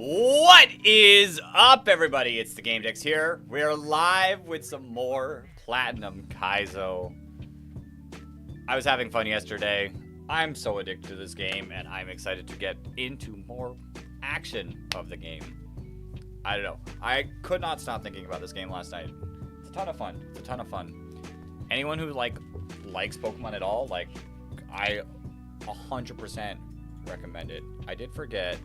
What is up, everybody? It's the Game Dex here. We are live with some more Platinum Kaizo. I was having fun yesterday. I'm so addicted to this game, and I'm excited to get into more action of the game. I don't know. I could not stop thinking about this game last night. It's a ton of fun. It's a ton of fun. Anyone who likes Pokemon at all, I 100% recommend it. I did forget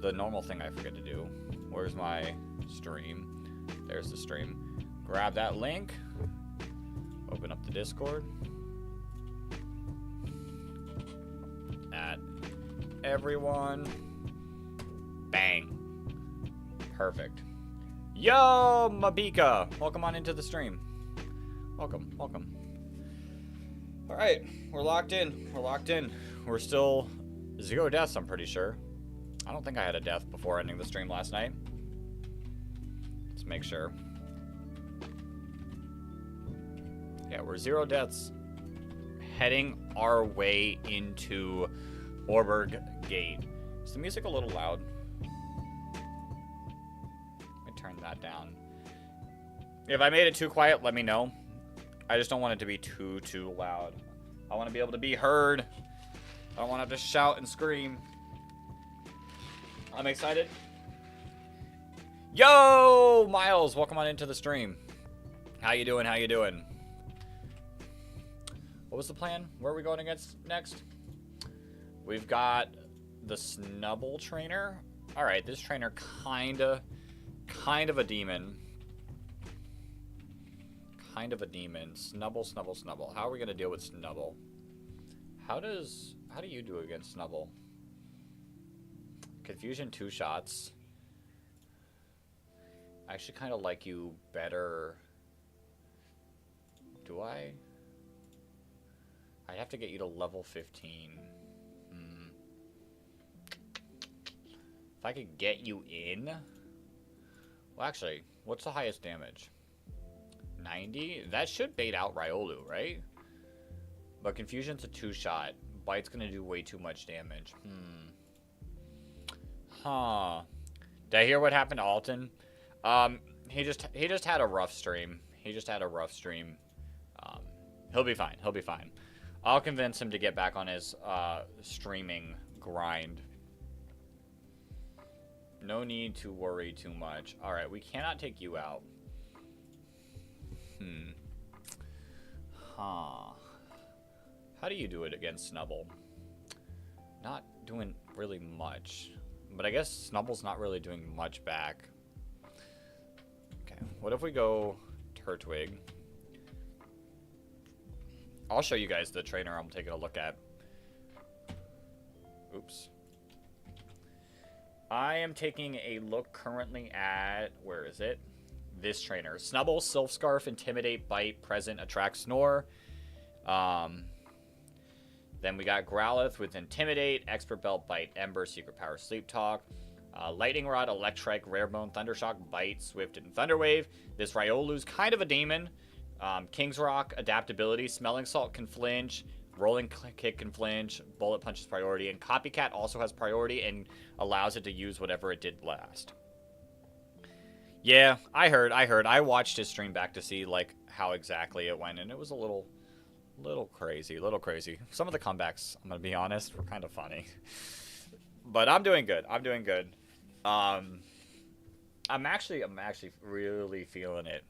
the normal thing I forget to do. Where's my stream? There's the stream. Grab that link. Open up the Discord. Add everyone. Bang. Perfect. Yo, Mabika. Welcome on into the stream. Welcome. Alright, we're locked in. We're still 0 deaths, I'm pretty sure. I don't think I had a death before ending the stream last night. Let's make sure. Yeah, we're 0 deaths. Heading our way into Orberg Gate. Is the music a little loud? Let me turn that down. If I made it too quiet, let me know. I just don't want it to be too loud. I want to be able to be heard. I don't want to have to shout and scream. I'm excited. Yo, Miles, welcome on into the stream. How you doing? What was the plan? Where are we going against next? We've got the Snubble trainer. All right, this trainer kind of a demon. Snubble. How are we gonna deal with Snubble? How do you do against Snubble? Confusion 2 shots. I actually kind of like you better. Do I? I have to get you to level 15. If I could get you in. Well, actually, what's the highest damage? 90? That should bait out Riolu, right? But Confusion's a 2-shot. Bite's gonna do way too much damage. Huh. Did I hear what happened to Alton? He just had a rough stream. He'll be fine. I'll convince him to get back on his streaming grind. No need to worry too much. All right, we cannot take you out. Huh. How do you do it against Snubble? Not doing really much. But I guess Snubble's not really doing much back. Okay, what if we go Turtwig? I'll show you guys the trainer I'm taking a look at. Oops. I am taking a look currently at, where is it? This trainer. Snubble, Sylph Scarf, Intimidate, Bite, Present, Attract, Snore. Then we got Growlithe with Intimidate, Expert Belt, Bite, Ember, Secret Power, Sleep Talk. Lightning Rod, Electrike, Rare Bone, Thundershock, Bite, Swift, and Thunderwave. This Riolu's kind of a demon. King's Rock, Adaptability, Smelling Salt can flinch, Rolling Kick can flinch, Bullet Punch is priority, and Copycat also has priority and allows it to use whatever it did last. Yeah, I heard. I watched his stream back to see how exactly it went, and it was a little crazy. Some of the comebacks, I'm gonna be honest, were kind of funny. But I'm doing good. I'm actually really feeling it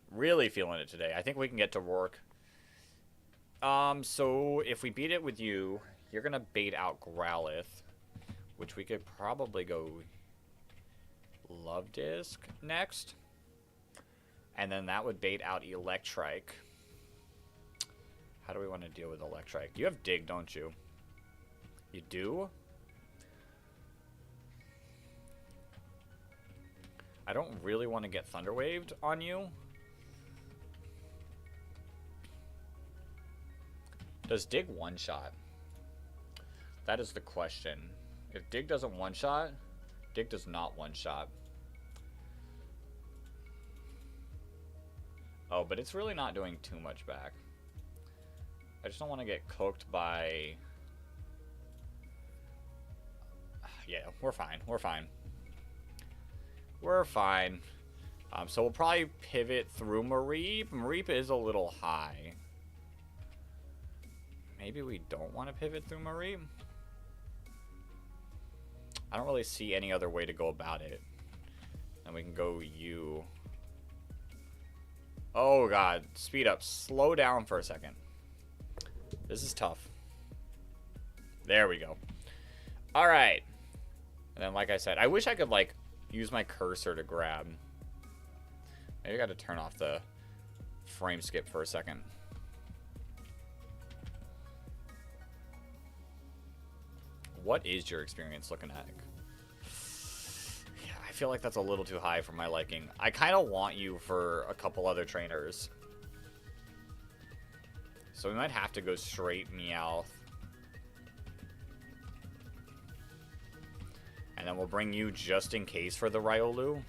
today. I think we can get to Roark. So if we beat it with you, you're gonna bait out Growlithe, which we could probably go Love Disc next, and then that would bait out Electrike. How do we want to deal with Electrike? You have Dig, don't you? You do? I don't really want to get Thunder Waved on you. Does Dig one-shot? That is the question. If Dig doesn't one-shot, Dig does not one-shot. Oh, but it's really not doing too much back. I just don't want to get cooked by... Yeah, we're fine. We're fine. We're fine. So we'll probably pivot through Mareep. Mareep is a little high. Maybe we don't want to pivot through Mareep. I don't really see any other way to go about it. And we can go U. Oh god, speed up. Slow down for a second. This is tough. There we go. Alright. And then like I said, I wish I could like use my cursor to grab. Maybe I gotta turn off the frame skip for a second. What is your experience looking at? Yeah, I feel like that's a little too high for my liking. I kind of want you for a couple other trainers. So we might have to go straight Meowth. And then we'll bring you just in case for the Riolu.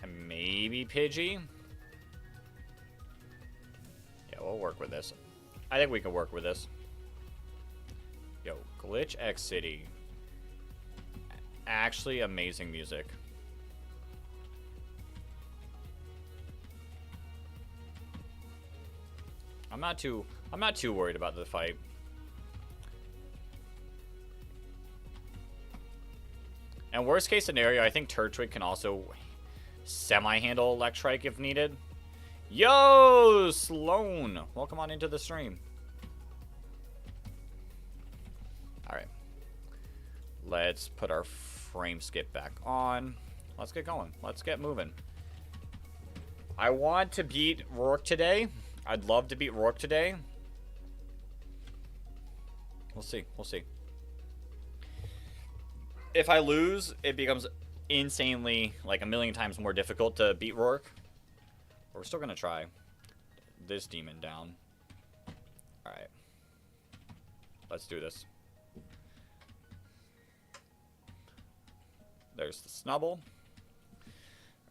And maybe Pidgey. Yeah, we'll work with this. I think we can work with this. Yo, Glitch X City. Actually amazing music. I'm not too worried about the fight. And worst case scenario, I think Turtwig can also semi-handle Electrike if needed. Yo, Sloan! Welcome on into the stream. Alright. Let's put our frame skip back on. Let's get going. Let's get moving. I want to beat Roark today. I'd love to beat Roark today. We'll see. We'll see. If I lose, it becomes insanely, like, a million times more difficult to beat Roark. But we're still going to try this demon down. Alright. Let's do this. There's the Snubble.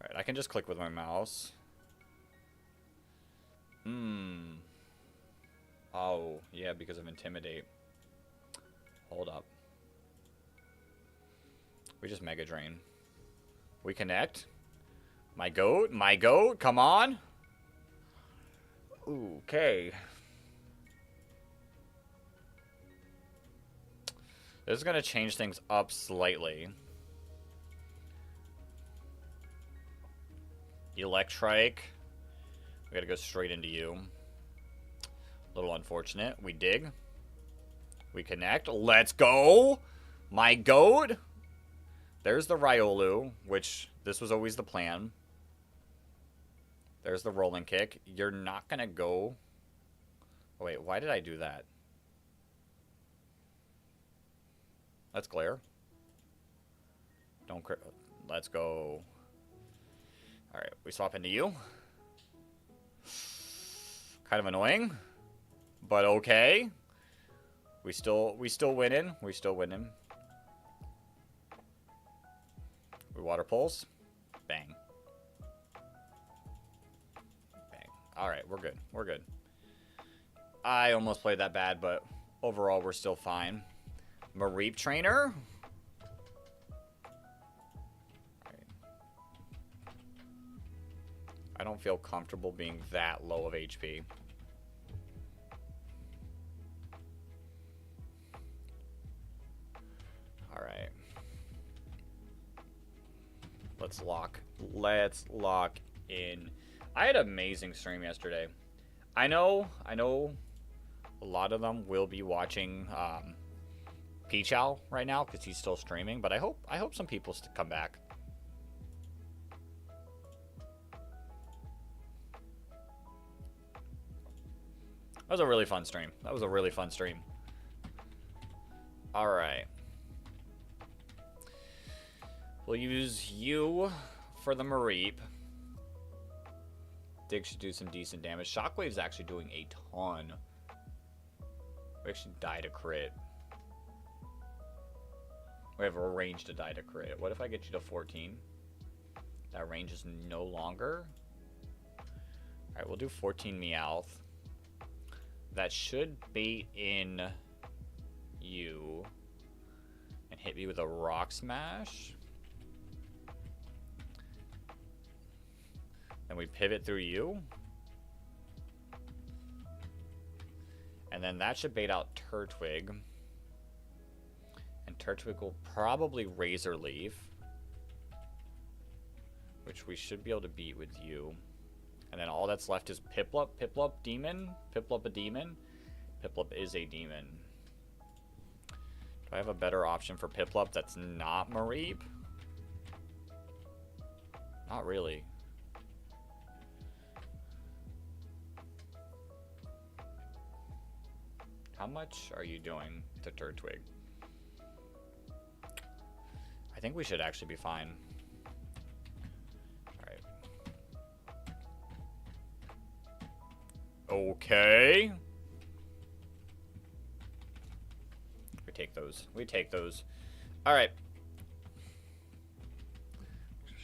Alright, I can just click with my mouse. Oh, yeah, because of Intimidate. Hold up. We just Mega Drain. We connect. My goat, come on. Ooh, okay. This is going to change things up slightly. Electrike. We got to go straight into you. A little unfortunate. We dig. We connect. Let's go. My goat. There's the Riolu, which this was always the plan. There's the rolling kick. You're not going to go. Oh, wait, why did I do that? Let's glare. Don't crit. Let's go. All right, we swap into you. Kind of annoying, but okay. We still winning. We still winning. We water pulse. Bang. Bang. All right, we're good. We're good. I almost played that bad, but overall we're still fine. Mareep trainer. I don't feel comfortable being that low of HP. Alright. Let's lock in. I had an amazing stream yesterday. I know a lot of them will be watching Peachow right now because he's still streaming, but I hope some people come back. That was a really fun stream. That was a really fun stream. Alright. We'll use you for the Mareep. Dig should do some decent damage. Shockwave's actually doing a ton. We actually died a crit. We have a range to die to crit. What if I get you to 14? That range is no longer. Alright, we'll do 14 Meowth. That should bait in you and hit me with a Rock Smash. Then we pivot through you. And then that should bait out Turtwig. And Turtwig will probably Razor Leaf, which we should be able to beat with you. And then all that's left is Piplup. Piplup, Demon. Piplup, a Demon. Piplup is a Demon. Do I have a better option for Piplup that's not Mareep? Not really. How much are you doing to Turtwig? I think we should actually be fine. Alright. Okay. We take those. We take those. Alright.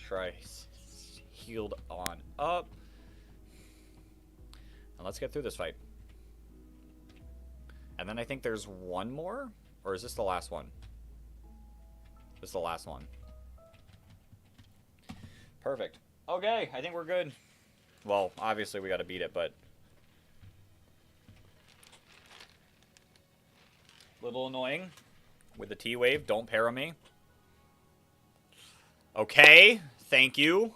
Try healed on up. And let's get through this fight. And then I think there's one more? Or is this the last one? This is the last one. Perfect. Okay, I think we're good. Well, obviously we gotta beat it, but... little annoying. With the T-Wave, don't para me. Okay, thank you.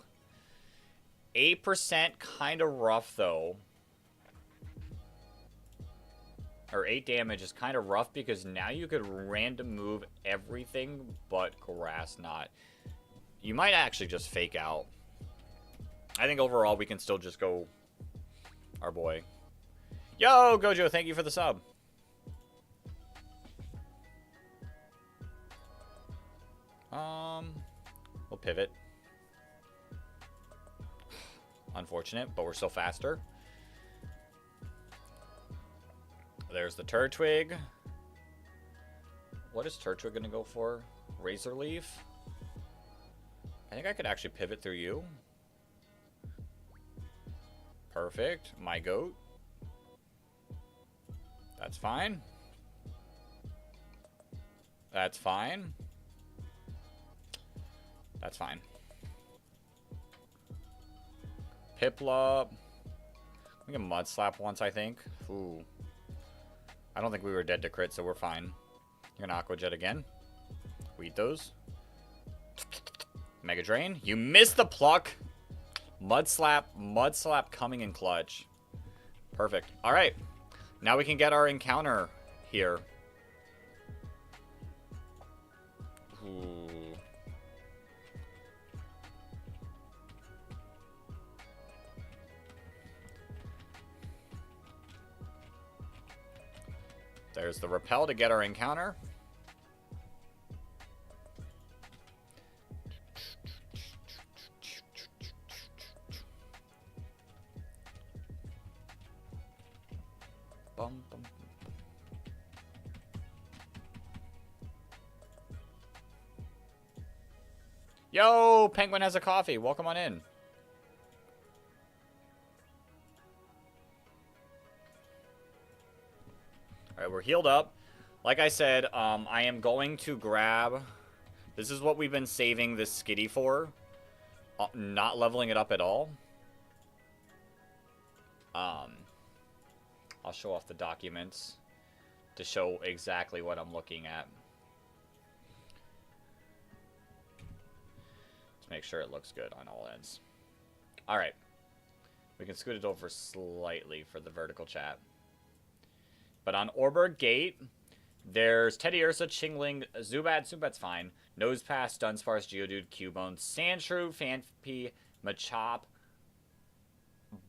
8% kinda rough, though. Or 8 damage is kind of rough because now you could random move everything but Grass Knot. You might actually just fake out. I think overall we can still just go our boy. Yo, Gojo, thank you for the sub. We'll pivot. Unfortunate, but we're still faster. There's the Turtwig. What is Turtwig going to go for? Razor Leaf? I think I could actually pivot through you. Perfect. My goat. That's fine. That's fine. That's fine. Piplup. We can Mud Slap once, I think. Ooh. I don't think we were dead to crit, so we're fine. You're gonna Aqua Jet again. We eat those. Mega Drain. You missed the pluck. Mud Slap coming in clutch. Perfect. Alright. Now we can get our encounter here. Ooh. There's the Repel to get our encounter. Bum, bum. Yo, Penguin has a coffee. Welcome on in. Alright, we're healed up. Like I said, I am going to grab... This is what we've been saving this Skitty for. Not leveling it up at all. I'll show off the documents to show exactly what I'm looking at. Let's make sure it looks good on all ends. Alright. We can scoot it over slightly for the vertical chat. But on Orberg Gate, there's Teddiursa, Chingling, Zubat. Zubat's fine. Nosepass, Dunsparce, Geodude, Cubone, Sandshrew, Phanpy, Machop,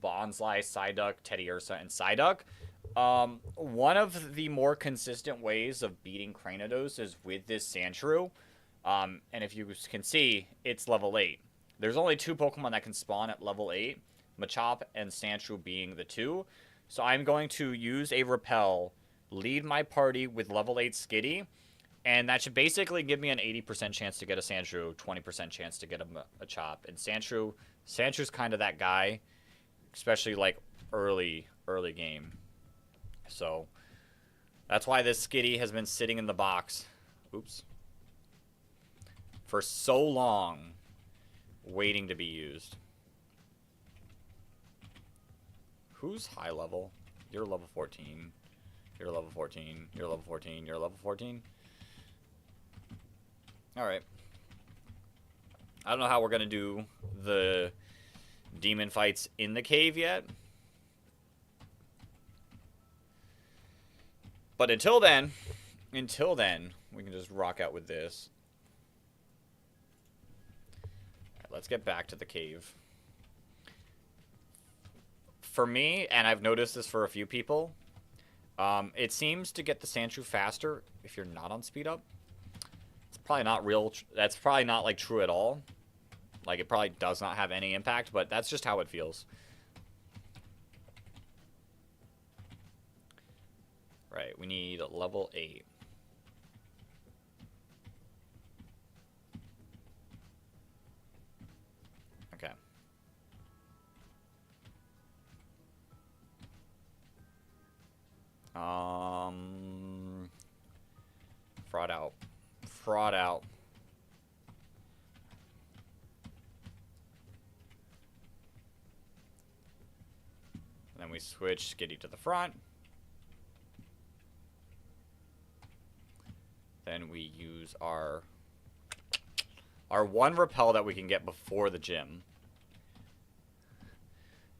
Bonsly, Psyduck, Teddiursa, and Psyduck. One of the more consistent ways of beating Cranidos is with this Sandshrew. And if you can see, it's level 8. There's only 2 Pokemon that can spawn at level 8. Machop and Sandshrew being the 2. So I'm going to use a Repel, lead my party with level 8 Skitty, and that should basically give me an 80% chance to get a Sandshrew, 20% chance to get a Chop. And Sandshrews kind of that guy, especially like early game. So That's why this Skitty has been sitting in the box. Oops. For so long, waiting to be used. Who's high level? You're level 14. You're level 14. You're level 14. You're level 14. Alright. I don't know how we're going to do the demon fights in the cave yet. But until then, we can just rock out with this. Alright, let's get back to the cave. For me, and I've noticed this for a few people, it seems to get the Sandshrew faster if you're not on speed up. It's probably not real. That's probably not like true at all. Like, it probably does not have any impact, but that's just how it feels. Right, we need level 8. Okay. Fraud out. Fraud out. And then we switch Skitty to the front. Then we use our one repel that we can get before the gym.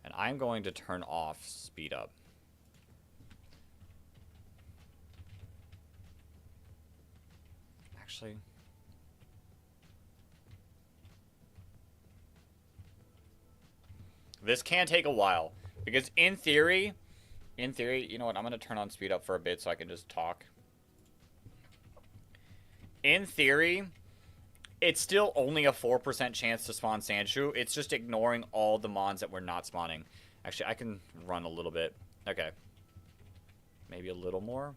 And I'm going to turn off speed up. Actually, this can take a while. Because in theory, you know what, I'm going to turn on speed up for a bit so I can just talk. In theory, it's still only a 4% chance to spawn Sandshrew. It's just ignoring all the mons that we're not spawning. Actually, I can run a little bit. Okay. Maybe a little more.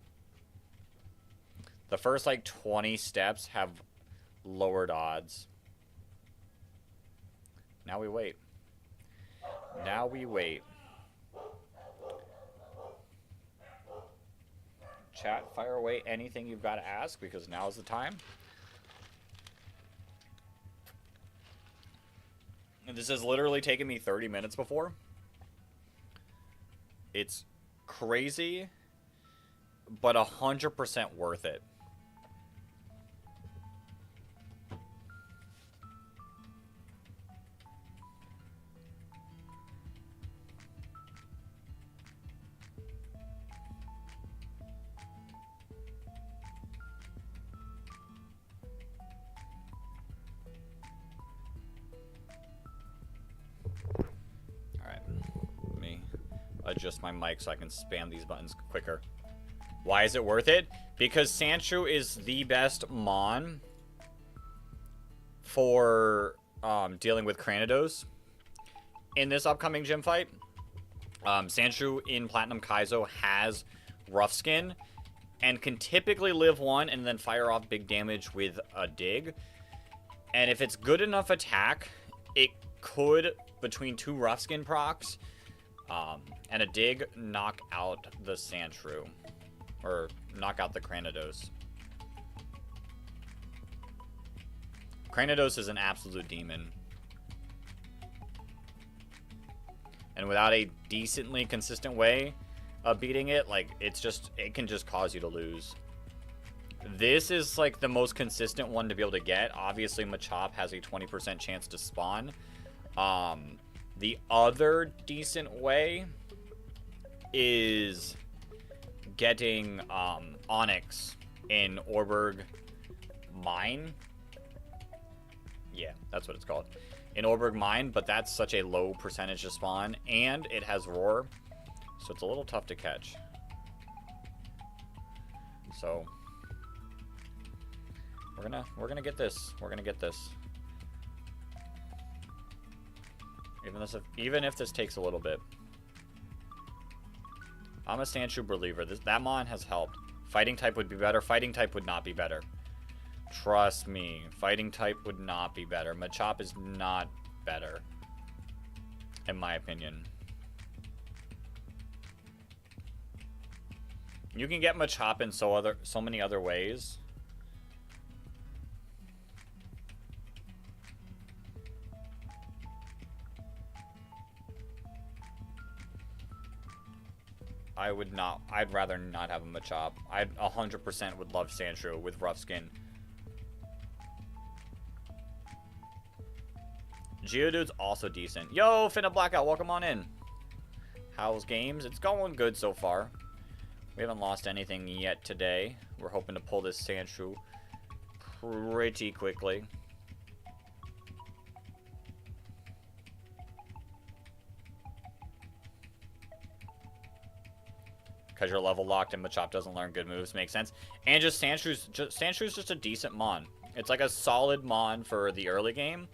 The first, like, 20 steps have lowered odds. Now we wait. Now we wait. Chat, fire away anything you've got to ask, because now is the time. And this has literally taken me 30 minutes before. It's crazy, but 100% worth it. Adjust my mic so I can spam these buttons quicker. Why is it worth it? Because Sandshrew is the best mon for dealing with Cranidos in this upcoming gym fight. Sandshrew in Platinum Kaizo has Rough Skin and can typically live one and then fire off big damage with a dig. And if it's good enough attack, it could, between 2 Rough Skin procs, and a dig, knock out the Sandshrew. Or knock out the Cranidos. Cranidos is an absolute demon. And without a decently consistent way of beating it, like, it can just cause you to lose. This is, like, the most consistent one to be able to get. Obviously, Machop has a 20% chance to spawn. The other decent way is getting Onyx in Orberg Mine. Yeah, that's what it's called. In Orberg Mine, but that's such a low percentage to spawn, and it has Roar, so it's a little tough to catch. So we're gonna get this. We're gonna get this. Even if this takes a little bit. I'm a Sandshrew believer. That mon has helped. Fighting type would be better. Fighting type would not be better. Trust me. Fighting type would not be better. Machop is not better. In my opinion. You can get Machop in so many other ways. I'd rather not have a Machop. I 100% would love Sandshrew with rough skin. Geodude's also decent. Yo, Finna Blackout, welcome on in. How's games? It's going good so far. We haven't lost anything yet today. We're hoping to pull this Sandshrew pretty quickly. Because you're level locked and Machop doesn't learn good moves. Makes sense. And just Sandshrews just a decent Mon. It's like a solid Mon for the early game.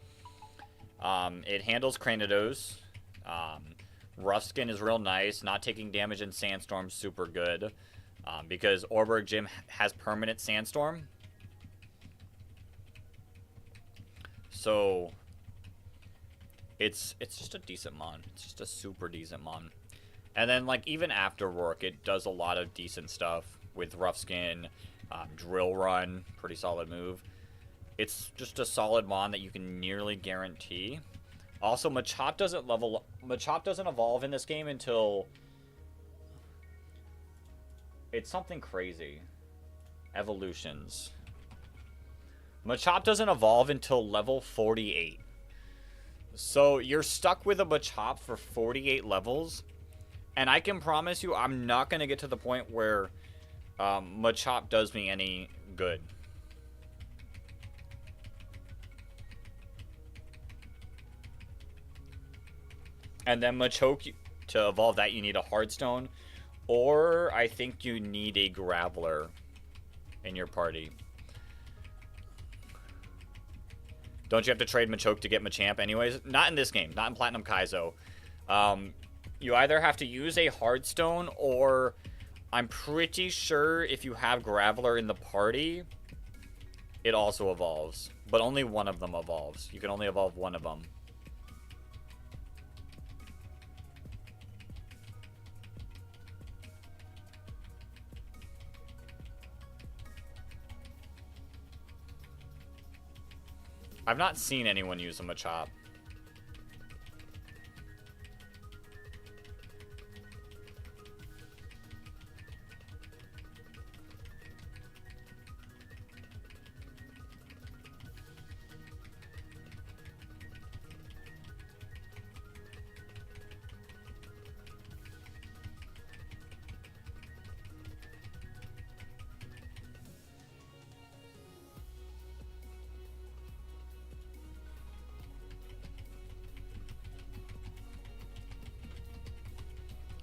It handles Cranidos. Rough Skin is real nice. Not taking damage in Sandstorm, super good. Because Orberg Gym has permanent Sandstorm. So it's just a decent Mon. It's just a super decent Mon. And then, like, even after Roark, it does a lot of decent stuff with Rough Skin, Drill Run, pretty solid move. It's just a solid Mon that you can nearly guarantee. Also, Machop doesn't evolve in this game until it's something crazy. Evolutions. Machop doesn't evolve until level 48. So you're stuck with a Machop for 48 levels. And I can promise you, I'm not going to get to the point where Machop does me any good. And then Machoke, to evolve that, you need a Hardstone. Or I think you need a Graveler in your party. Don't you have to trade Machoke to get Machamp anyways? Not in this game. Not in Platinum Kaizo. You either have to use a Hardstone, or I'm pretty sure if you have Graveler in the party, it also evolves. But only one of them evolves. You can only evolve one of them. I've not seen anyone use a Machop.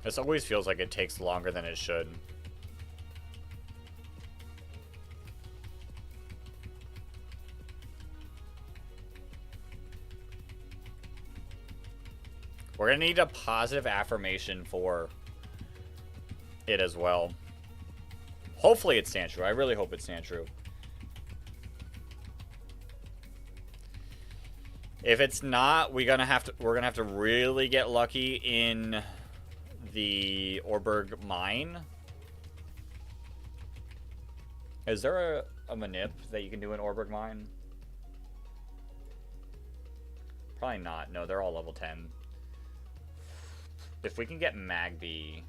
This always feels like it takes longer than it should. We're gonna need a positive affirmation for it as well. Hopefully it's Sandshrew. I really hope it's Sandshrew. If it's not, we're gonna have to really get lucky in the Orberg Mine. Is there a manip that you can do in Orberg Mine? Probably not. No, they're all level 10. If we can get Magby...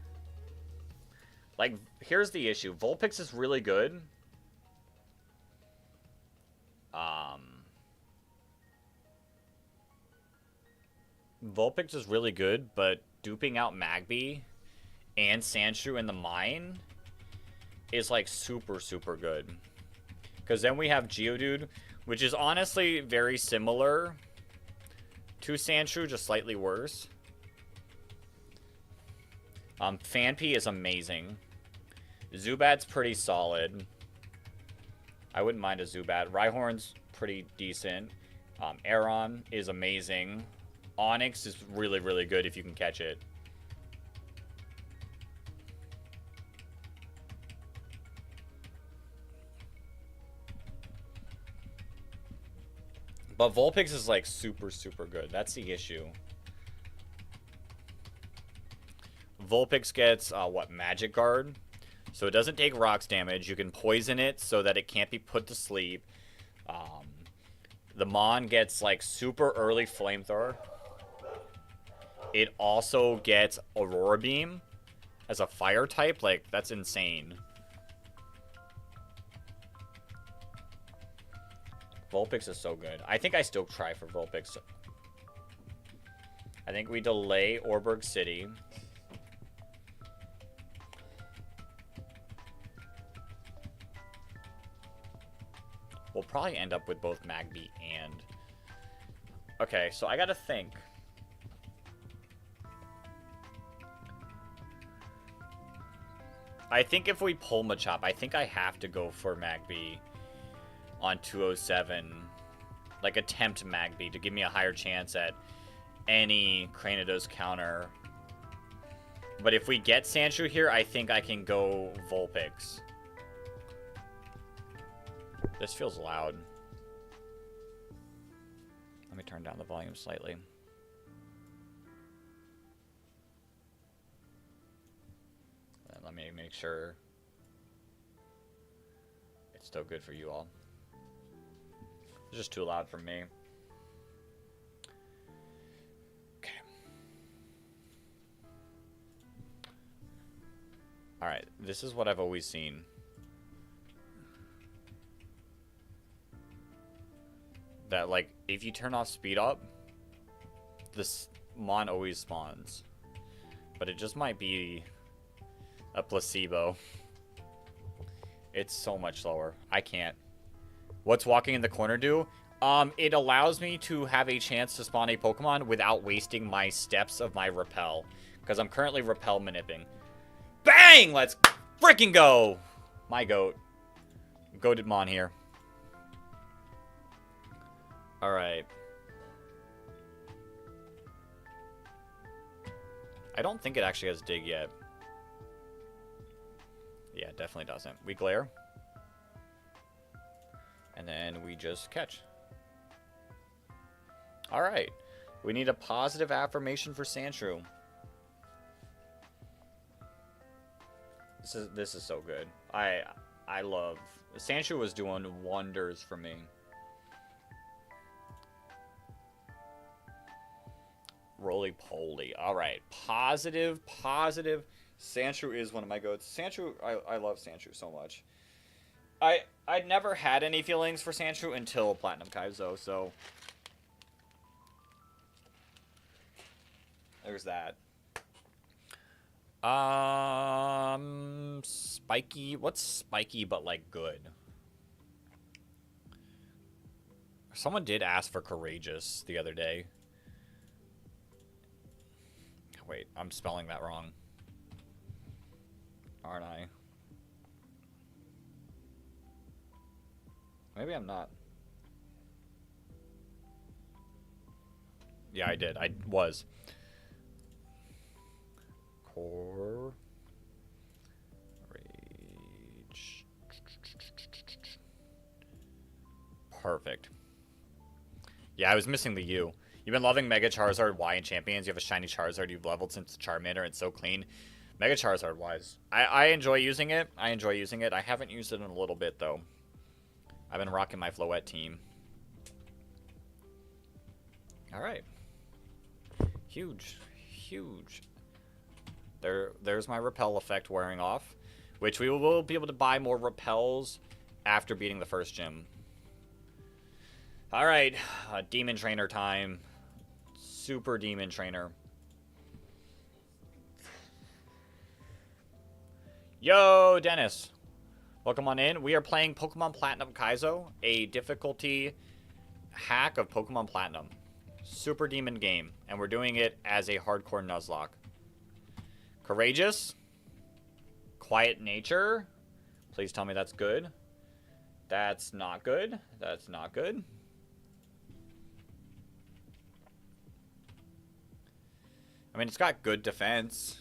Like, here's the issue. Vulpix is really good. Vulpix is really good, but duping out Magby and Sandshrew in the mine is like super, super good. Because then we have Geodude, which is honestly very similar to Sandshrew, just slightly worse. Phanpy is amazing. Zubat's pretty solid. I wouldn't mind a Zubat. Rhyhorn's pretty decent. Aron is amazing. Onyx is really, really good if you can catch it. But Vulpix is like super, super good. That's the issue. Vulpix gets, what, Magic Guard? So it doesn't take rocks damage. You can poison it so that it can't be put to sleep. The Mon gets like super early flamethrower. It also gets Aurora Beam as a fire type. Like, that's insane. Vulpix is so good. I think I still try for Vulpix. I think we delay Orberg City. We'll probably end up with both Magby and... Okay, so I gotta think. I think if we pull Machop, I think I have to go for Magby on 207. Like, attempt Magby to give me a higher chance at any Cranidos counter. But if we get Sandshrew here, I think I can go Vulpix. This feels loud. Let me turn down the volume slightly. Let me make sure it's still good for you all. It's just too loud for me. Okay. Alright, this is what I've always seen. That, like, if you turn off speed up, this Mon always spawns. But it just might be a placebo. It's so much slower. I can't. What's walking in the corner do? It allows me to have a chance to spawn a Pokemon without wasting my steps of my repel. Because I'm currently repel maniping. Bang! Let's freaking go! My goat. Goated Mon here. Alright. I don't think it actually has dig yet. Yeah, it definitely doesn't. We glare. And then we just catch. Alright. We need a positive affirmation for Sandshrew. This is so good. I love... Sandshrew was doing wonders for me. Roly-poly. Alright. Positive. Sandshrew is one of my goats. Sandshrew, I love Sandshrew so much. I'd never had any feelings for Sandshrew until Platinum Kaizo, so... There's that. Spiky. What's spiky but, like, good? Someone did ask for Courageous the other day. Wait, I'm spelling that wrong. Aren't I? Maybe I'm not. Yeah, I did. I was. Core. Rage. Perfect. Yeah, I was missing the U. You've been loving Mega Charizard Y in Champions. You have a shiny Charizard you've leveled since Charmander. It's so clean. Mega Charizard wise. I enjoy using it. I haven't used it in a little bit, though. I've been rocking my Floette team. Alright. Huge. There's my repel effect wearing off. Which we will be able to buy more repels after beating the first gym. Alright. Demon Trainer time. Super Demon Trainer. Yo, Dennis. Welcome on in. We are playing Pokemon Platinum Kaizo, a difficulty hack of Pokemon Platinum. Super Demon game. And we're doing it as a hardcore Nuzlocke. Courageous. Quiet Nature. Please tell me that's good. That's not good. That's not good. I mean, it's got good defense.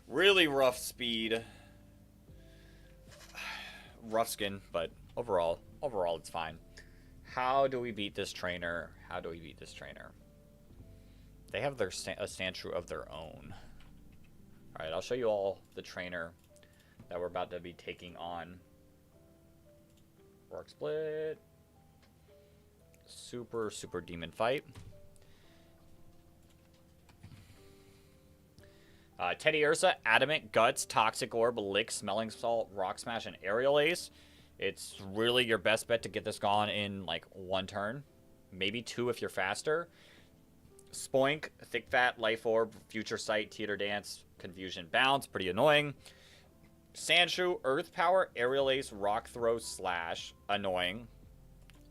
Really rough speed. Rough skin, but overall it's fine. How do we beat this trainer? They have a Sandshrew of their own. Alright, I'll show you all the trainer that we're about to be taking on. Roark split. Super, super demon fight. Teddy Ursa, Adamant, Guts, Toxic Orb, Lick, Smelling Salt, Rock Smash, and Aerial Ace. It's really your best bet to get this gone in like 1 turn. Maybe 2 if you're faster. Spoink, Thick Fat, Life Orb, Future Sight, Teeter Dance, Confusion, Bounce. Pretty annoying. Sandshrew, Earth Power, Aerial Ace, Rock Throw, Slash. Annoying.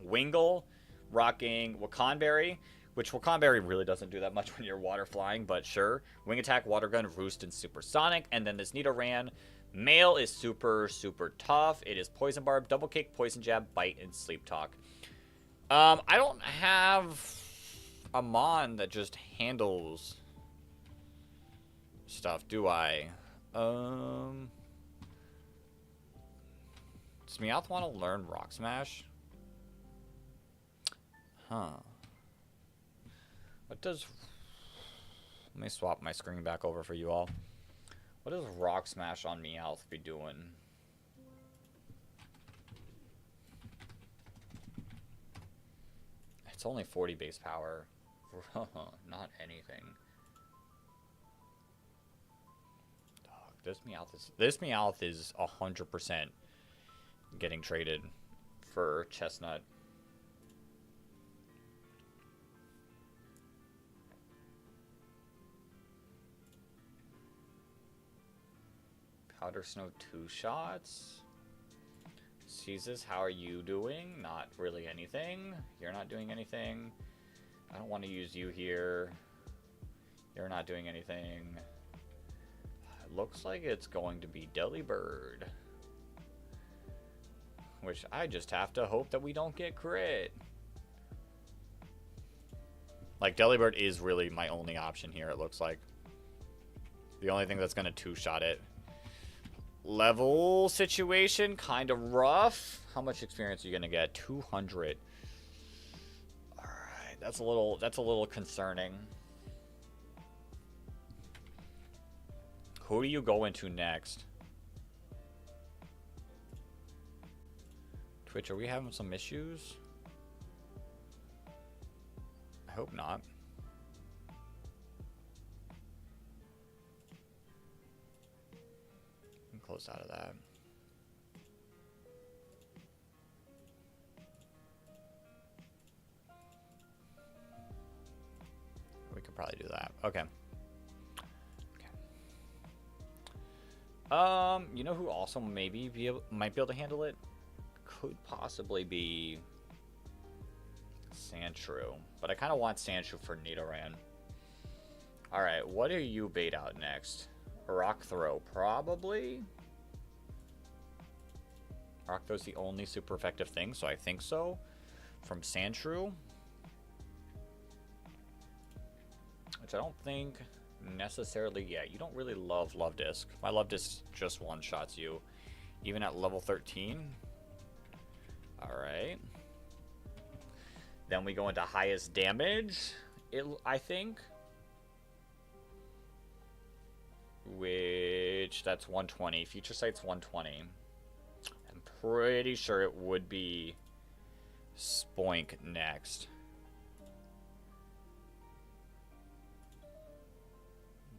Wingle, Rocking, Wakanberry. Which Wakanberry really doesn't do that much when you're water flying, but sure. Wing Attack, Water Gun, Roost, and Supersonic. And then this Nidoran. Male is super, super tough. It is Poison Barb, Double Kick, Poison Jab, Bite, and Sleep Talk. I don't have a Mon that just handles stuff, do I? Does Meowth want to learn Rock Smash? Huh. What does... Let me swap my screen back over for you all. What does Rock Smash on Meowth be doing? It's only 40 base power. Not anything. Dog, this Meowth is 100% getting traded for Chestnut. Powder Snow 2 shots. Jesus, how are you doing? Not really anything. You're not doing anything. I don't want to use you here. You're not doing anything. It looks like it's going to be Delibird. Which I just have to hope that we don't get crit. Like, Delibird is really my only option here, it looks like. The only thing that's going to 2-shot it. Level situation, kind of rough. How much experience are you gonna get? 200. All right, that's a little concerning. Who do you go into next? Twitch, are we having some issues? I hope not. Close out of that. We could probably do that. Okay. You know who also maybe might be able to handle it? Could possibly be Sandshrew, but I kind of want Sandshrew for Nidoran. All right, what do you bait out next? Rock Throw, probably. Rock Throw's the only super effective thing, so I think so. From Sandshrew. Which I don't think necessarily... Yeah, you don't really love Love Disc. My Love Disc just one-shots you. Even at level 13. Alright. Then we go into highest damage, I think. Which, that's 120. Future Sight's 120. I'm pretty sure it would be Spoink next.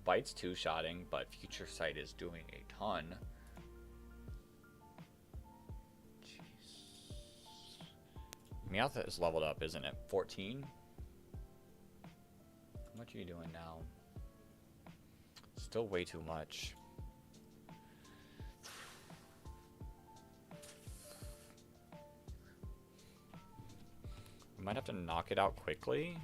Bite's 2-shotting, but Future Sight is doing a ton. Jeez. Meowth is leveled up, isn't it? 14? How much are you doing now? Still way too much. We might have to knock it out quickly.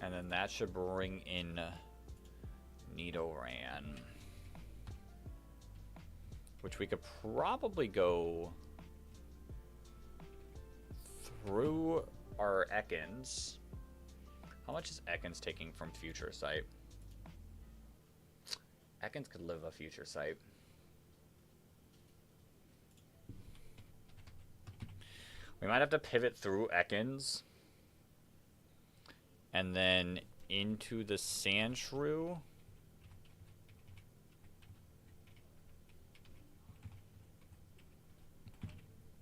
And then that should bring in Nidoran. Which we could probably go through our Ekans. How much is Ekans taking from Future Sight? Ekans could live a Future Sight. We might have to pivot through Ekans. And then into the Sand Shrew.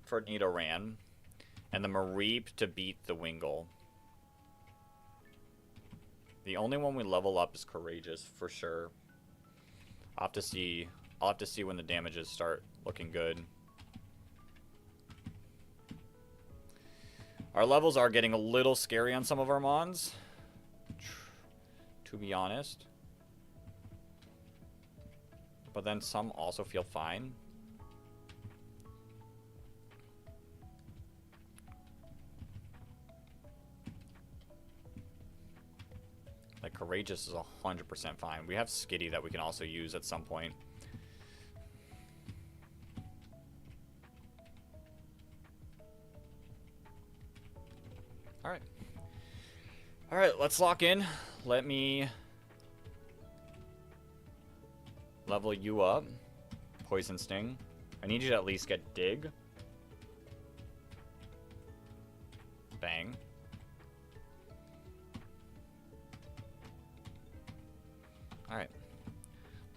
For Nidoran. And the Mareep to beat the Wingull. The only one we level up is Courageous, for sure. I'll have to see when the damages start looking good. Our levels are getting a little scary on some of our mons, to be honest. But then some also feel fine. Like, Courageous is 100% fine. We have Skitty that we can also use at some point. Alright. Alright, let's lock in. Let me level you up. Poison Sting. I need you to at least get Dig. Bang. Alright.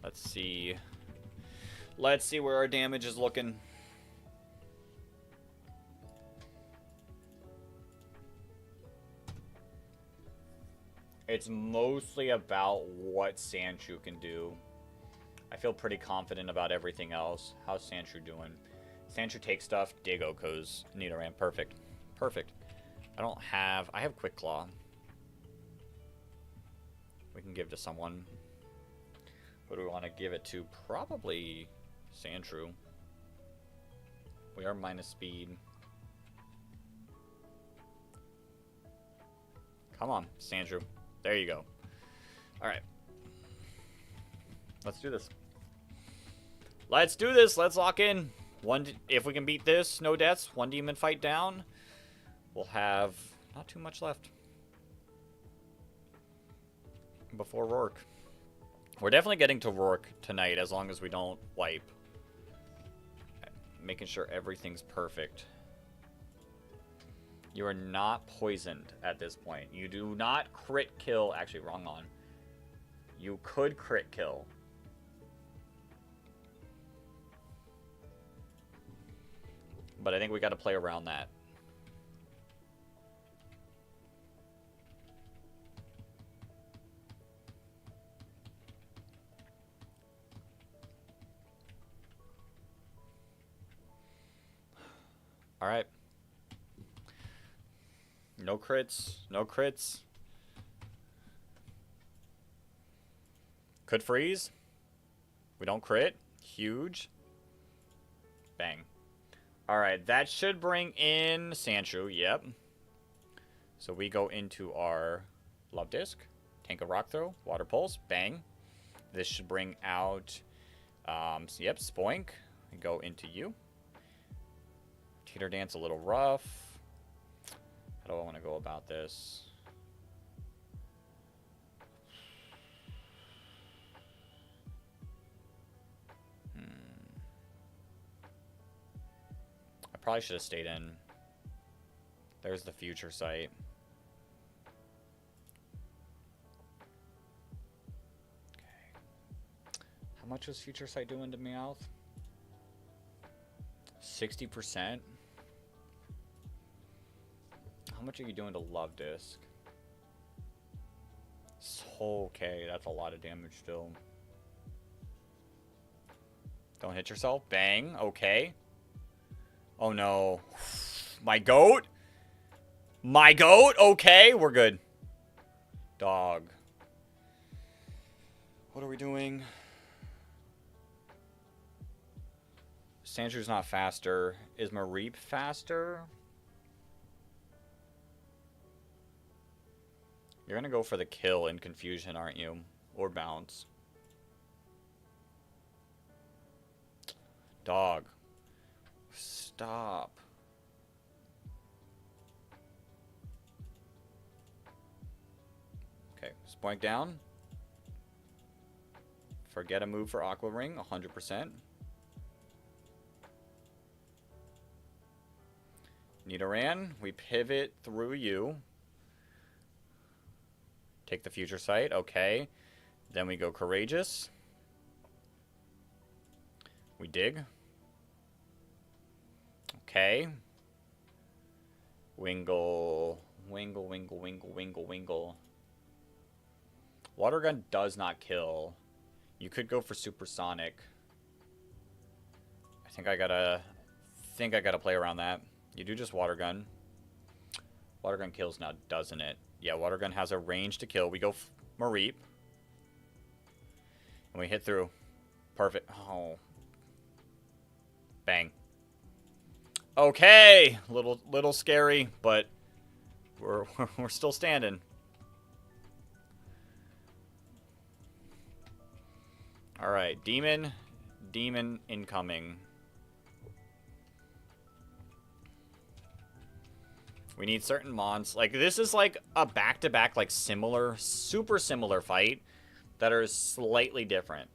Let's see. Let's see where our damage is looking. It's mostly about what Sandshrew can do. I feel pretty confident about everything else. How's Sandshrew doing? Sandshrew takes stuff. Dig Oko's Nidoran. Perfect. Perfect. I have Quick Claw. We can give to someone. Who do we want to give it to? Probably Sandshrew. We are minus speed. Come on, Sandshrew. There you go. Alright. Let's do this. Let's do this. Let's lock in. If we can beat this, no deaths, one demon fight down, we'll have not too much left before Roark. We're definitely getting to Roark tonight as long as we don't wipe. Making sure everything's perfect. You are not poisoned at this point. You do not crit kill. Actually, wrong on. You could crit kill. But I think we got to play around that. All right. No crits. No crits. Could freeze. We don't crit. Huge. Bang. Alright, that should bring in Sandshrew. Yep. So we go into our Love Disc. Tank a Rock Throw. Water Pulse. Bang. This should bring out... yep, Spoink. We go into you. Teeter Dance a little rough. How do I want to go about this? I probably should have stayed in. There's the Future Sight. Okay. How much was Future Sight doing to Meowth? 60%? How much are you doing to Love Disc? So, okay, that's a lot of damage still. Don't hit yourself. Bang. Okay. Oh, no. My goat? My goat? Okay, we're good. Dog. What are we doing? Sandshew's not faster. Is Mareep faster? You're gonna go for the kill in Confusion, aren't you? Or Bounce. Dog. Stop. Okay, Spoink down. Forget a move for Aqua Ring, 100%. Nidoran, we pivot through you. Take the future sight. Okay. Then we go courageous. We dig. Okay. Wingle. Wingle, wingle, wingle, wingle, wingle. Water gun does not kill. You could go for supersonic. I think I gotta play around that. You do just water gun. Water gun kills now, doesn't it? Yeah, water gun has a range to kill. We go Mareep. And we hit through. Perfect. Oh. Bang. Okay. Little scary, but we're still standing. All right, demon incoming. We need certain mons. Like, this is like a back-to-back, like, similar, super similar fight that are slightly different.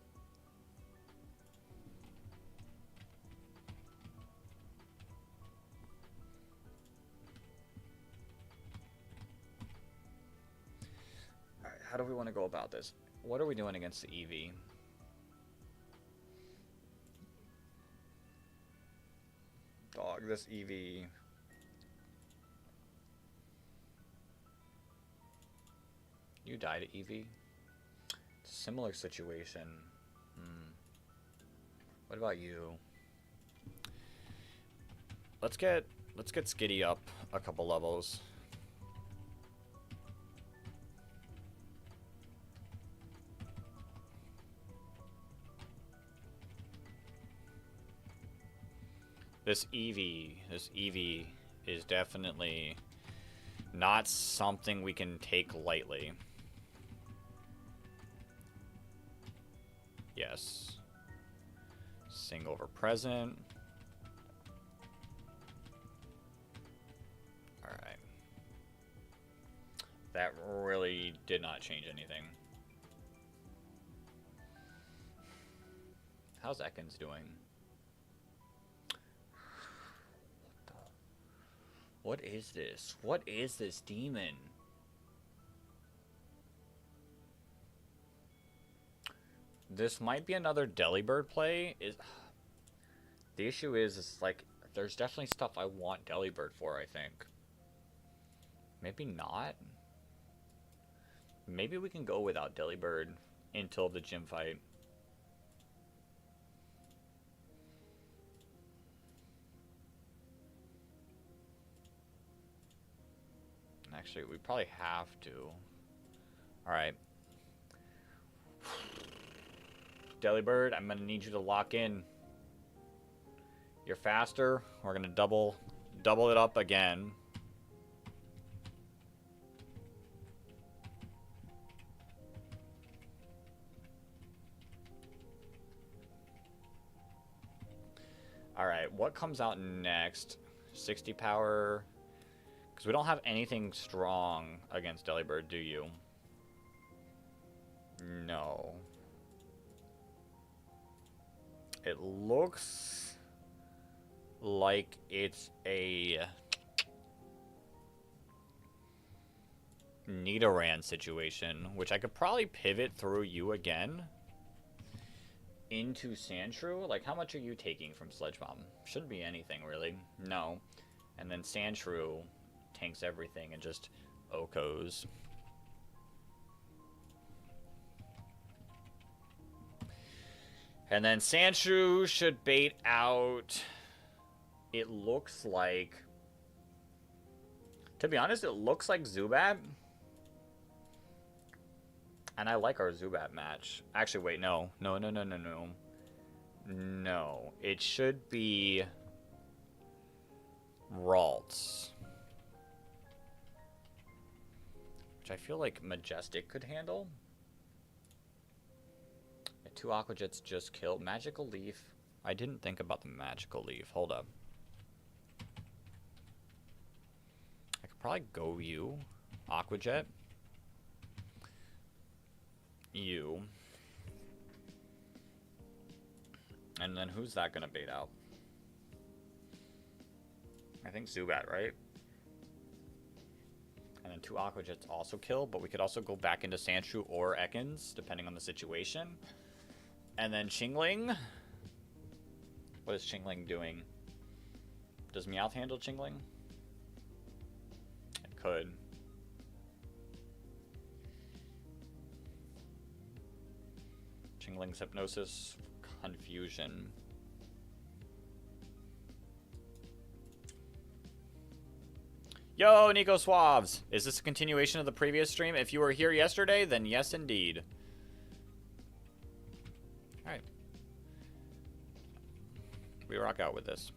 All right, how do we want to go about this? What are we doing against the EV? Dog, this EV... You died at EV? Similar situation. What about you? Let's get Skitty up a couple levels. This EV is definitely not something we can take lightly. Yes. Sing over present. Alright. That really did not change anything. How's Ekans doing? What is this? What is this demon? This might be another Delibird play. The issue is like, there's definitely stuff I want Delibird for, I think. Maybe not. Maybe we can go without Delibird until the gym fight. Actually, we probably have to. Alright. Delibird, I'm gonna need you to lock in. You're faster. We're gonna double it up again. Alright, what comes out next? 60 power. Because we don't have anything strong against Delibird, do you? No. It looks like it's a Nidoran situation, which I could probably pivot through you again into Sandshrew. Like, how much are you taking from Sledge Bomb? Shouldn't be anything, really. No. And then Sandshrew tanks everything and just Okos. And then Sandshrew should bait out, it looks like, to be honest, it looks like Zubat. And I like our Zubat match. Actually, wait, no. No. No, it should be Ralts. Which I feel like Majestic could handle. 2 Aqua Jets just killed. Magical Leaf. I didn't think about the Magical Leaf. Hold up. I could probably go you. Aqua Jet. You. And then who's that going to bait out? I think Zubat, right? And then 2 Aqua Jets also kill, but we could also go back into Sandshrew or Ekans, depending on the situation. And then Chingling. What is Chingling doing? Does Meowth handle Chingling? It could. Chingling's Hypnosis, Confusion. Yo, Nico Swabs! Is this a continuation of the previous stream? If you were here yesterday, then yes, indeed. Alright. We rock out with this.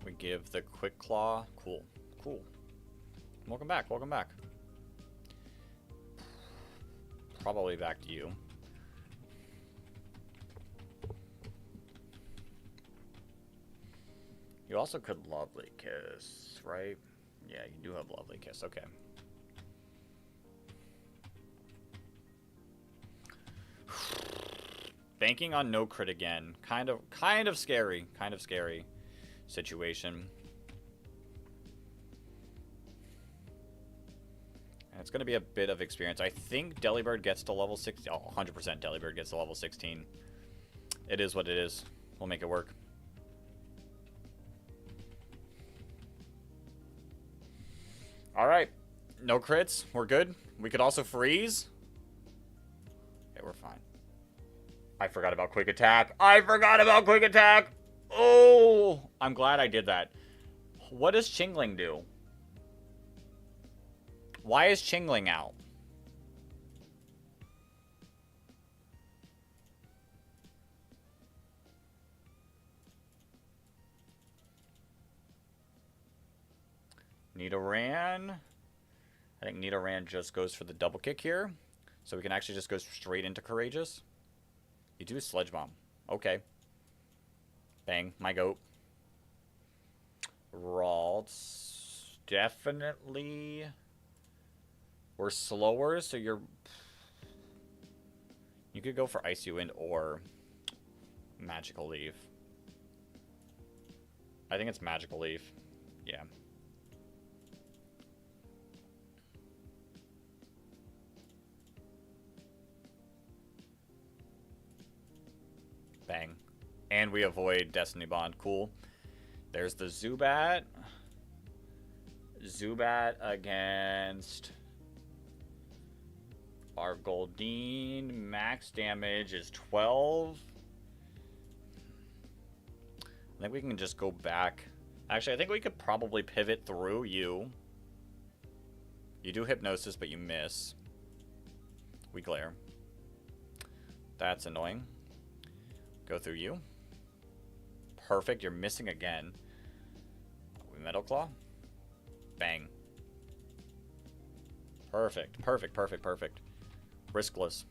We give the Quick Claw. Cool. Cool. Welcome back. Welcome back. Probably back to you. You also could Lovely Kiss, right? Yeah, you do have Lovely Kiss. Okay. Banking on no crit again. Kind of scary. Kind of scary situation. And it's going to be a bit of experience. I think Delibird gets to level 16. Oh, 100% Delibird gets to level 16. It is what it is. We'll make it work. Alright. No crits. We're good. We could also freeze. Okay, we're fine. I forgot about Quick Attack. I forgot about Quick Attack! Oh! I'm glad I did that. What does Chingling do? Why is Chingling out? Nidoran. I think Nidoran just goes for the double kick here. So we can actually just go straight into Courageous. You do Sledge Bomb. Okay. Bang. My goat. Ralts. Definitely. We're slower, so you're... You could go for Icy Wind or Magical Leaf. I think it's Magical Leaf. Yeah. Bang. And we avoid Destiny Bond. Cool. There's the Zubat. Zubat against our Goldeen. Max damage is 12. I think we can just go back. Actually, I think we could probably pivot through you. You do Hypnosis, but you miss. We glare. That's annoying. Go through you. Perfect. You're missing again. We Metal Claw. Bang. Perfect. Perfect. Perfect. Perfect. Riskless.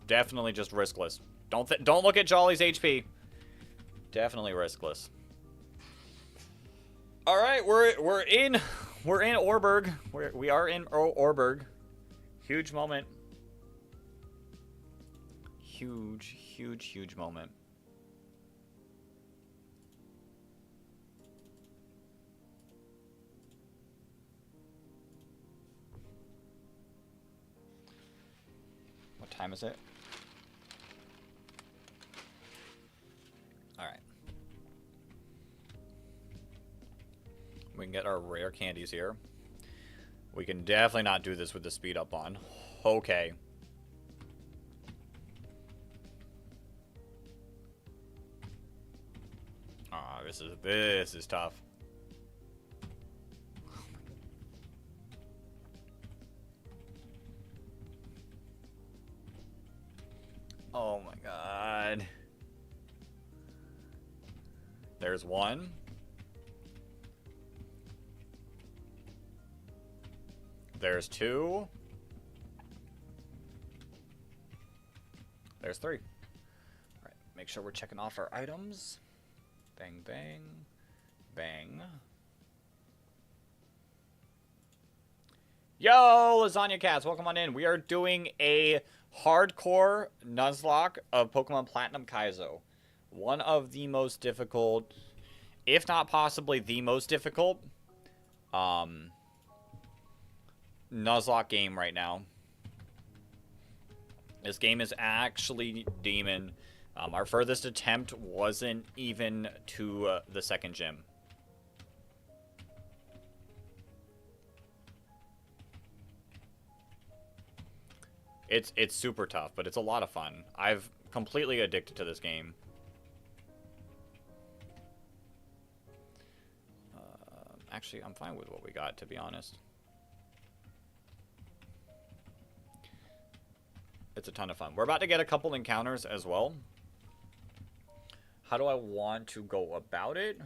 Definitely just riskless. Don't look at Jolly's HP. Definitely riskless. All right, we're in Orberg. We are in Orberg. Huge moment. Huge moment. What time is it? All right. We can get our rare candies here. We can definitely not do this with the speed up on. Okay. This is tough. Oh my god. There's one. There's two. There's three. All right, make sure we're checking off our items. Bang, bang, bang. Yo, Lasagna Cats, welcome on in. We are doing a hardcore Nuzlocke of Pokemon Platinum Kaizo. One of the most difficult, if not possibly the most difficult, Nuzlocke game right now. This game is actually demon. Our furthest attempt wasn't even to the second gym. It's super tough, but it's a lot of fun. I've completely addicted to this game. Actually, I'm fine with what we got, to be honest. It's a ton of fun. We're about to get a couple encounters as well. How do I want to go about it?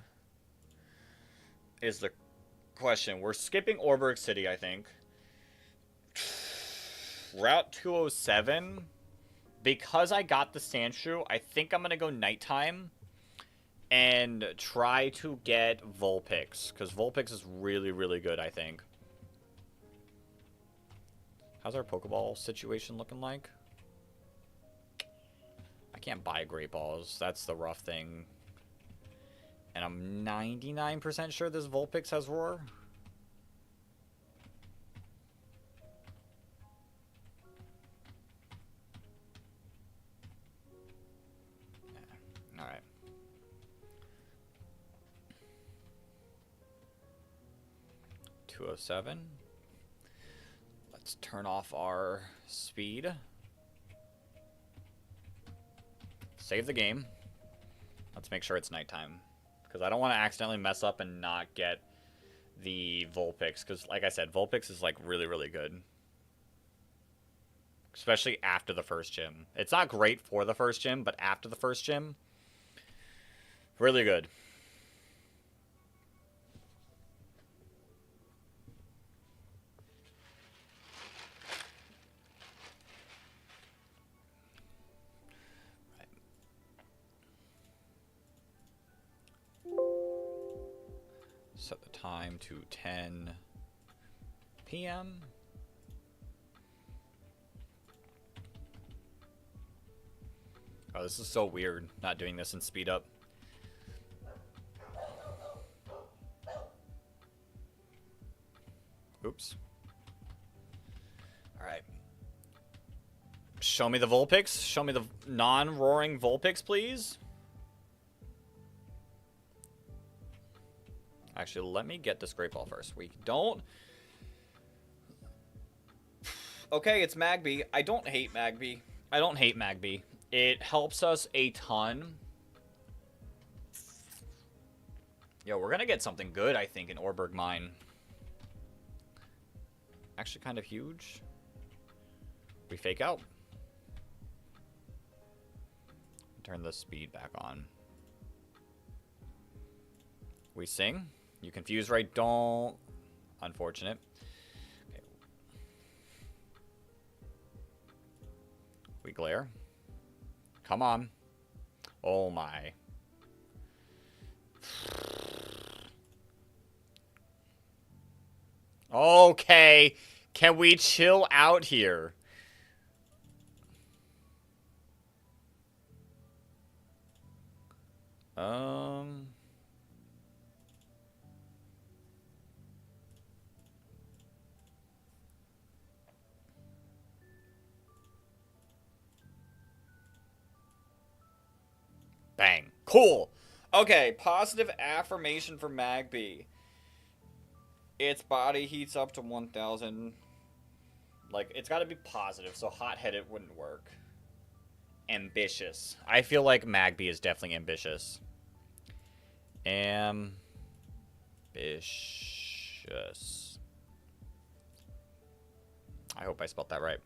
Is the question. We're skipping Orberg City, I think. Route 207. Because I got the Sandshrew, I think I'm going to go nighttime and try to get Vulpix. Because Vulpix is really, really good, I think. How's our Pokeball situation looking like? I can't buy Great Balls. That's the rough thing. And I'm 99% sure this Vulpix has Roar. Yeah. Alright. .207. Let's turn off our speed. Save the game. Let's make sure it's nighttime. Because I don't want to accidentally mess up and not get the Vulpix. Because, like I said, Vulpix is, like, really, really good. Especially after the first gym. It's not great for the first gym, but after the first gym, really good. Set the time to 10 p.m. Oh, this is so weird, not doing this in speed up. Oops. Alright. Show me the Vulpix. Show me the non-roaring Vulpix, please. Actually, let me get this Great Ball first. We don't... Okay, it's Magby. I don't hate Magby. I don't hate Magby. It helps us a ton. Yo, we're gonna get something good, I think, in Orberg Mine. Actually kind of huge. We fake out. Turn the speed back on. We sing. You confuse, right? Don't. Unfortunate. Okay. We glare. Come on. Oh my. Okay. Can we chill out here? Bang. Cool. Okay, positive affirmation for Magby. Its body heats up to 1,000. Like, it's got to be positive, so hot-headed wouldn't work. Ambitious. I feel like Magby is definitely ambitious. Ambitious. I hope I spelled that right.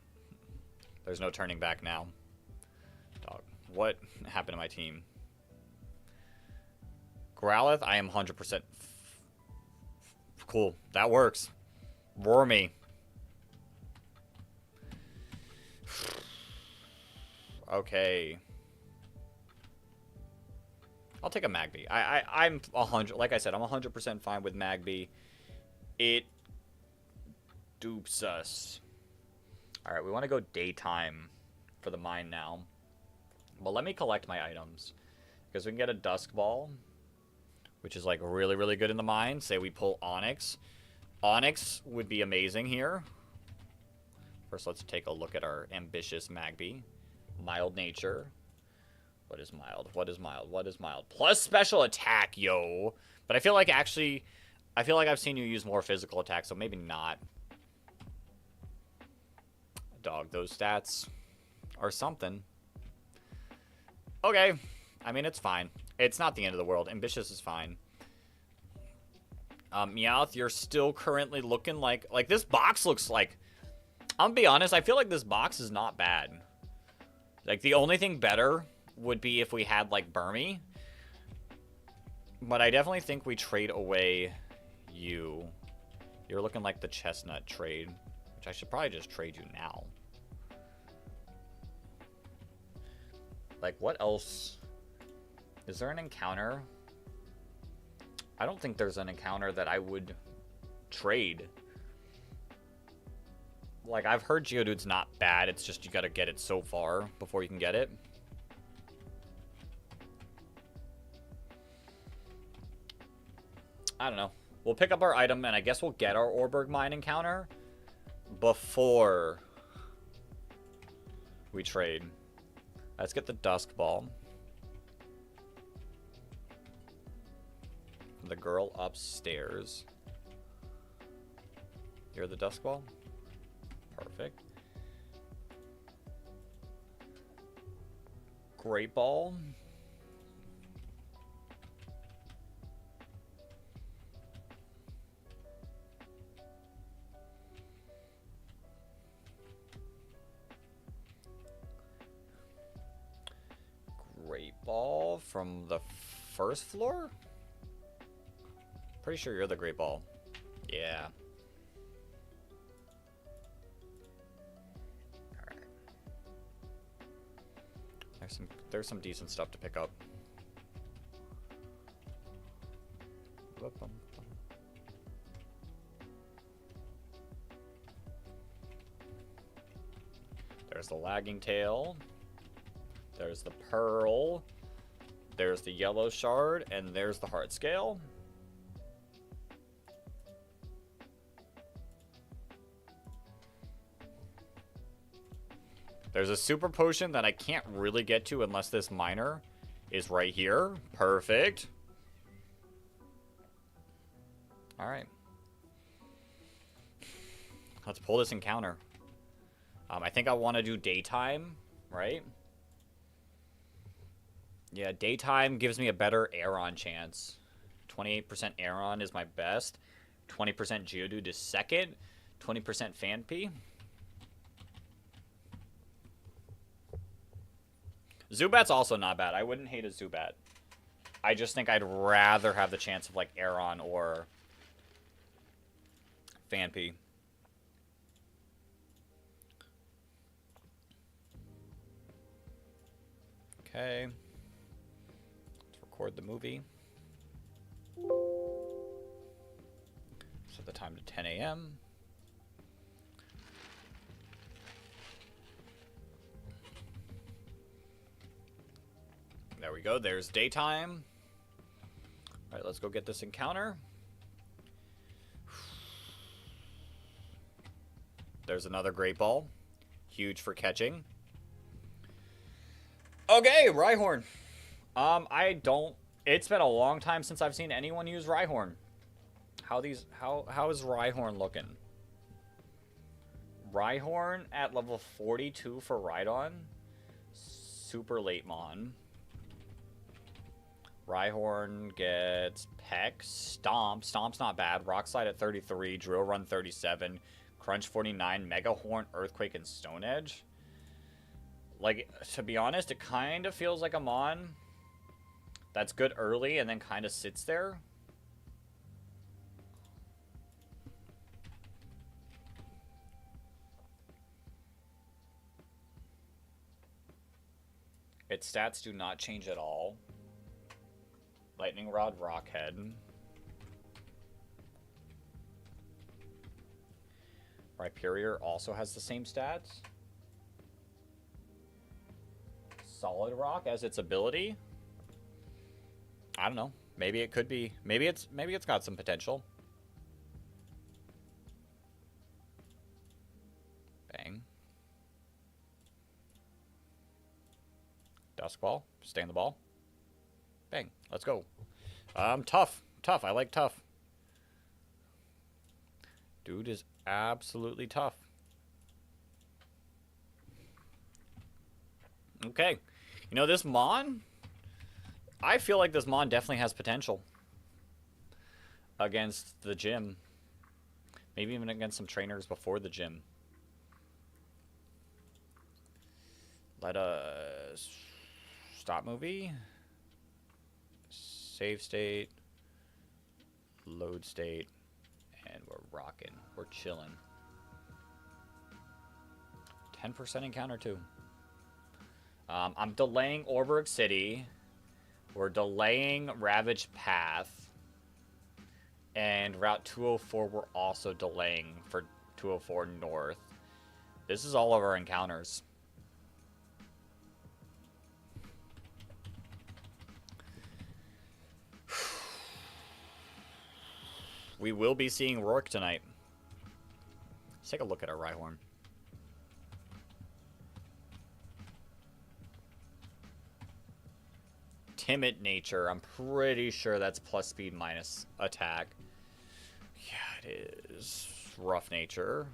There's no turning back now. Dog. What happened to my team? Growlithe, I am 100% cool. That works. Roar me. Okay. I'll take a Magby. I'm 100. Like I said, I'm 100% fine with Magby. It dupes us. Alright, we want to go daytime for the mine now. But let me collect my items. Because we can get a Dusk Ball, which is like really, really good in the mine. Say we pull Onyx. Onyx would be amazing here. First, let's take a look at our ambitious Magby. Mild nature. What is mild? What is mild? What is mild? Plus special attack, yo. But I feel like actually, I feel like I've seen you use more physical attack, so maybe not. Dog, those stats are something. Okay. I mean, it's fine. It's not the end of the world. Ambitious is fine. Meowth, you're still currently looking like this box looks like... I'm gonna be honest, I feel like this box is not bad. Like, the only thing better would be if we had, like, Burmy. But I definitely think we trade away you. You're looking like the chestnut trade. Which I should probably just trade you now. Like, what else? Is there an encounter? I don't think there's an encounter that I would trade. Like, I've heard Geodude's not bad. It's just you gotta get it so far before you can get it. I don't know. We'll pick up our item, and I guess we'll get our Orberg Mine encounter before we trade. Let's get the Dusk Ball. The girl upstairs. You're the Dusk Ball? Perfect. Great Ball. Great Ball from the first floor? Pretty sure you're the Great Ball. Yeah. Alright. There's some decent stuff to pick up. There's the Lagging Tail. There's the Pearl. There's the Yellow Shard. And there's the Heart Scale. There's a Super Potion that I can't really get to unless this miner is right here. Perfect. Alright. Let's pull this encounter. I think I want to do daytime, right? Yeah, daytime gives me a better Aeron chance. 28% Aeron is my best. 20% Geodude is second. 20% Phanpy. Zubat's also not bad. I wouldn't hate a Zubat. I just think I'd rather have the chance of, like, Aeron or Phanpy. Okay. Let's record the movie. Set the time to 10 a.m. There we go. There's daytime. All right, let's go get this encounter. There's another Great Ball. Huge for catching. Okay, Rhyhorn. It's been a long time since I've seen anyone use Rhyhorn. How is Rhyhorn looking? Rhyhorn at level 42 for Rhydon. Super late mon. Rhyhorn gets Peck, Stomp. Stomp's not bad. Rock Slide at 33, Drill Run 37, Crunch 49, Mega Horn, Earthquake, and Stone Edge. Like, to be honest, it kind of feels like a mon that's good early and then kind of sits there. Its stats do not change at all. Lightning Rod, Rockhead. Rhyperior also has the same stats. Solid Rock as its ability. I don't know. Maybe it could be. Maybe it's got some potential. Bang. Duskball. Stay in the ball. Bang. Let's go. Tough. Tough. I like tough. Dude is absolutely tough. Okay. You know, this Mon, I feel like this Mon definitely has potential against the gym. Maybe even against some trainers before the gym. Let us stop movie. Save state. Load state. And we're rocking. We're chilling. 10% encounter too. I'm delaying Orberg City. We're delaying Ravaged Path. And Route 204 we're also delaying for 204 North. This is all of our encounters. We will be seeing Roark tonight. Let's take a look at our Rhyhorn. Timid nature. I'm pretty sure that's plus speed minus attack. Yeah, it is. Rough nature.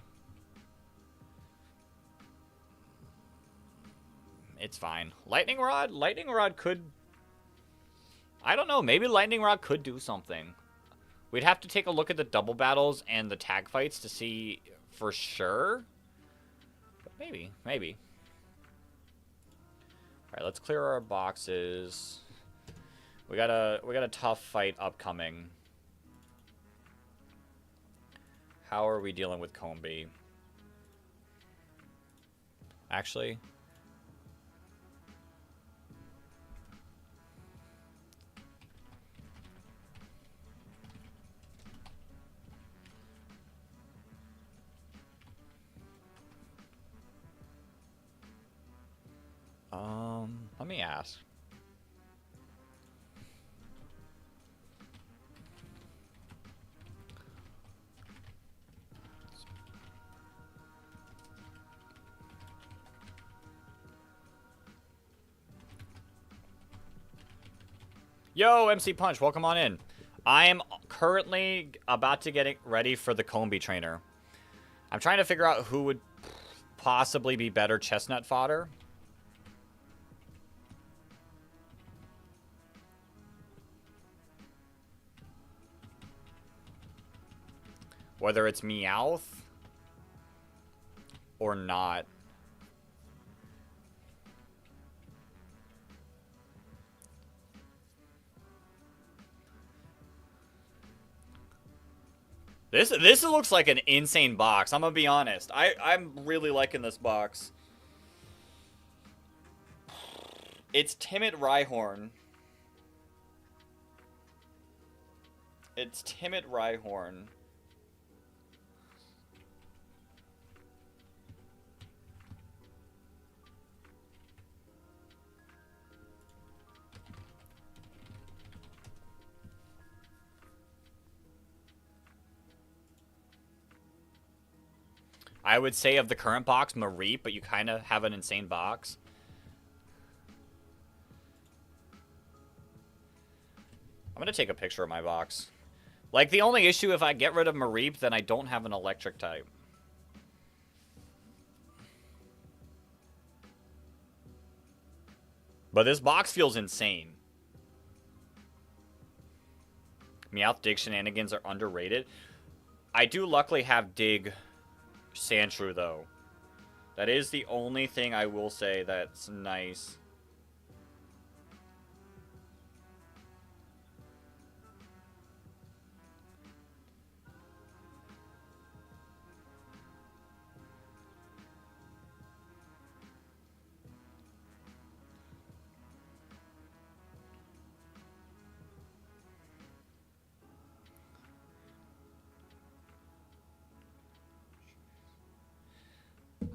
It's fine. Lightning Rod? Lightning Rod could... I don't know. Maybe Lightning Rod could do something. We'd have to take a look at the double battles and the tag fights to see for sure. But maybe. Maybe. Alright, let's clear our boxes. We got a tough fight upcoming. How are we dealing with Combi? Actually... let me ask. Yo, MC Punch, welcome on in. I am currently about to get ready for the Combi trainer. I'm trying to figure out who would possibly be better chestnut fodder. Whether it's Meowth or not. This looks like an insane box. I'm gonna be honest. I'm really liking this box. It's Timid Rhyhorn. It's Timid Rhyhorn. I would say of the current box, Mareep, but you kind of have an insane box. I'm going to take a picture of my box. Like, the only issue, if I get rid of Mareep, then I don't have an electric type. But this box feels insane. Meowth Dig shenanigans are underrated. I do luckily have Dig Sandshrew, though. That is the only thing I will say that's nice.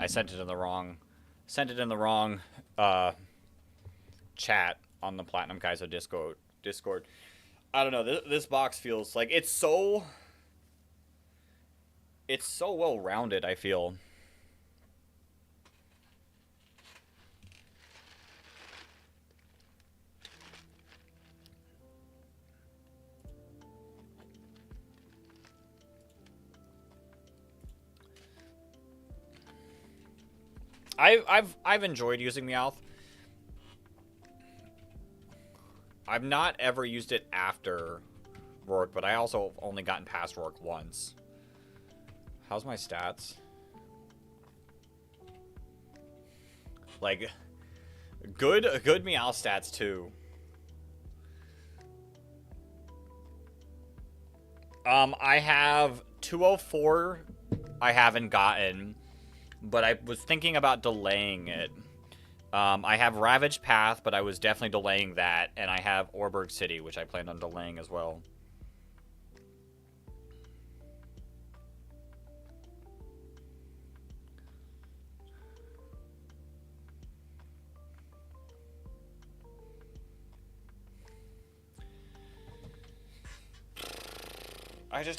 I sent it in the wrong chat on the Platinum Kaizo Discord. I don't know. This box feels like it's so well rounded, I feel. I've enjoyed using Meowth. I've not ever used it after Roark, but I also have only gotten past Roark once. How's my stats? Like, good Meowth stats too. I have 204 I haven't gotten, but I was thinking about delaying it. I have Ravaged Path, but I was definitely delaying that, and I have Orberg City, which I planned on delaying as well.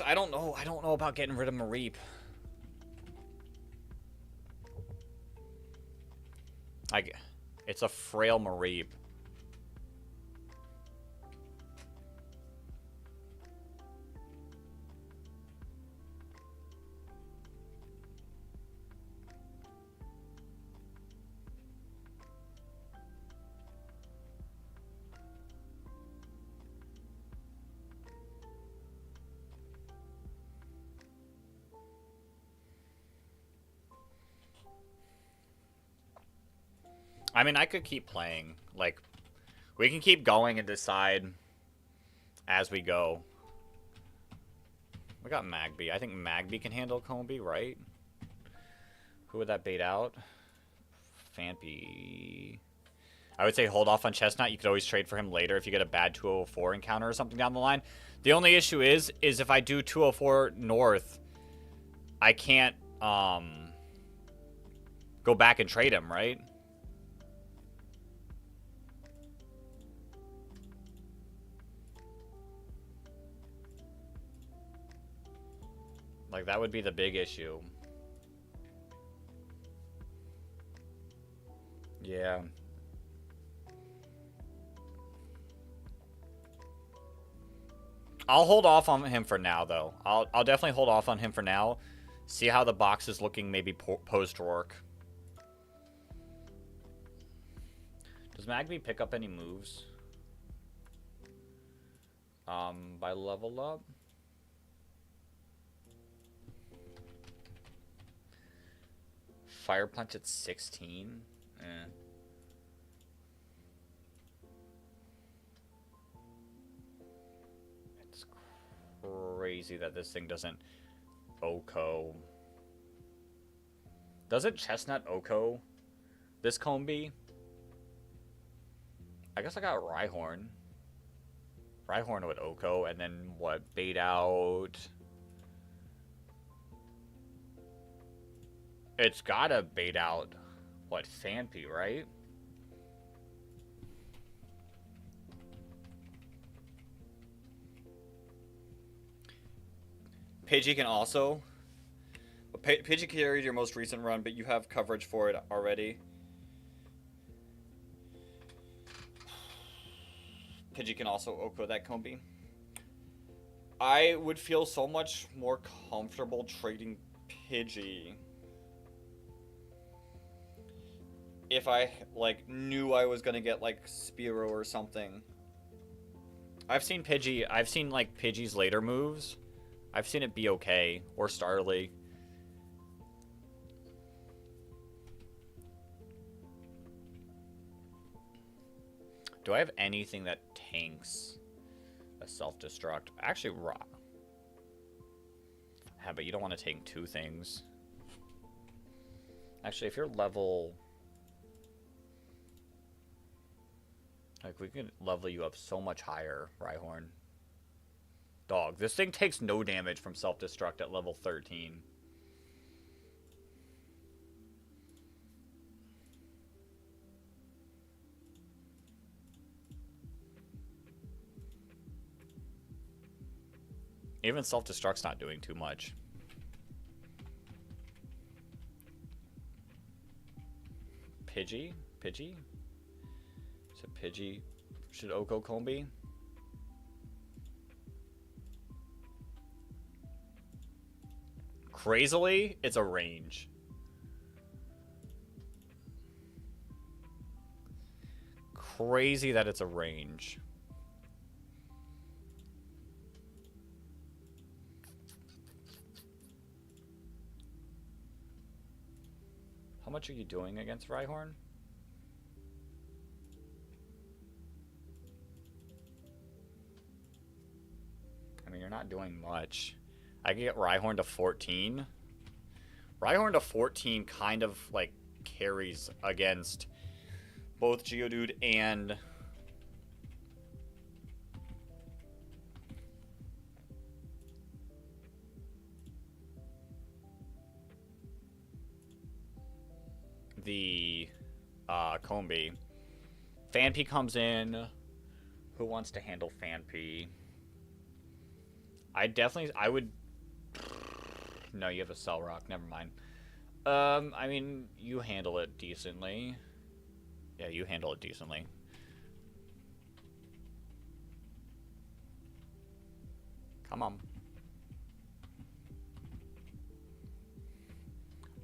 I don't know. I don't know about getting rid of Mareep. It's a frail Mareep. I mean, I could keep playing. Like, we can keep going and decide as we go. We got Magby. I think Magby can handle Combi, right? Who would that bait out? Fampy. I would say hold off on Chestnut. You could always trade for him later if you get a bad 204 encounter or something down the line. The only issue is if I do 204 North, I can't go back and trade him, right? Like, that would be the big issue. Yeah. I'll hold off on him for now, though. I'll definitely hold off on him for now. See how the box is looking maybe post-Roark. Does Magby pick up any moves? By level up? Fire Punch at 16? Eh. It's crazy that this thing doesn't Oko. Doesn't Chestnut Oko this Combi? I guess I got Rhyhorn. Rhyhorn would Oko, and then what? Bait out. It's gotta bait out, what, Phanpy, right? Pidgey can also. Pidgey carried your most recent run, but you have coverage for it already. Pidgey can also Oko that Combi. I would feel so much more comfortable trading Pidgey if I, like, knew I was gonna get, like, Spearow or something. I've seen, like, Pidgey's later moves. I've seen it be okay. Or Starly. Do I have anything that tanks a self-destruct? Actually, yeah, but you don't want to tank two things. Actually, if you're level... Like, we can level you up so much higher, Rhyhorn. Dog, this thing takes no damage from self-destruct at level 13. Even self-destruct's not doing too much. Pidgey? Pidgey? Is it Pidgey? Should Oko Kombi? Crazily, it's a range. Crazy that it's a range. How much are you doing against Rhyhorn? I mean, you're not doing much. I can get Rhyhorn to 14. Rhyhorn to 14 kind of, like, carries against both Geodude and the Combi. Fanpy comes in. Who wants to handle Fanpy? I would. No, you have a Cell Rock. Never mind. I mean, you handle it decently. Yeah, you handle it decently. Come on.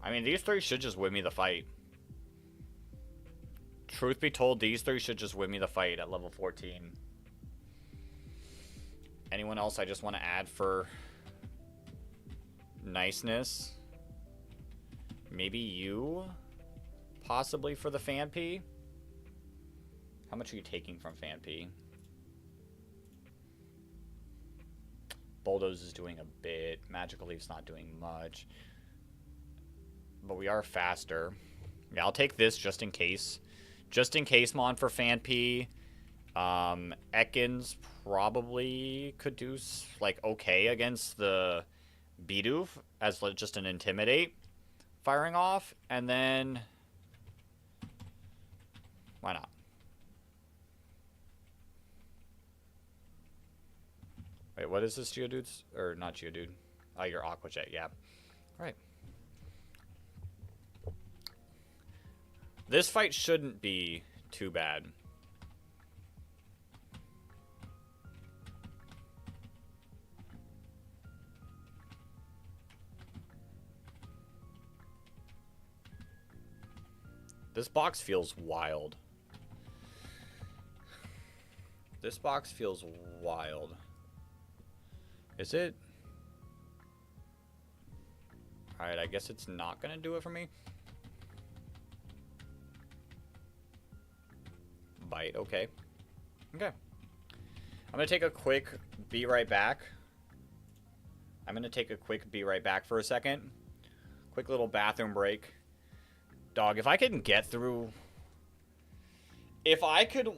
I mean, these three should just win me the fight. Truth be told, these three should just win me the fight at level 14. Anyone else I just want to add for niceness? Maybe you? Possibly for the Fanpy? How much are you taking from Fanpy? Bulldoze is doing a bit. Magical Leaf's not doing much. But we are faster. Yeah, I'll take this just in case. Just in case, Mon, for Fanpy. Ekans probably could do, like, okay against the Bidoof as just an Intimidate firing off. And then... why not? Wait, what is this, Geodude's? Or not Geodude. Oh, your Aqua Jet, yeah. Alright. This fight shouldn't be too bad. This box feels wild. This box feels wild. Is it? Alright, I guess it's not gonna do it for me. Bite, okay. Okay. I'm gonna take a quick be right back. For a second. Quick little bathroom break. Dog, if I can get through... if I could...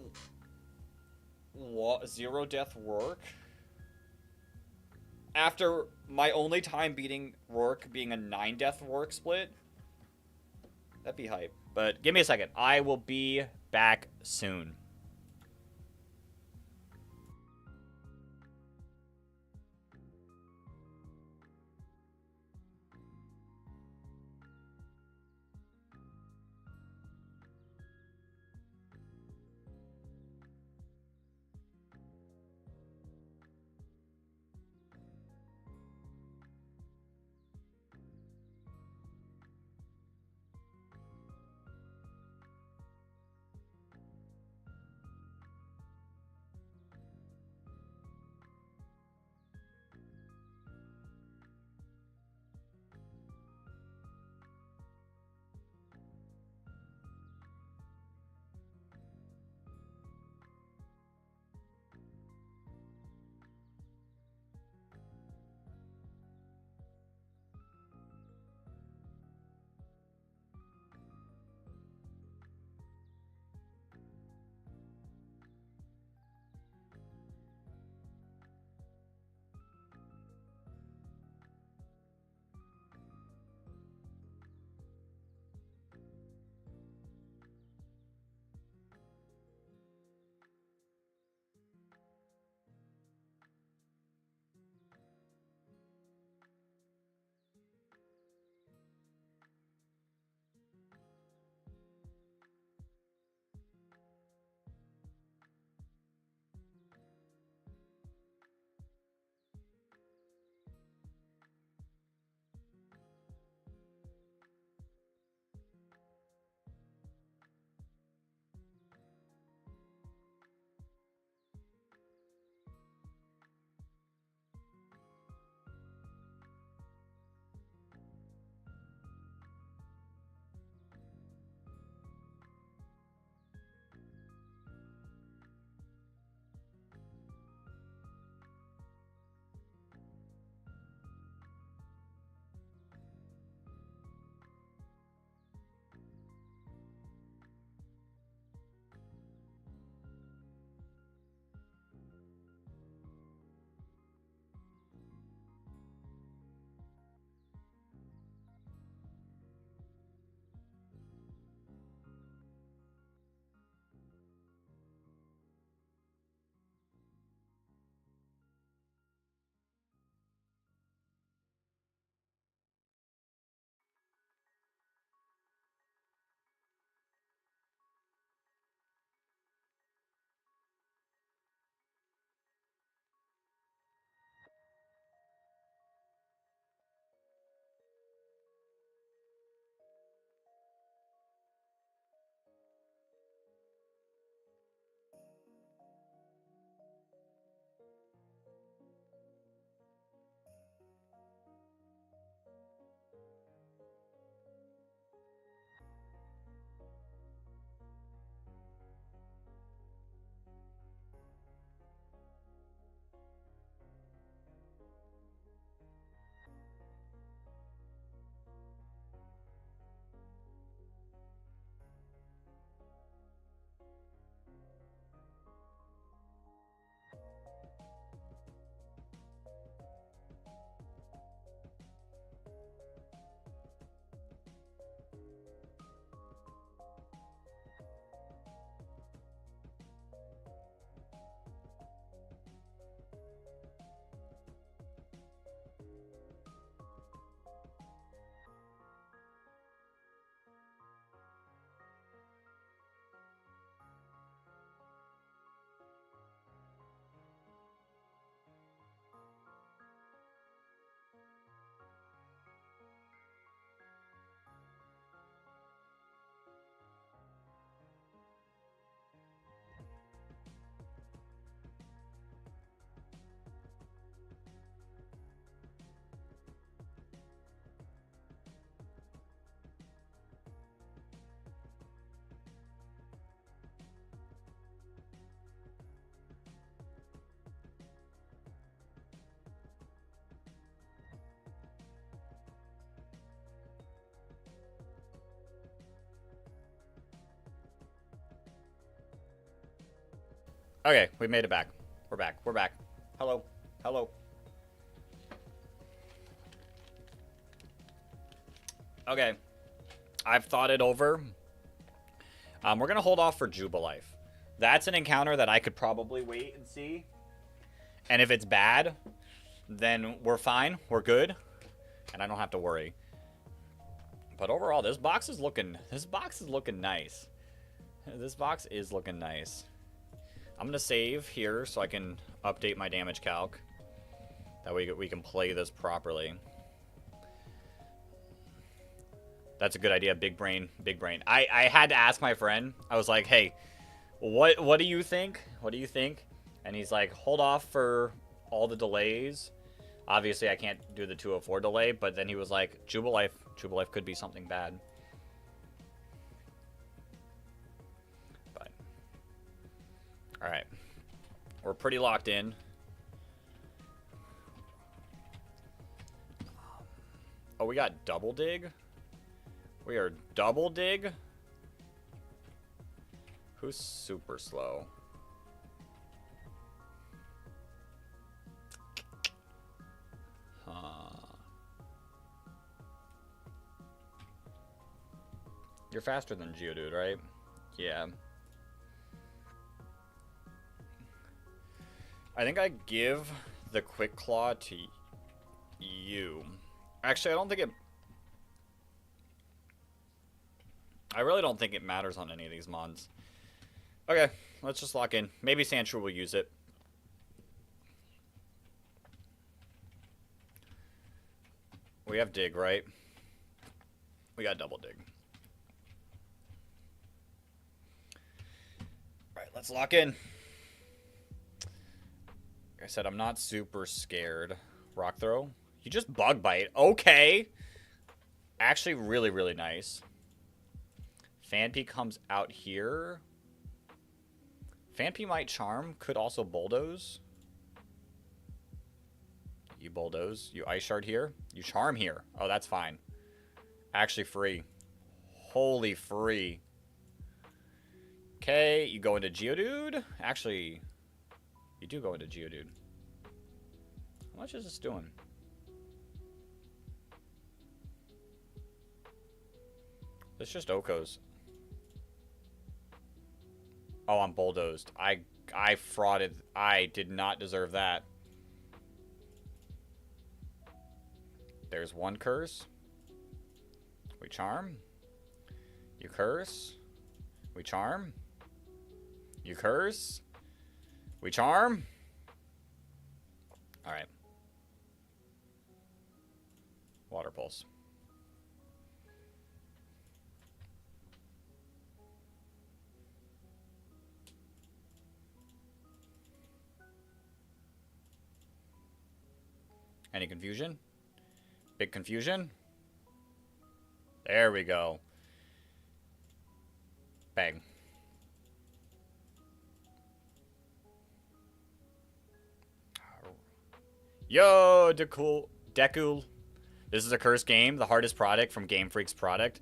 zero death Roark... after my only time beating Roark being a 9 death Roark split... that'd be hype. But give me a second. I will be back soon. Okay, we made it back. We're back. We're back. Hello. Hello. Okay. I've thought it over. We're going to hold off for Jubilife. That's an encounter that I could probably wait and see. And if it's bad, then we're fine. We're good. And I don't have to worry. But overall, this box is looking nice. This box is looking nice. I'm going to save here so I can update my damage calc. That way we can play this properly. That's a good idea. Big brain. Big brain. I had to ask my friend. I was like, hey, what do you think? What do you think? And he's like, hold off for all the delays. Obviously, I can't do the 204 delay. But then he was like, Jubilife could be something bad. But, all right. We're pretty locked in. Oh, we got double dig? We are double dig? Who's super slow? You're faster than Geodude, right? Yeah. I think I give the Quick Claw to you. Actually, I really don't think it matters on any of these mons. Okay, let's just lock in. Maybe Sandshrew will use it. We have dig, right? We got double dig. Alright, let's lock in. Like I said, I'm not super scared. Rock throw. You just bug bite. Okay. Actually, really, really nice. Fanpy comes out here. Fanpy might charm. Could also bulldoze. You bulldoze. You ice shard here. You charm here. Oh, that's fine. Actually free. Holy free. Okay, you go into Geodude. Actually, you do go into Geodude. How much is this doing? It's just Oko's. Oh, I'm bulldozed. I frauded. I did not deserve that. There's one curse. We charm. You curse. We charm. You curse. We charm. All right. Water pulse. Any confusion? Big confusion? There we go. Bang. Yo, Deku. This is a cursed game. The hardest product from Game Freak's product.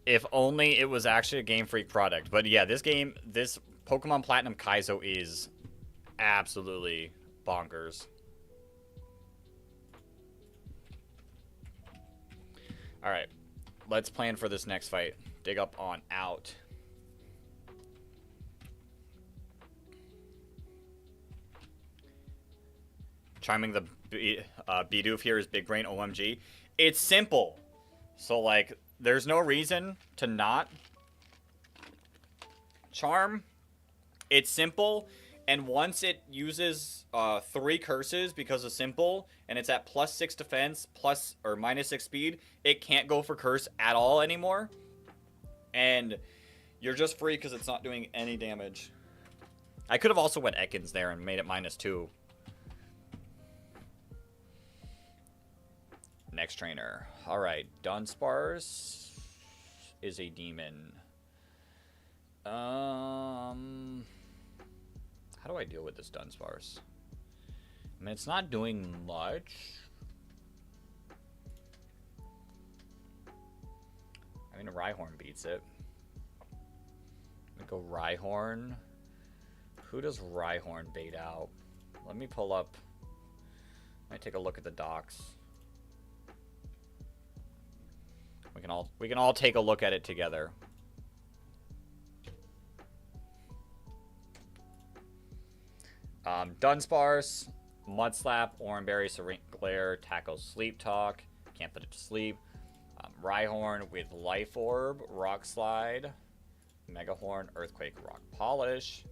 If only it was actually a Game Freak product. But yeah, this Pokemon Platinum Kaizo is absolutely bonkers. Alright, let's plan for this next fight. Dig up on out. Chiming the Bidoof here is Big Brain OMG. It's simple. So, like, there's no reason to not charm. It's simple. And once it uses 3 curses because of simple, and it's at +6 defense, plus or -6 speed, it can't go for curse at all anymore. And you're just free because it's not doing any damage. I could have also went Ekans there and made it -2. Next trainer. Alright, Dunsparce is a demon. How do I deal with this Dunsparce? I mean, it's not doing much. I mean, Rhyhorn beats it. I'm gonna go Rhyhorn. Who does Rhyhorn bait out? Let me pull up. Let me take a look at the docs. We can all take a look at it together. Dunsparce, Mudslap, Oranberry, Serene Glare, Tackle, Sleep Talk. Can't put it to sleep. Rhyhorn with Life Orb, Rock Slide, Megahorn, Earthquake, Rock Polish.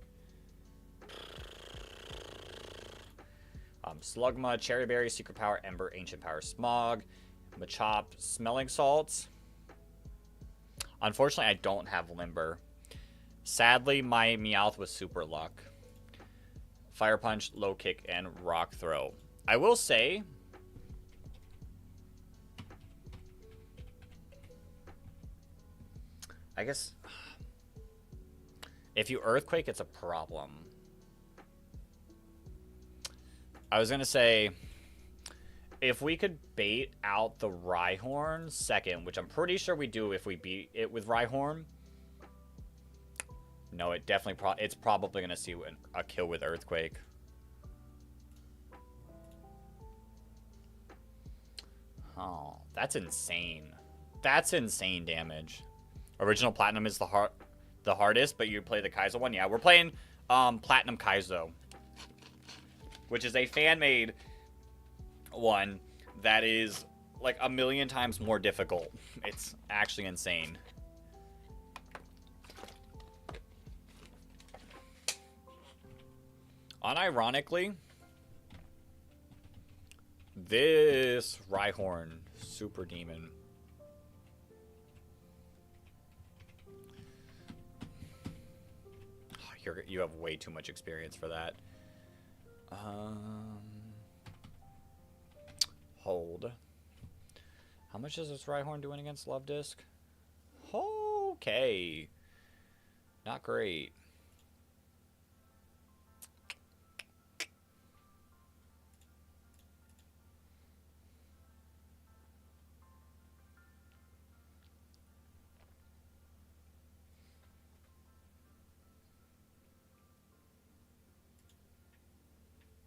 Slugma, Cherry Berry, Secret Power, Ember, Ancient Power, Smog, Machop, Smelling Salts. Unfortunately, I don't have Limber. Sadly, my Meowth was Super Luck. Fire Punch, Low Kick, and Rock Throw. I will say, I guess, if you Earthquake, it's a problem. I was going to say, if we could bait out the Rhyhorn second, which I'm pretty sure we do if we beat it with Rhyhorn. No, it definitely it's probably going to see a kill with Earthquake. Oh, that's insane. That's insane damage. Original Platinum is the hardest, but you play the Kaizo one. Yeah, we're playing Platinum Kaizo, which is a fan-made one that is like 1,000,000 times more difficult. It's actually insane. Unironically, this Rhyhorn Super Demon you have way too much experience for that. Hold. How much is this Rhyhorn doing against Love Disc? Okay. Not great.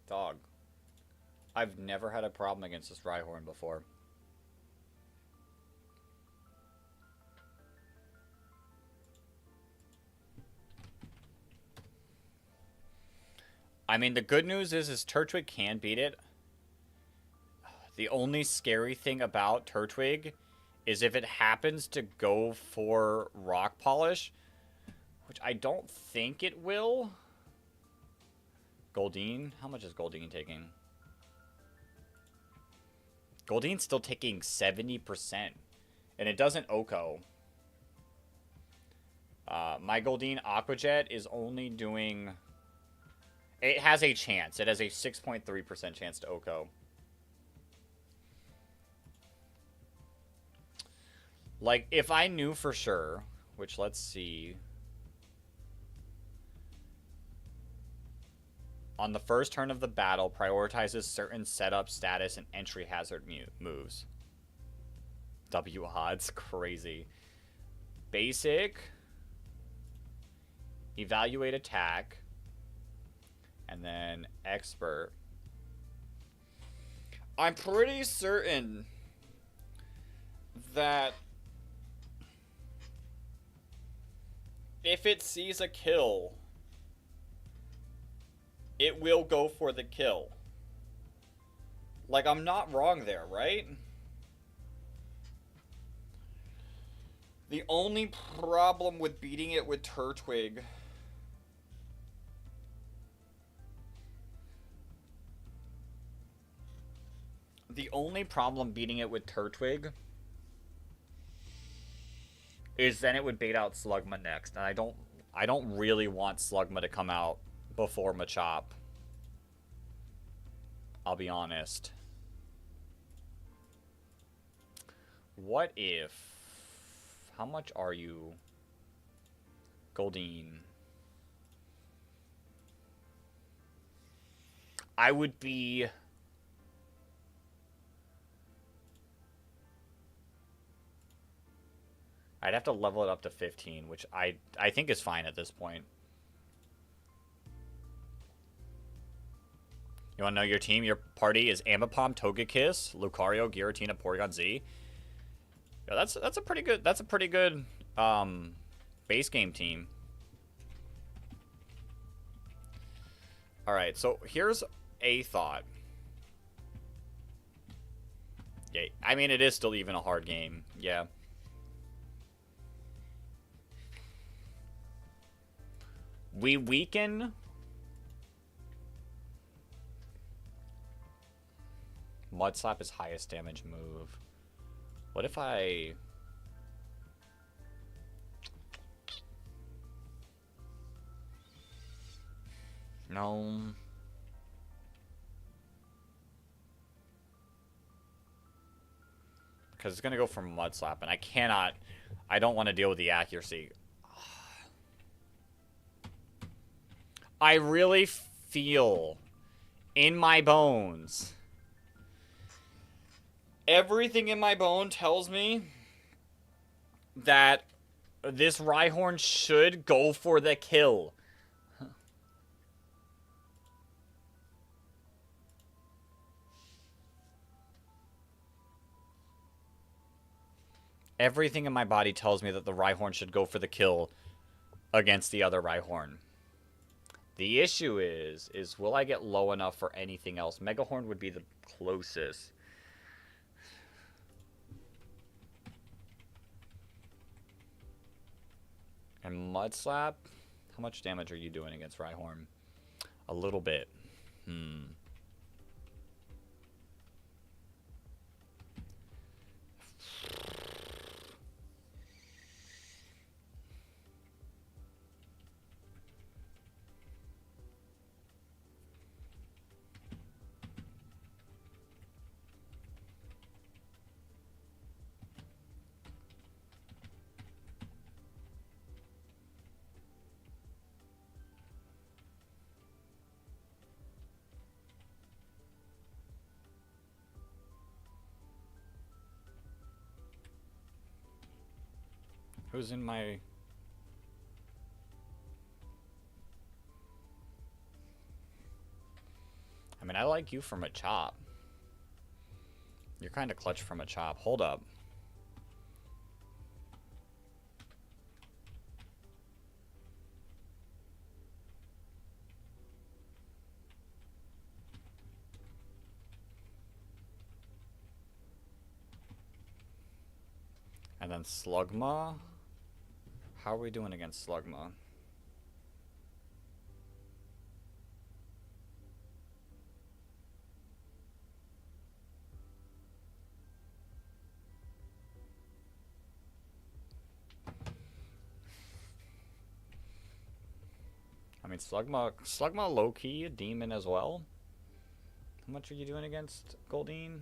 Dog. I've never had a problem against this Rhyhorn before. I mean, the good news is Turtwig can beat it. The only scary thing about Turtwig is if it happens to go for Rock Polish, which I don't think it will. Goldeen? How much is Goldeen taking? Goldeen's still taking 70%. And it doesn't Oko. My Goldeen Aqua-Jet is only doing... It has a chance. It has a 6.3% chance to Oko. Like, if I knew for sure, which let's see... On the first turn of the battle, prioritizes certain setup, status, and entry hazard moves. W odds, crazy. Basic. Evaluate attack. And then expert. I'm pretty certain that if it sees a kill, it will go for the kill. Like, I'm not wrong there, right? The only problem with beating it with Turtwig... The only problem beating it with Turtwig is then it would bait out Slugma next. And I don't really want Slugma to come out before Machop. I'll be honest. What if... How much are you? Goldeen. I would be... I'd have to level it up to 15, which I think is fine at this point. You want to know your team? Your party is Ambipom, Togekiss, Lucario, Giratina, Porygon Z. Yeah, that's a pretty good. That's a pretty good base game team. All right, so here's a thought. Yeah, I mean it is still even a hard game. Yeah. We weaken. Mud Slap is highest damage move. What if I... No. Because it's going to go for Mud Slap, and I cannot... I don't want to deal with the accuracy. I really feel in my bones... Everything in my bone tells me that this Rhyhorn should go for the kill. Everything in my body tells me that the Rhyhorn should go for the kill against the other Rhyhorn. The issue is will I get low enough for anything else? Megahorn would be the closest. And Mud Slap? How much damage are you doing against Rhyhorn? A little bit. Who's in my... I mean, I like you from a chop. You're kind of clutch from a chop. Hold up. And then Slugma. How are we doing against Slugma? I mean, Slugma low-key, a demon as well. How much are you doing against Goldeen?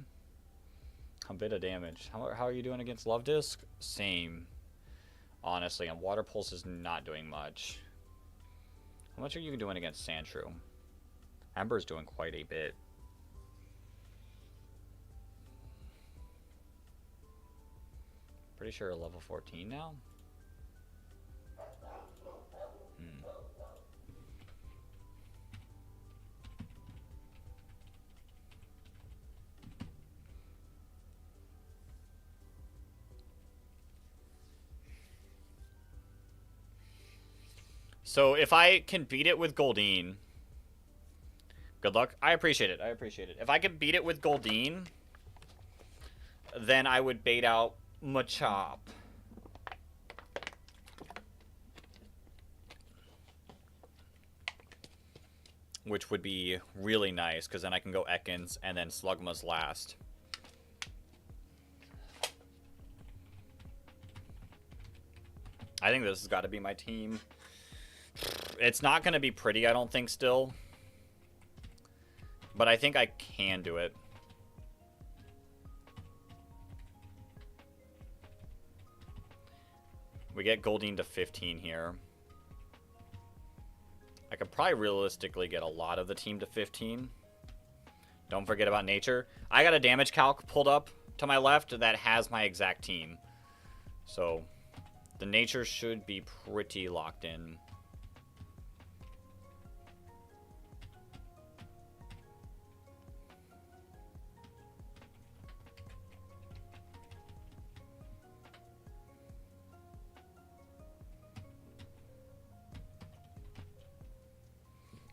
A bit of damage. How are you doing against Love Disc? Same. Honestly, and Water Pulse is not doing much. How much are you doing against Sandshrew? Ember's doing quite a bit. Pretty sure level 14 now. So if I can beat it with Goldeen, good luck. I appreciate it. I appreciate it. If I can beat it with Goldeen, then I would bait out Machop. Which would be really nice, because then I can go Ekans and then Slugma's last. I think this has got to be my team. It's not going to be pretty, I don't think, still. But I think I can do it. We get Goldeen to 15 here. I could probably realistically get a lot of the team to 15. Don't forget about Nature. I got a damage calc pulled up to my left that has my exact team. So, the Nature should be pretty locked in.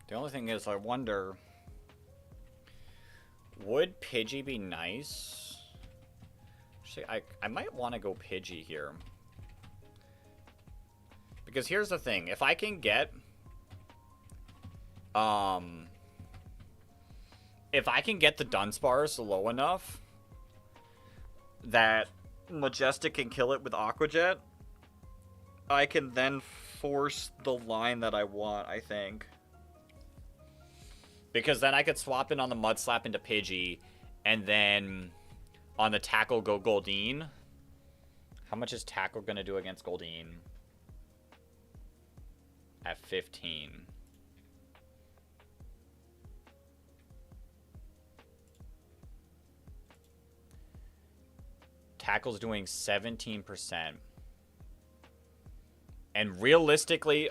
The only thing is, I wonder, would Pidgey be nice? Actually, I might want to go Pidgey here. Because here's the thing. If I can get... if I can get the Dunsparce low enough that Majestic can kill it with Aqua Jet, I can then force the line that I want, I think. Because then I could swap in on the Mud Slap into Pidgey, and then on the Tackle go Goldeen. How much is Tackle going to do against Goldeen? At 15. Tackle's doing 17%. And realistically,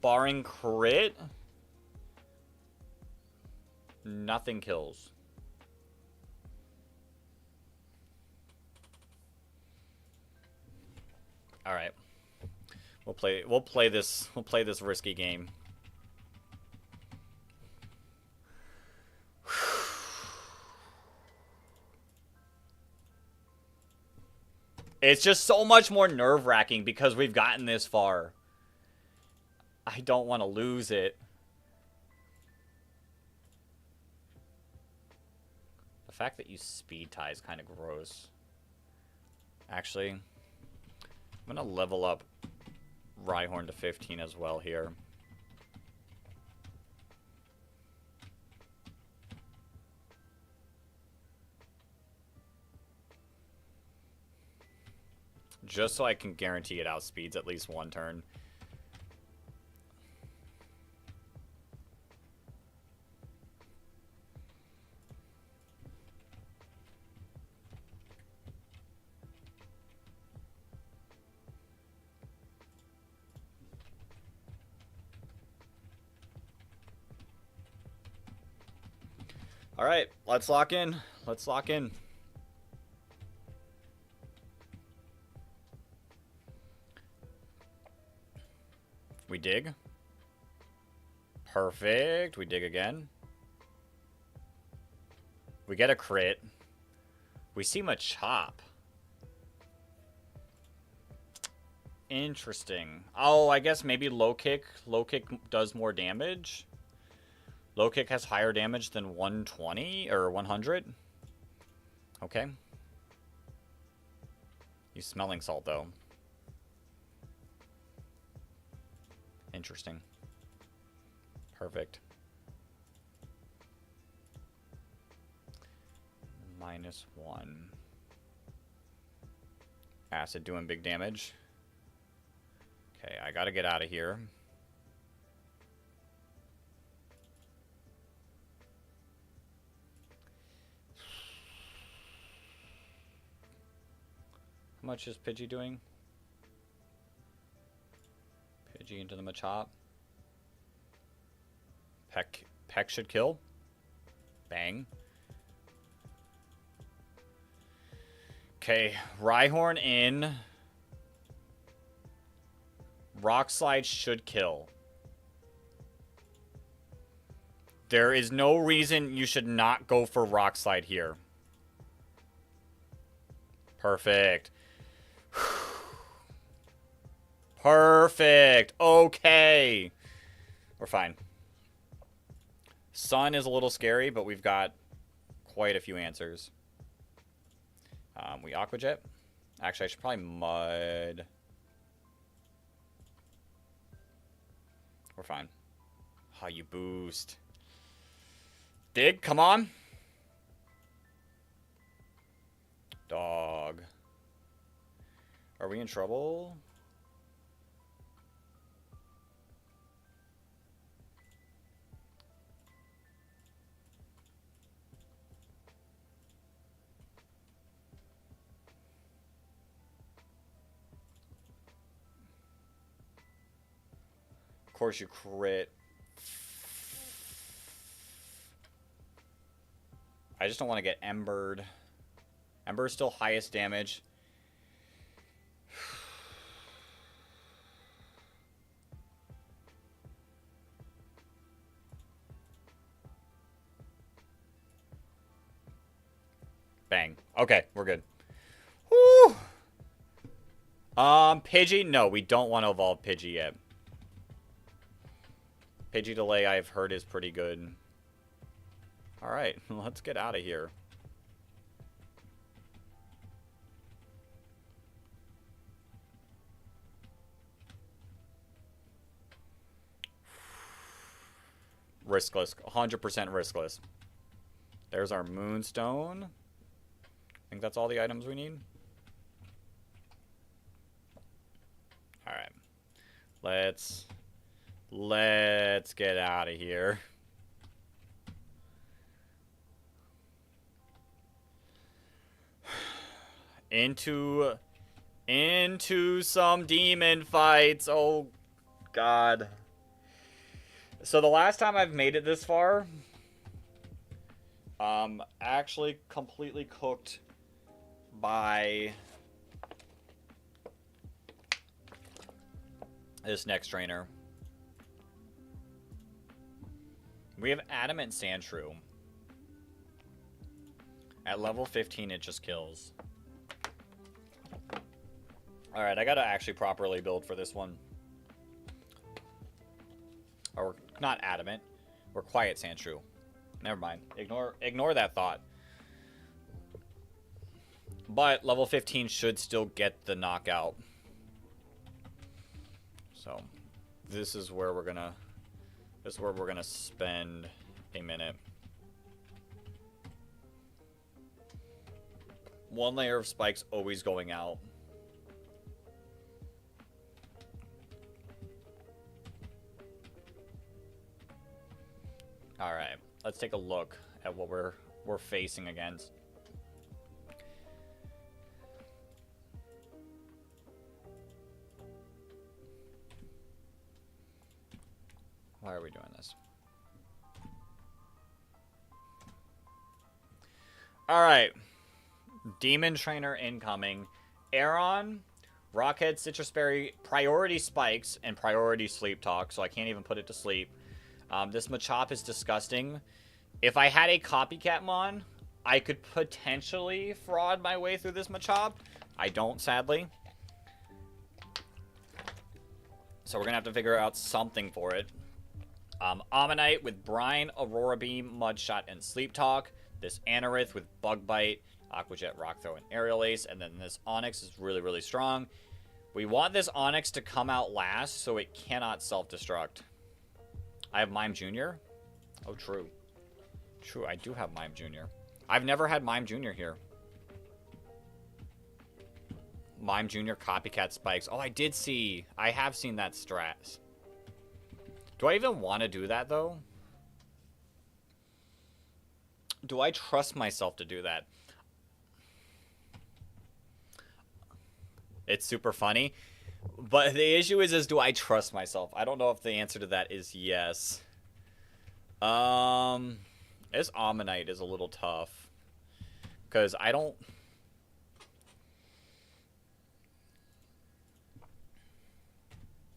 barring crit, nothing kills. All right. We'll play this risky game. It's just so much more nerve-wracking because we've gotten this far. I don't want to lose it. The fact that you speed tie is kind of gross. Actually, I'm going to level up Rhyhorn to 15 as well here. Just so I can guarantee it outspeeds at least one turn. All right, let's lock in. Let's lock in. We dig. Perfect. We dig again. We get a crit. We see Machop. Interesting. Oh, I guess maybe low kick. Low kick does more damage. Low kick has higher damage than 120 or 100. Okay. He's smelling salt though. Interesting. Perfect. -1. Acid doing big damage. Okay, I gotta get out of here. How much is Pidgey doing? Pidgey into the Machop. Peck should kill. Bang. Okay, Rhyhorn in. Rock Slide should kill. There is no reason you should not go for Rock Slide here. Perfect. Perfect. Okay. We're fine. Sun is a little scary, but we've got quite a few answers. We Aqua Jet. Actually, I should probably Mud. We're fine. Oh, you boost. Dig, come on. Dog. Are we in trouble? Of course you crit. I just don't want to get Embered. Ember is still highest damage. Bang. Okay, we're good. Woo! Pidgey? No, we don't want to evolve Pidgey yet. Pidgey delay, I've heard, is pretty good. Alright, let's get out of here. Riskless. 100% riskless. There's our Moonstone. I think that's all the items we need. Alright. Let's get out of here. Into some demon fights. Oh, God. So the last time I've made it this far, actually completely cooked by this next trainer. We have Adamant Sandshrew. At level 15, it just kills. Alright, I gotta actually properly build for this one. Or, not Adamant. We're Quiet Sandshrew. Never mind. Ignore that thought. But level 15 should still get the knockout. So, this is where we're gonna spend a minute. One layer of spikes always going out. Alright, let's take a look at what we're facing against. Why are we doing this? Alright. Demon Trainer incoming. Aeron, Rockhead, Citrus Berry, Priority Spikes, and Priority Sleep Talk, so I can't even put it to sleep. This Machop is disgusting. If I had a copycat mon, I could potentially fraud my way through this Machop. I don't, sadly. So we're going to have to figure out something for it. Ammonite with Brine, Aurora Beam, Mudshot, and Sleep Talk. This Anorith with Bug Bite, Aqua Jet, Rock Throw, and Aerial Ace. And then this Onyx is really, really strong. We want this Onyx to come out last so it cannot self-destruct. I have Mime Jr. Oh, true. True, I do have Mime Jr. I've never had Mime Jr. here. Mime Jr. Copycat Spikes. Oh, I have seen that strat. Do I even want to do that, though? Do I trust myself to do that? It's super funny. But the issue is do I trust myself? I don't know if the answer to that is yes. This Ammonite is a little tough. Because I don't...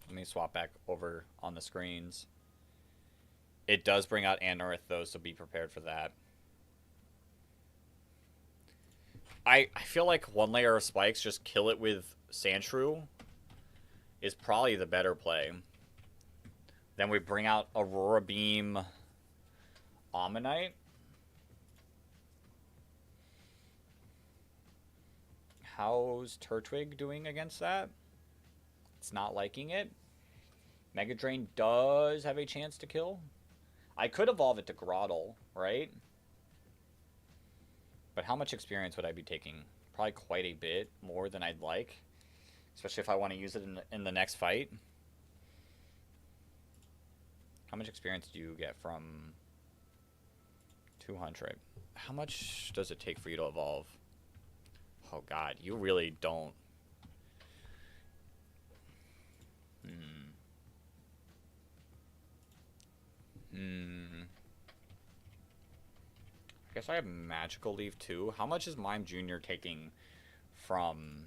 Let me swap back over on the screens. It does bring out Anorith, though, so be prepared for that. I feel like one layer of spikes, just kill it with Sandshrew, is probably the better play. Then we bring out Aurora Beam Ammonite. How's Turtwig doing against that? It's not liking it. Mega Drain does have a chance to kill. I could evolve it to Groddle, right? But how much experience would I be taking? Probably quite a bit more than I'd like. Especially if I want to use it in the next fight. How much experience do you get from 200? How much does it take for you to evolve? Oh god, you really don't. I guess I have Magical Leaf too. How much is Mime Jr. taking from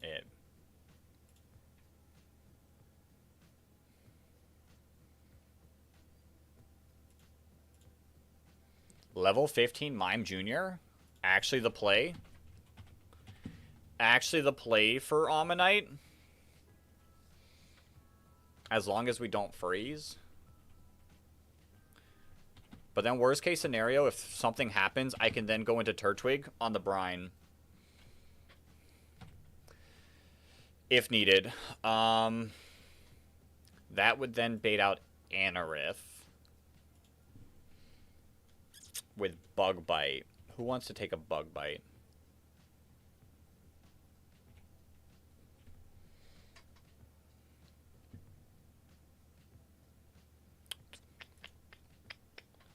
it? Level 15 Mime Jr. Actually the play. Actually the play for Ammonite. As long as we don't freeze. But then worst case scenario, if something happens, I can then go into Turtwig on the Brine. If needed. That would then bait out Anorith. With Bug Bite. Who wants to take a Bug Bite?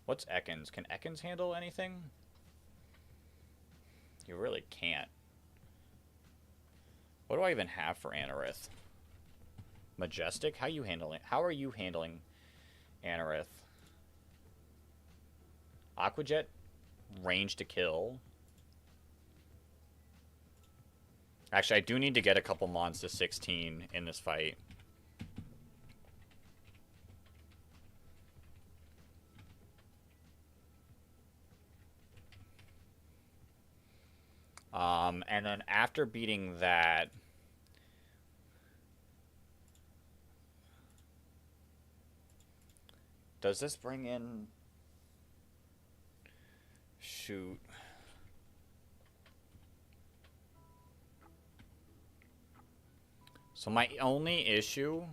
What's Ekans? Can Ekans handle anything? You really can't. What do I even have for Anorith? Majestic? How are you handling Anorith? Aquajet? Range to kill. Actually, I do need to get a couple mons to 16 in this fight. And then after beating that, does this bring in... Shoot. So my only issue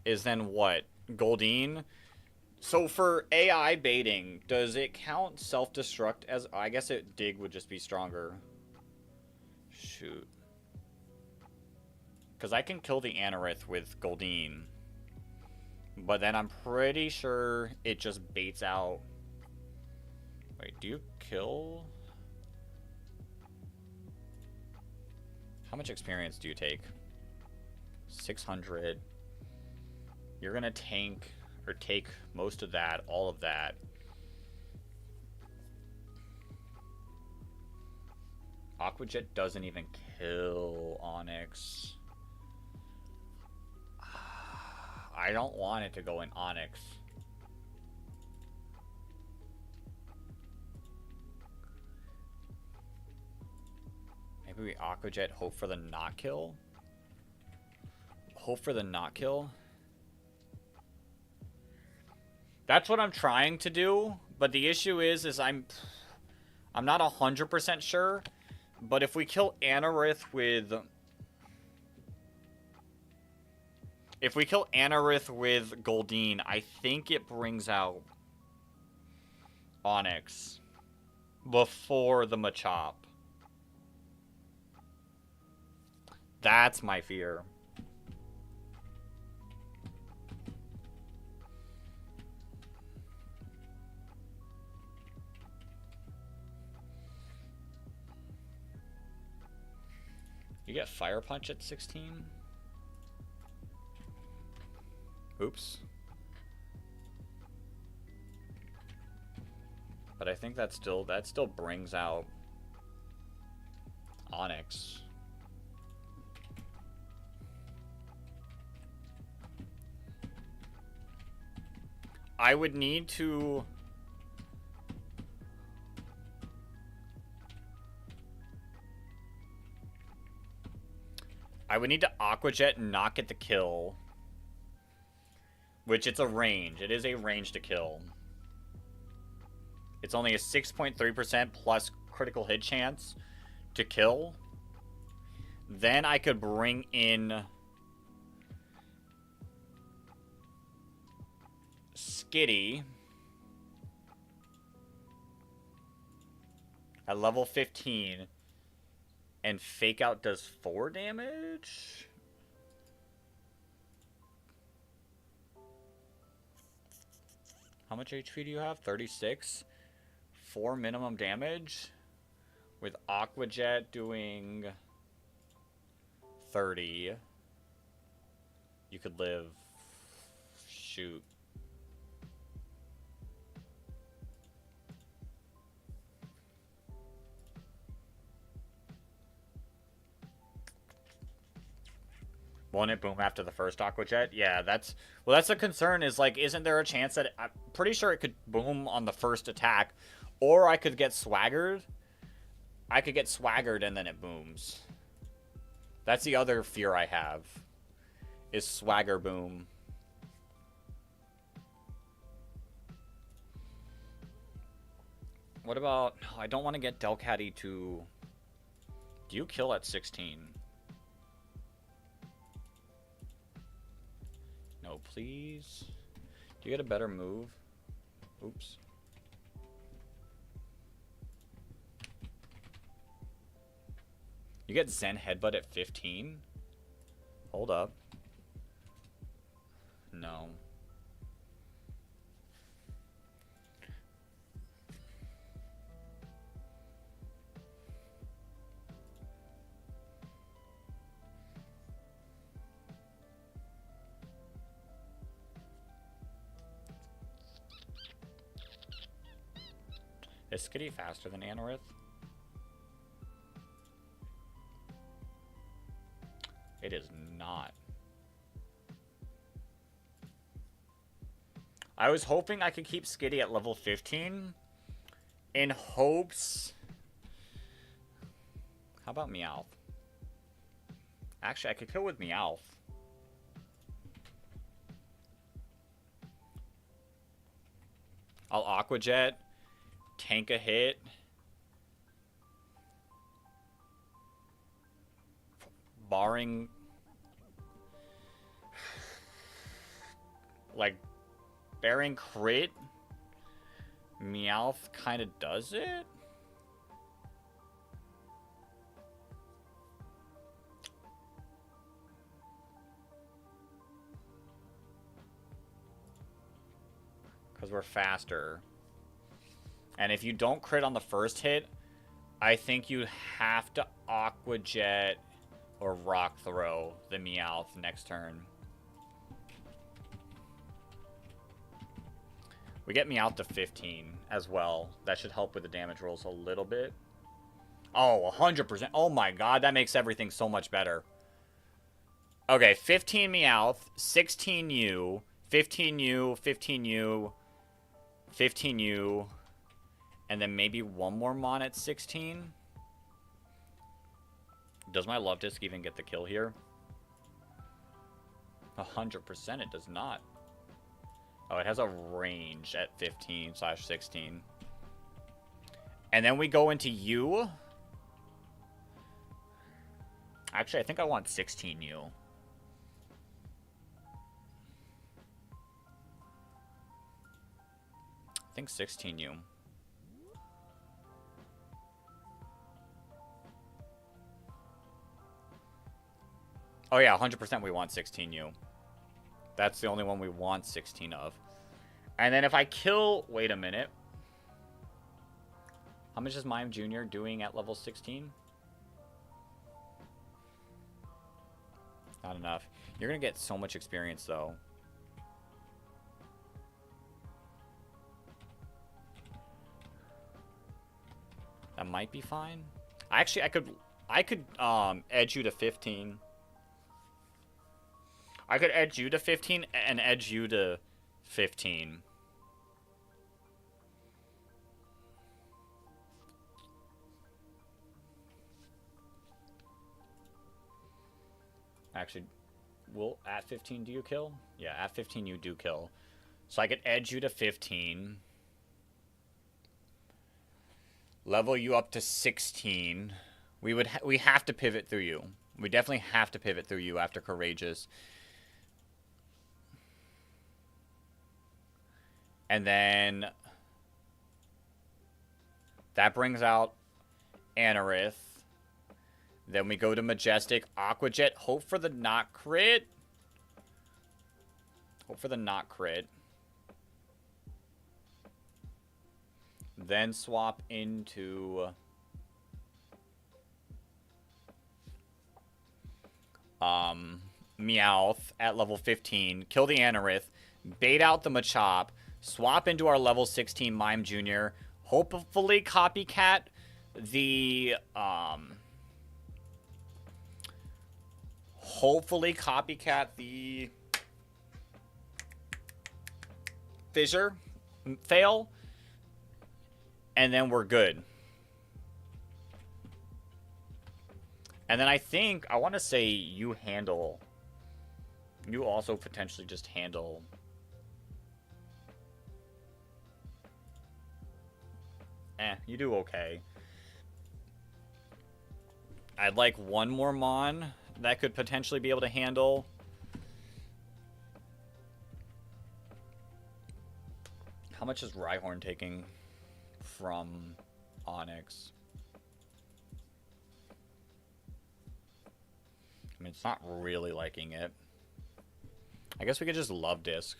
is then what? Goldeen? So for AI baiting, does it count self-destruct as... I guess dig would just be stronger. Shoot. Because I can kill the Anorith with Goldeen. But then I'm pretty sure it just baits out... Wait, do you kill... How much experience do you take? 600. You're gonna tank... Or take most of that, all of that. Aquajet doesn't even kill Onyx. I don't want it to go in Onyx. Maybe we Aquajet, hope for the not kill? Hope for the not kill? That's what I'm trying to do, but the issue is I'm not 100% sure, but if we kill Anorith with... If we kill Anorith with Goldeen, I think it brings out Onyx before the Machop. That's my fear. You get Fire Punch at 16? Oops. But I think that still brings out Onyx. I would need to... I would need to Aquajet and not get the kill. Which it's a range. It is a range to kill. It's only a 6.3% plus critical hit chance to kill. Then I could bring in Skitty at level 15. And Fake Out does 4 damage? How much HP do you have? 36? 4 minimum damage? With Aquajet doing 30. You could live... Shoot. Won't it boom after the first Aqua Jet? Yeah, that's... Well, that's a concern, is, like, isn't there a chance that... I'm pretty sure it could boom on the first attack, or I could get swaggered. I could get swaggered and then it booms. That's the other fear I have, is swagger boom. What about... I don't want to get Delcatty to... Do you kill at 16? No, please. Do you get a better move? Oops. You get Zen Headbutt at 15? Hold up. No. Is Skitty faster than Anorith? It is not. I was hoping I could keep Skitty at level 15 in hopes... How about Meowth? Actually, I could kill with Meowth. I'll Aqua Jet, tank a hit. Barring... Like, bearing crit, Meowth kind of does it? Because we're faster. And if you don't crit on the first hit, I think you have to Aqua Jet or Rock Throw the Meowth next turn. We get Meowth to 15 as well. That should help with the damage rolls a little bit. Oh, 100%. Oh my god, that makes everything so much better. Okay, 15 Meowth, 16 U, 15 U, 15 U, 15 U, and then maybe one more Mon at 16. Does my Love Disc even get the kill here? 100% it does not. Oh, it has a range at 15/16. And then we go into U. Actually, I think I want 16U. I think 16U. Oh yeah, 100% we want 16U. That's the only one we want 16 of. And then if I kill... Wait a minute. How much is Mime Jr. doing at level 16? Not enough. You're going to get so much experience, though. That might be fine. Actually, I could edge you to 15. I could edge you to 15 and edge you to 15. Actually, at 15 do you kill? Yeah, at 15 you do kill. So I could edge you to 15. Level you up to 16. We have to pivot through you. We definitely have to pivot through you after Courageous. And then that brings out Anorith. Then we go to Majestic, Aqua Jet, hope for the not crit. Hope for the not crit. Then swap into Meowth at level 15. Kill the Anorith. Bait out the Machop. Swap into our level 16 Mime Jr. Hopefully copycat the hopefully copycat the fissure fail, and then we're good. And then I want to say you also potentially just handle. You do okay. I'd like one more Mon that could potentially be able to handle. How much is Rhyhorn taking from Onyx? I mean, it's not really liking it. I guess we could just Love Disc.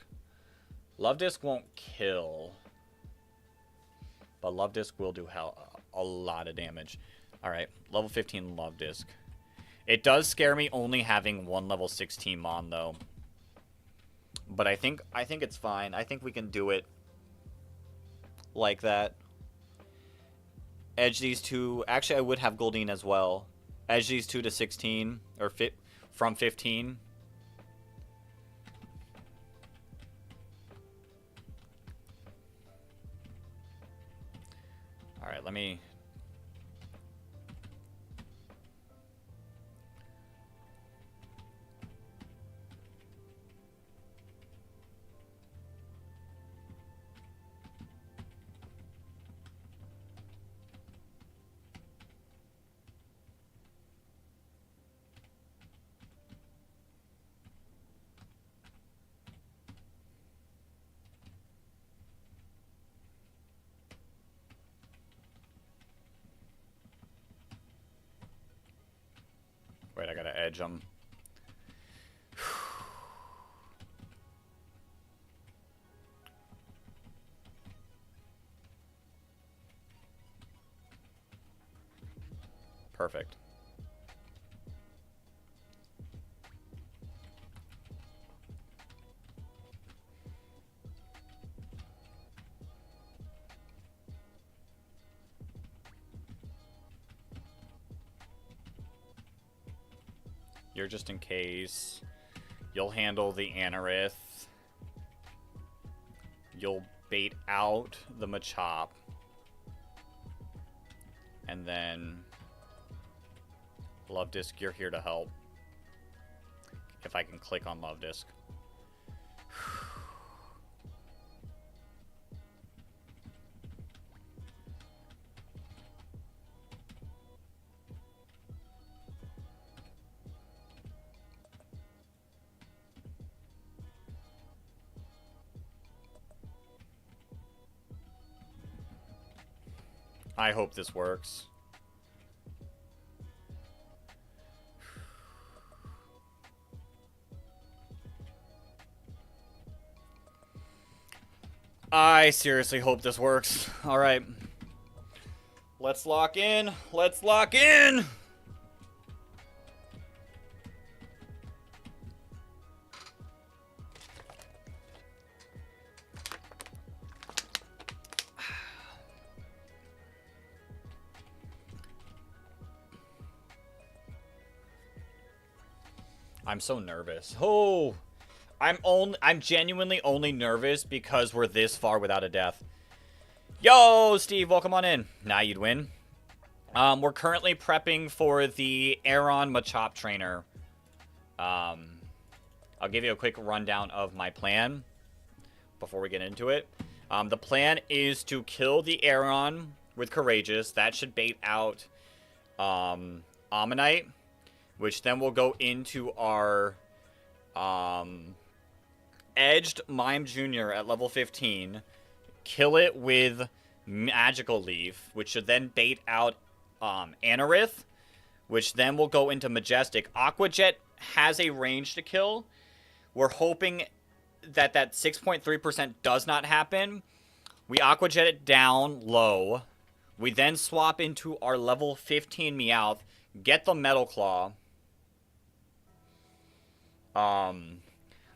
Love Disc won't kill, but Love Disc will do a lot of damage. Alright, level 15 Love Disc. It does scare me only having one level 16 Mon, though. But I think it's fine. I think we can do it like that. Edge these two. Actually, I would have Goldeen as well. Edge these two to 16. Or from 15. Alright, let me... Wait, I gotta edge them. Perfect. You're just in case. You'll handle the Anorith. You'll bait out the Machop. And then... Love Disc, you're here to help. If I can click on Love Disc. I hope this works. I seriously hope this works. All right. Let's lock in. Let's lock in. I'm so nervous. Oh, I'm genuinely only nervous because we're this far without a death. Yo, Steve, welcome on in. Now you'd win. We're currently prepping for the Aron Machop trainer. I'll give you a quick rundown of my plan before we get into it. The plan is to kill the Aron with Courageous. That should bait out Ammonite, which then will go into our edged Mime Jr. at level 15, kill it with Magical Leaf, which should then bait out Anorith, which then will go into Majestic. Aqua Jet has a range to kill. We're hoping that 6.3% does not happen. We Aqua Jet it down low. We then swap into our level 15 Meowth, get the Metal Claw.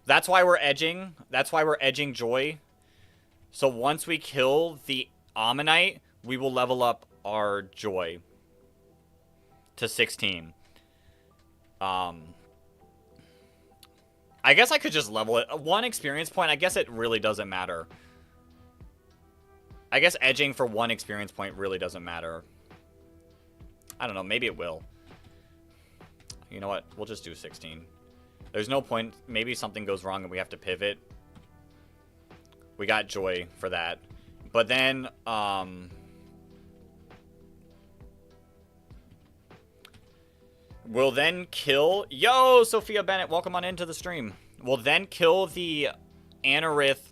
That's why we're edging. That's why we're edging Joy. So once we kill the Ammonite, we will level up our Joy to 16. I guess I could just level it. 1 experience point, I guess it really doesn't matter. I guess edging for 1 experience point really doesn't matter. I don't know, maybe it will. You know what? We'll just do 16. There's no point. Maybe something goes wrong and we have to pivot. We got Joy for that. But then, we'll then kill... Yo, Sophia Bennett, welcome on into the stream. We'll then kill the Anorith,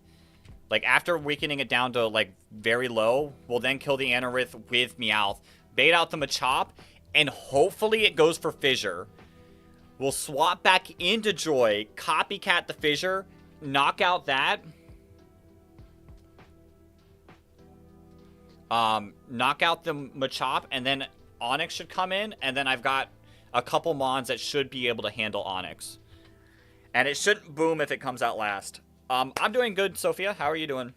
like, after weakening it down to, like, very low. We'll then kill the Anorith with Meowth. Bait out the Machop, and hopefully it goes for Fissure. We'll swap back into Joy, copycat the Fissure, knock out that. Knock out the Machop, and then Onix should come in, and then I've got a couple Mons that should be able to handle Onix. And it shouldn't boom if it comes out last. I'm doing good, Sophia. How are you doing?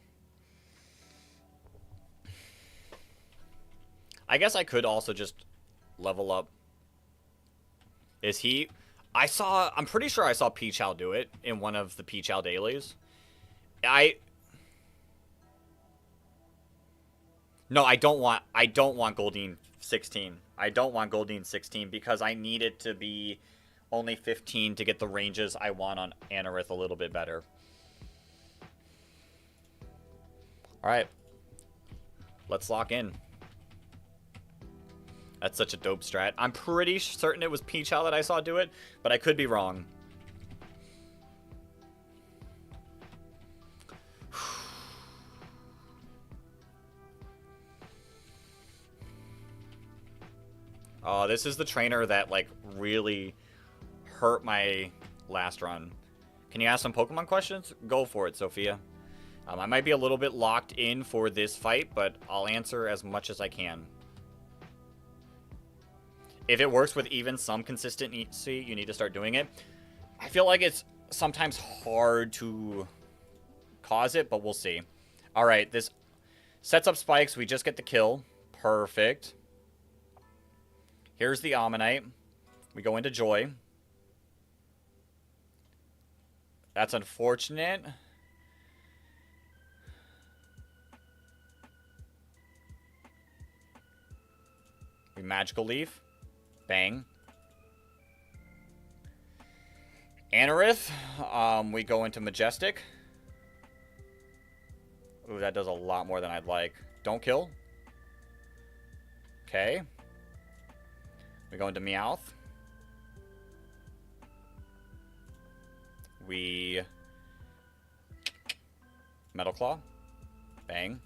I guess I could also just level up. Is he... I'm pretty sure I saw Peachow do it in one of the Peachow dailies. No, I don't want Goldeen 16. I don't want Goldeen 16 because I need it to be only 15 to get the ranges I want on Anorith a little bit better. Alright. Let's lock in. That's such a dope strat. I'm pretty certain it was Peachow that I saw do it, but I could be wrong. Oh, this is the trainer that, like, really hurt my last run. Can you ask some Pokemon questions? Go for it, Sophia. I might be a little bit locked in for this fight, but I'll answer as much as I can. If it works with even some consistency, you need to start doing it. I feel like it's sometimes hard to cause it, but we'll see. All right, this sets up spikes. We just get the kill. Perfect. Here's the Ammonite. We go into Joy. That's unfortunate. We Magical Leaf. Bang. Anorith. We go into Majestic. Ooh, that does a lot more than I'd like. Don't kill. Okay. We go into Meowth. We Metal Claw. Bang.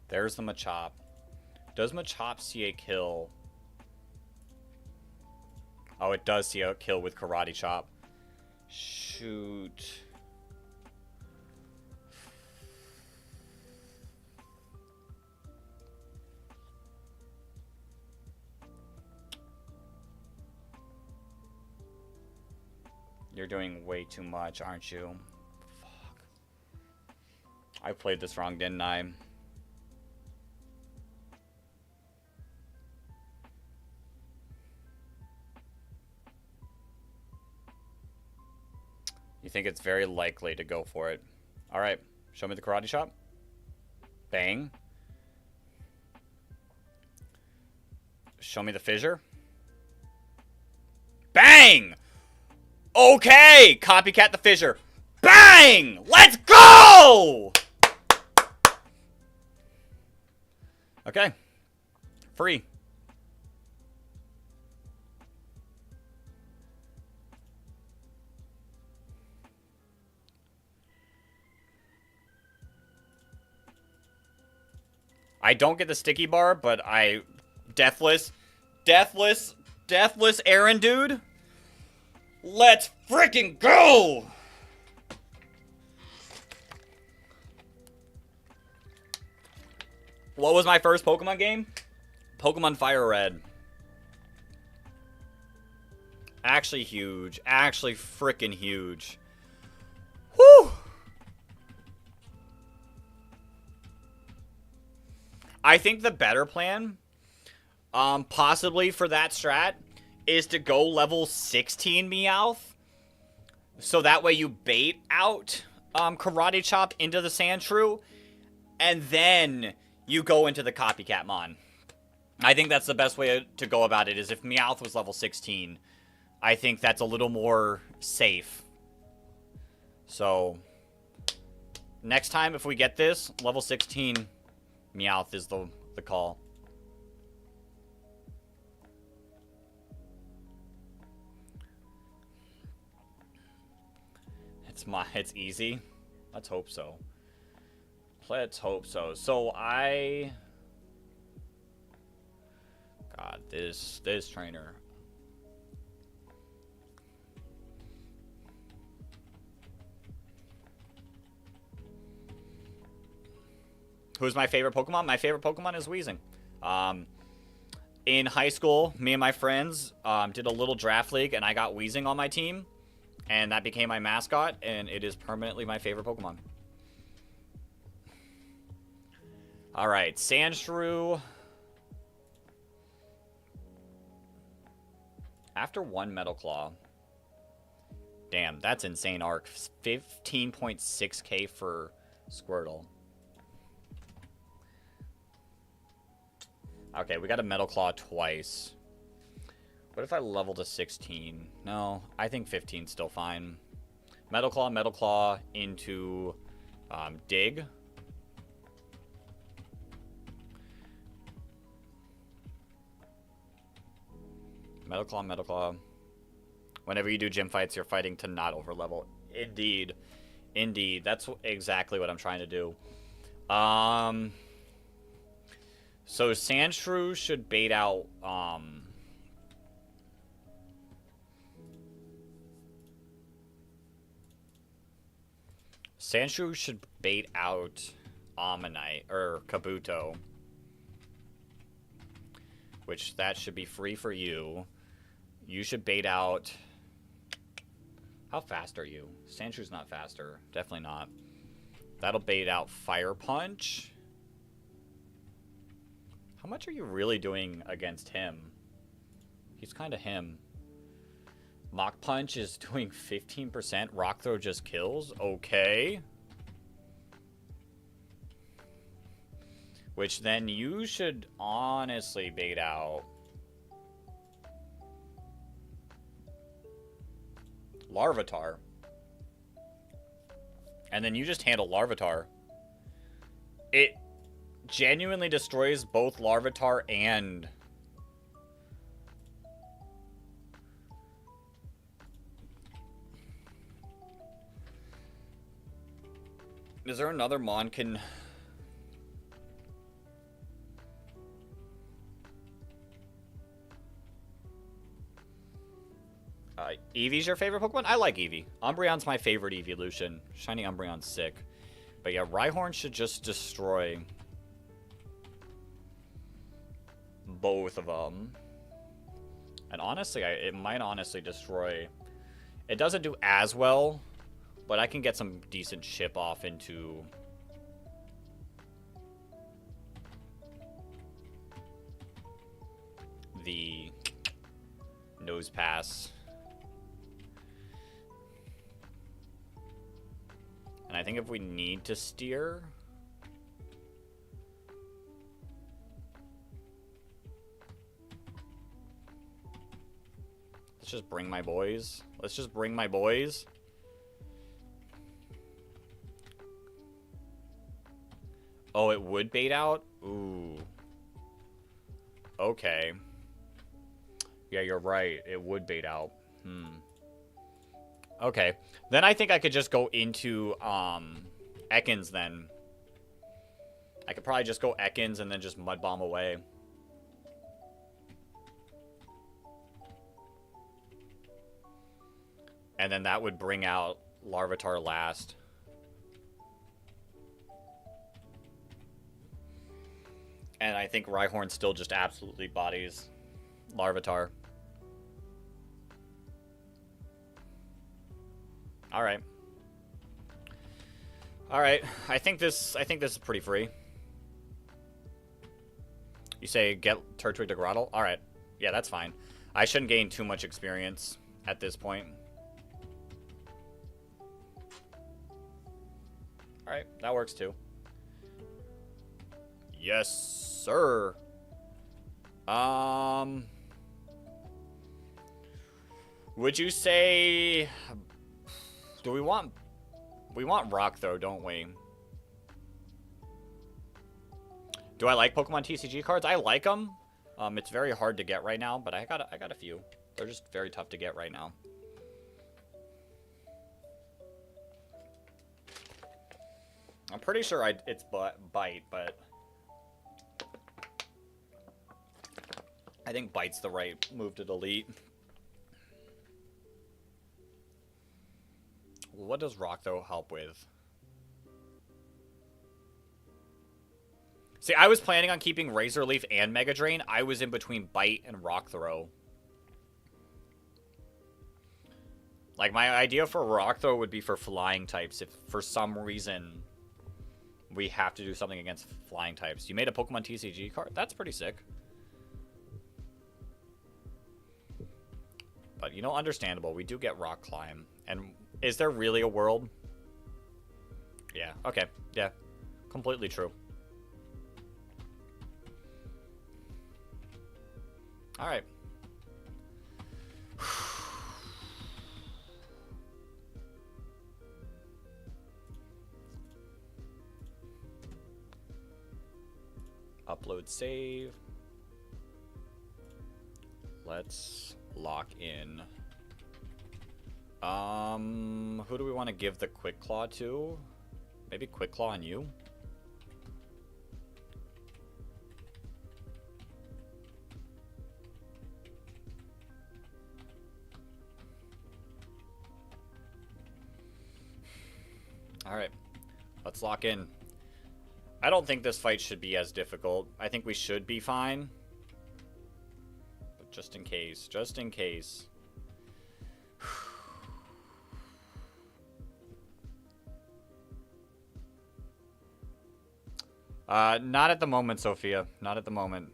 There's the Machop. Does Machop see a kill? Oh, it does see a kill with Karate Chop. Shoot. You're doing way too much, aren't you? Fuck. I played this wrong, didn't I? You think it's very likely to go for it. Alright, show me the Karate Chop. Bang. Show me the Fissure. Bang! Okay! Copycat the Fissure. Bang! Let's go! Okay. Free. I don't get the sticky bar, but I... Deathless Aaron, dude. Let's freaking go! What was my first Pokemon game? Pokemon Fire Red. Actually huge. Actually freaking huge. Whew! I think the better plan, possibly for that strat, is to go level 16 Meowth. So that way you bait out Karate Chop into the Sandshrew. And then you go into the Copycat Mon. I think that's the best way to go about it, is if Meowth was level 16. I think that's a little more safe. So, next time if we get this, level 16 Meowth is the call. It's easy. Let's hope so. Let's hope so. So God, this trainer. Who's my favorite Pokemon? My favorite Pokemon is Weezing. In high school, me and my friends did a little draft league, and I got Weezing on my team. And that became my mascot, and it is permanently my favorite Pokemon. Alright, Sandshrew. After one Metal Claw. Damn, that's insane arc. 15.6k for Squirtle. Okay, we got a Metal Claw twice. What if I level to 16? No, I think 15's still fine. Metal Claw into Dig. Metal Claw. Whenever you do gym fights, you're fighting to not overlevel. Indeed. Indeed. That's exactly what I'm trying to do. So Sandshrew should bait out Sandshrew should bait out Ammonite, or Kabuto. Which, that should be free for you. You should bait out... How fast are you? Sandshrew's not faster. Definitely not. That'll bait out Fire Punch. How much are you really doing against him? He's kind of him. Mach Punch is doing 15%. Rock Throw just kills. Okay. Which then you should honestly bait out Larvitar. And then you just handle Larvitar. It genuinely destroys both Larvitar and... Is there another Mon can... Eevee's your favorite Pokemon? I like Eevee. Umbreon's my favorite evolution. Shiny Umbreon's sick. But yeah, Rhyhorn should just destroy both of them. And honestly, it might honestly destroy... It doesn't do as well, but I can get some decent chip off into... the Nose Pass. And I think if we need to steer... Let's just bring my boys. Let's just bring my boys. Oh, it would bait out? Ooh. Okay. Yeah, you're right. It would bait out. Okay. Then I think I could just go into Ekans then. I could probably just go Ekans and then just Mud Bomb away. And then that would bring out Larvitar last. And I think Rhyhorn still just absolutely bodies Larvitar. Alright. Alright. I think this is pretty free. You say get Turtwig to Grottle? Alright. Yeah, that's fine. I shouldn't gain too much experience at this point. Alright, that works too. Yes, sir. Would you say... Do we want... We want Rock, though, don't we? Do I like Pokemon TCG cards? I like them. It's very hard to get right now, but I got a few. They're just very tough to get right now. I'm pretty sure it's Bite, but... I think Bite's the right move to delete. What does Rock, though, help with? See, I was planning on keeping Razor Leaf and Mega Drain. I was in between Bite and Rock Throw. Like, my idea for Rock Throw would be for flying types if for some reason we have to do something against flying types. You made a Pokemon TCG card? That's pretty sick. But, you know, understandable. We do get Rock Climb. And is there really a world? Yeah, okay. Yeah, completely true. Alright. Upload save. Let's lock in. Who do we want to give the Quick Claw to? Maybe Quick Claw on you? Alright. Let's lock in. I don't think this fight should be as difficult. I think we should be fine. But just in case. Just in case. Not at the moment, Sophia. Not at the moment.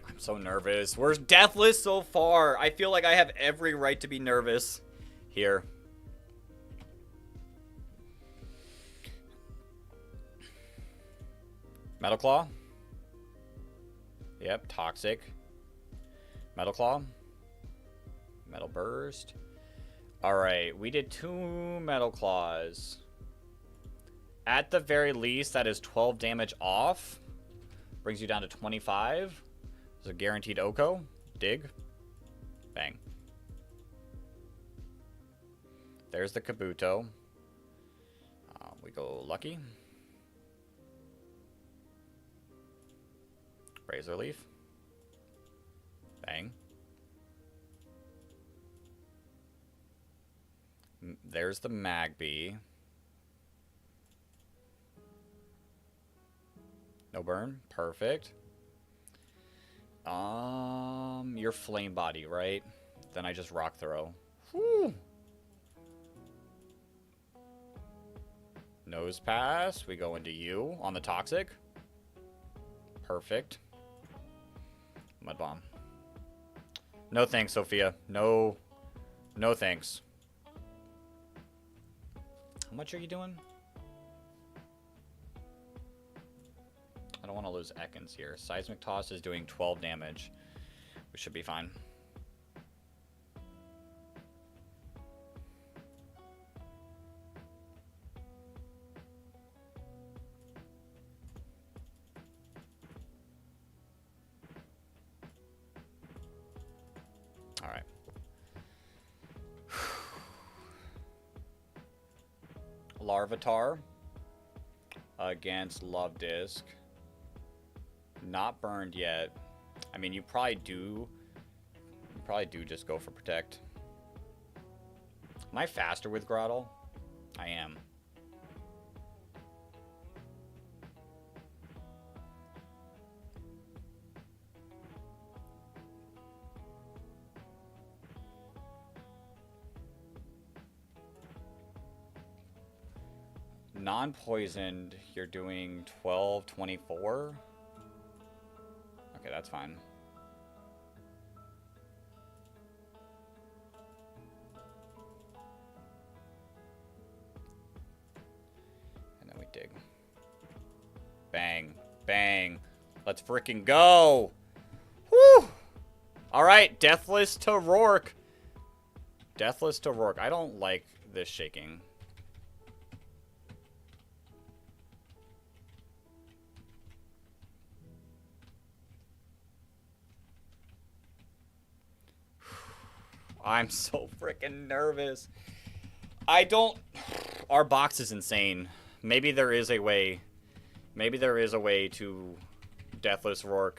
I'm so nervous. We're deathless so far. I feel like I have every right to be nervous here. Metal Claw. Yep, Toxic. Metal Claw. Metal Burst. Alright, we did 2 Metal Claws. At the very least, that is 12 damage off. Brings you down to 25. There's a guaranteed Oko. Dig. Bang. There's the Kabuto. We go Lucky. Razor Leaf. Bang. There's the Magby. No burn. Perfect. You're Flame Body, right? Then I just Rock Throw. Whew. Nose Pass. We go into you on the Toxic. Perfect. Mud Bomb. No thanks, Sophia. No. No thanks. How much are you doing? I don't want to lose Ekans here. Seismic Toss is doing 12 damage. We should be fine. All right. Larvitar against Love Disc. Not burned yet. I mean, you probably do just go for Protect. Am I faster with Grottle? I am. Non-poisoned, you're doing 12, 24. Okay, that's fine. And then we dig. Bang. Bang. Let's frickin' go! Whew! Alright, Deathless to Roark. Deathless to Roark. I don't like this shaking. I'm so freaking nervous. I don't... Our box is insane. Maybe there is a way. Maybe there is a way to Deathless Roark.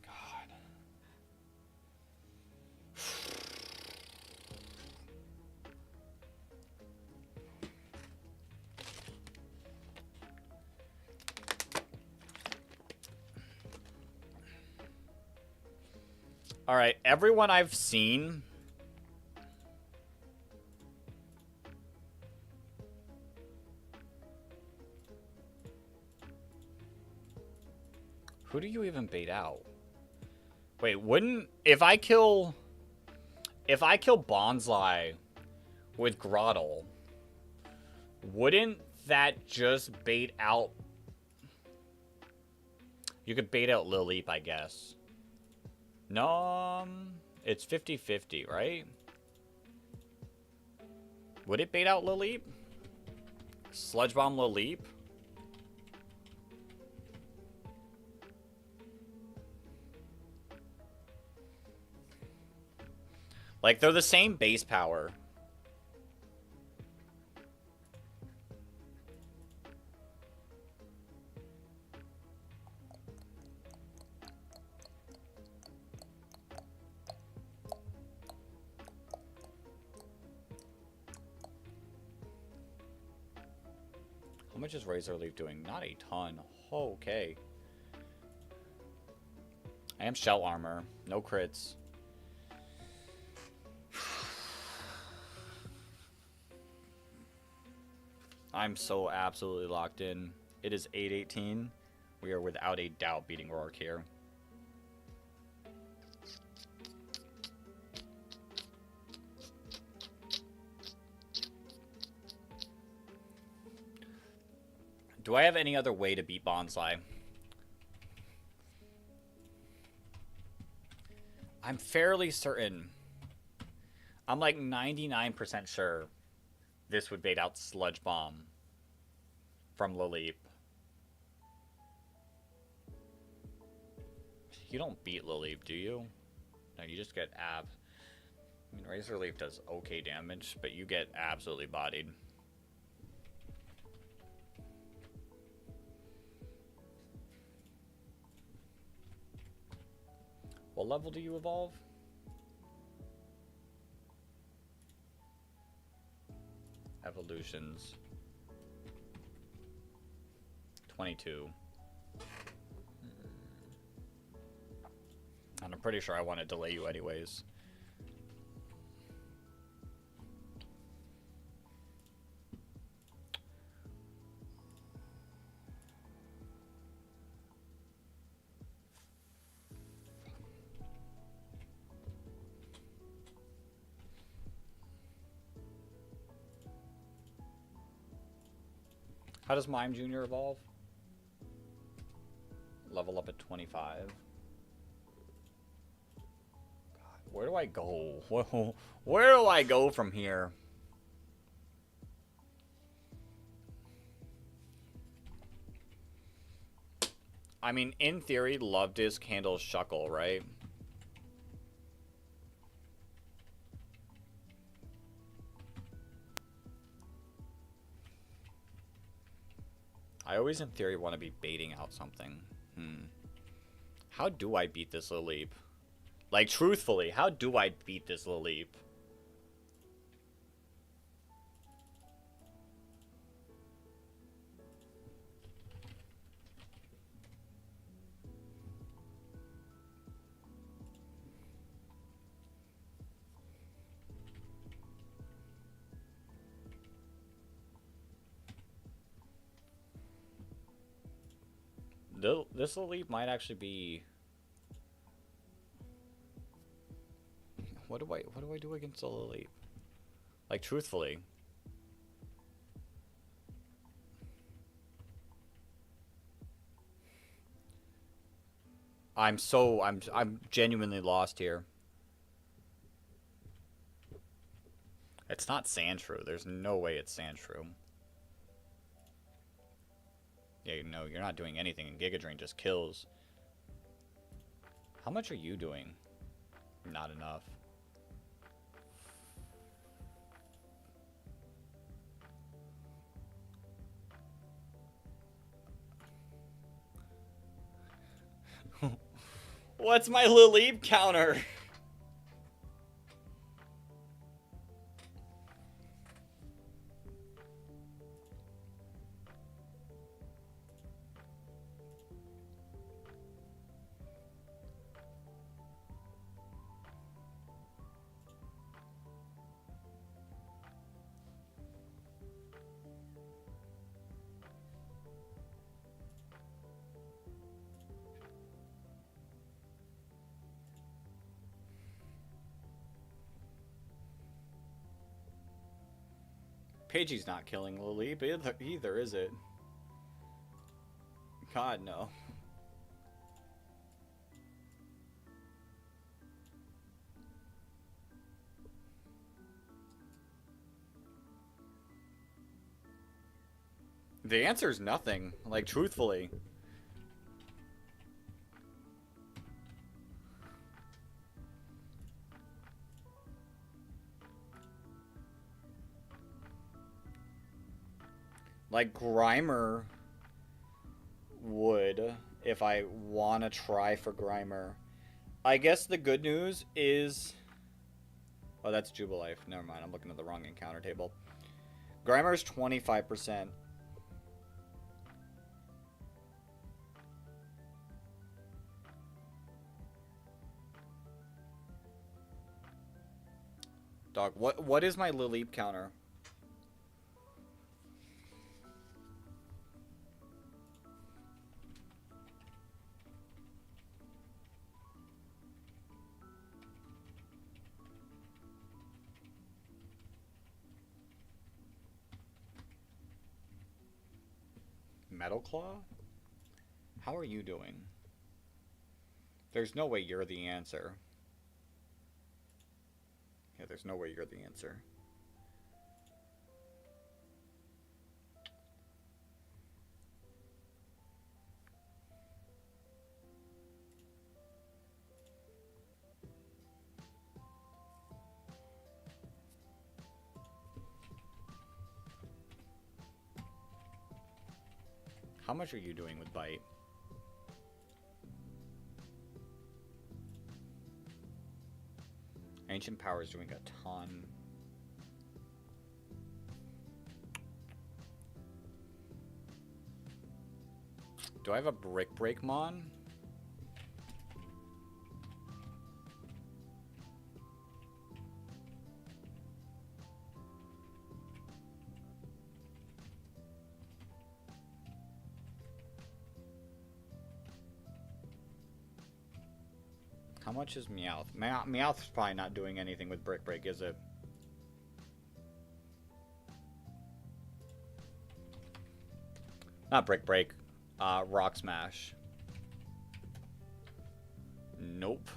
God. Alright, everyone I've seen... Who do you even bait out? Wait, wouldn't... If I kill Bonsly with Grottle, wouldn't that just bait out... You could bait out Lilleep, I guess. No, it's 50-50, right? Would it bait out Lilleep? Sludge Bomb Lilleep? Like, they're the same base power. How much is Razor Leaf doing? Not a ton. Okay. I am Shell Armor. No crits. I'm so absolutely locked in. It is 8:18. We are without a doubt beating Roark here. Do I have any other way to beat Bonsly? I'm fairly certain. I'm like 99% sure this would bait out Sludge Bomb from Lilleep. You don't beat Lilleep, do you? No, you just get I mean, Razor Leaf does okay damage, but you get absolutely bodied. What level do you evolve? Evolutions. 22. And I'm pretty sure I want to delay you anyways. How does Mime Jr. evolve? Level up at 25. God, where do I go? Where do I go from here? I mean, in theory, Love Disc handles Shuckle, right? I always, in theory, want to be baiting out something. How do I beat this Lilleep? Like, truthfully, how do I beat this Lilleep? This leap might actually be... What do I do against the leap? Like, truthfully. I'm genuinely lost here. It's not Sandshrew. There's no way it's Sandshrew. Yeah, no, you're not doing anything, and Giga Drain just kills. How much are you doing? Not enough. What's my Lileep counter? Pagey's not killing Lileep either, is it? God, no. The answer's nothing. Like, truthfully. Like, Grimer would, if I want to try for Grimer. I guess the good news is... Oh, that's Jubilife. Never mind, I'm looking at the wrong encounter table. Grimer's 25%. Dog, what is my Lileep counter? Metal Claw? How are you doing? There's no way you're the answer. Yeah, there's no way you're the answer. How much are you doing with Bite? Ancient Power is doing a ton. Do I have a Brick Break Mon? How much is Meowth? Meowth's probably not doing anything with Brick Break, is it? Not Brick Break. Rock Smash. Nope.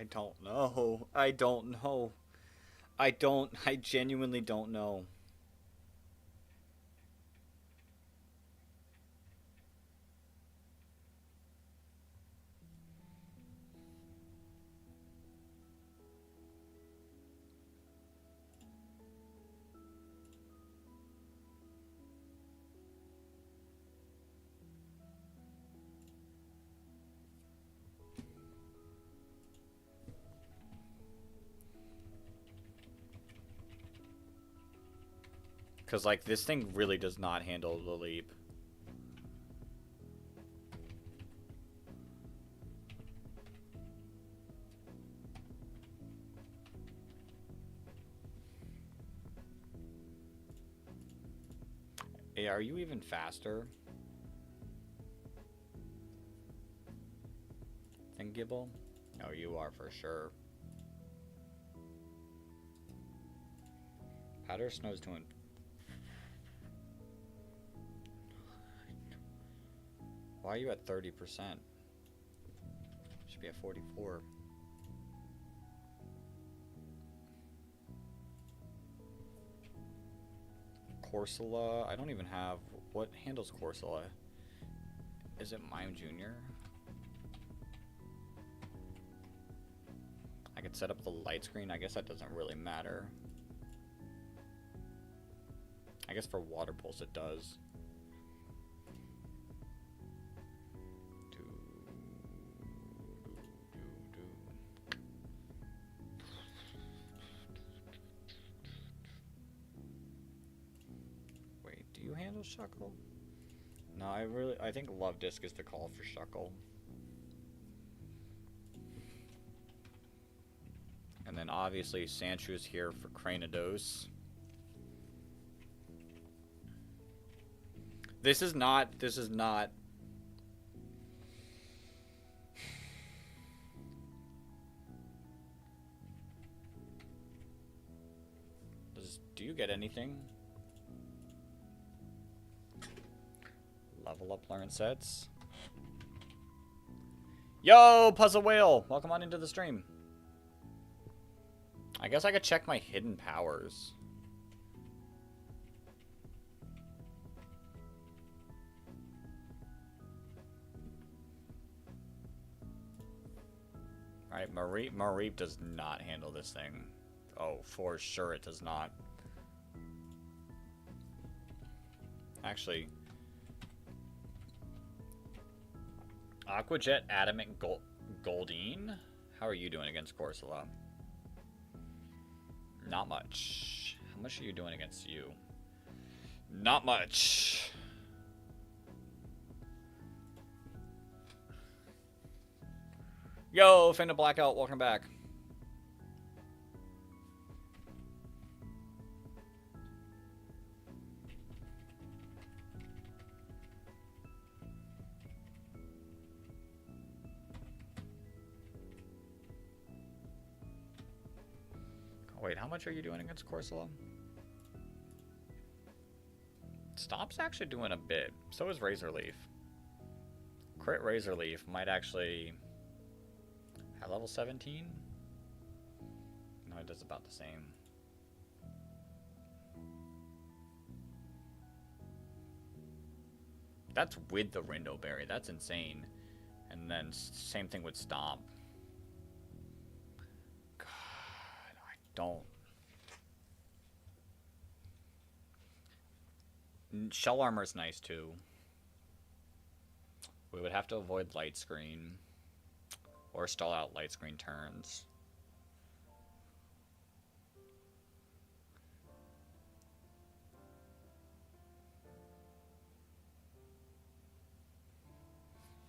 I don't know. I genuinely don't know. Because, like, this thing really does not handle the leap. Hey, are you even faster than Gibble? No, you are for sure. Powder Snow's doing... Why are you at 30%? Should be at 44. Corsola, I don't even have... What handles Corsola? Is it Mime Jr.? I could set up the light screen. I guess that doesn't really matter. I guess for Water Pulse it does. Wait, do you handle Shuckle? No, I think Love Disc is the call for Shuckle. And then obviously Sandshrews here for Cranidos. This is not... Do you get anything? Level up learn sets. Yo, Puzzle Whale! Welcome on into the stream. I guess I could check my hidden powers. Alright, Mareep does not handle this thing. Oh, for sure it does not. Actually, Aquajet Adamant Goldine? How are you doing against Corsola? Not much. How much are you doing against you? Not much. Yo, Fenda Blackout, welcome back. Wait, how much are you doing against Corsola? Stomp's actually doing a bit. So is Razor Leaf. Crit Razor Leaf might actually... At level 17? No, it does about the same. That's with the Rindo Berry. That's insane. And then same thing with Stomp. God, I don't... Shell Armor's nice too. We would have to avoid Light Screen. Or stall out Light Screen turns.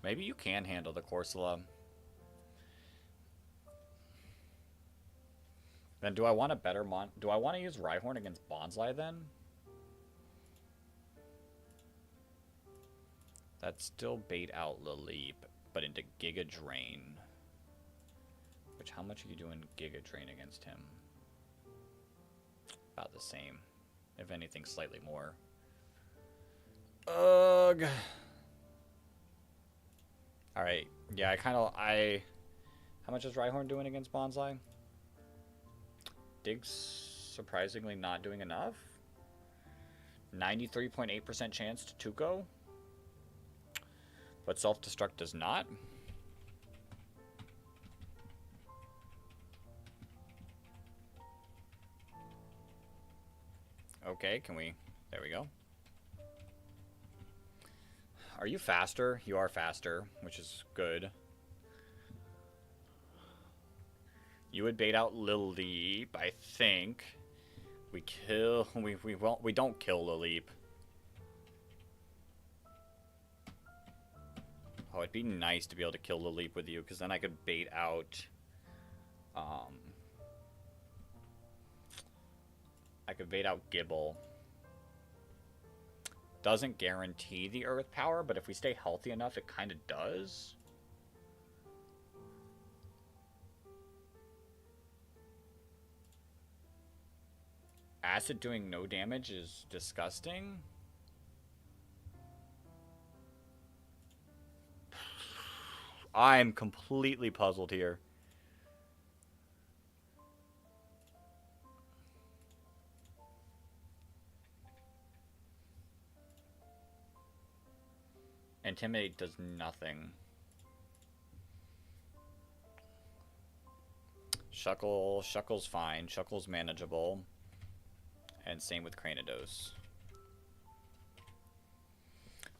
Maybe you can handle the Corsola. Then do I want a better do I want to use Rhyhorn against Bonsly then? That's still bait out Laleep, but into Giga Drain. Which, how much are you doing Giga Drain against him? About the same. If anything, slightly more. Ugh. Alright. Yeah, How much is Rhyhorn doing against Bonsai? Dig's surprisingly not doing enough. 93.8% chance to Tuco. But self-destruct does not. Okay, can we... There we go. Are you faster? You are faster, which is good. You would bait out Lileep, I think. We kill... We don't kill Lileep. Oh, it'd be nice to be able to kill Lileep with you, because then I could bait out... I could bait out Gibble. Doesn't guarantee the Earth power, but if we stay healthy enough, it kind of does. Acid doing no damage is disgusting. I'm completely puzzled here. Intimidate does nothing. Shuckle's fine. Shuckle's manageable. And same with Cranidos.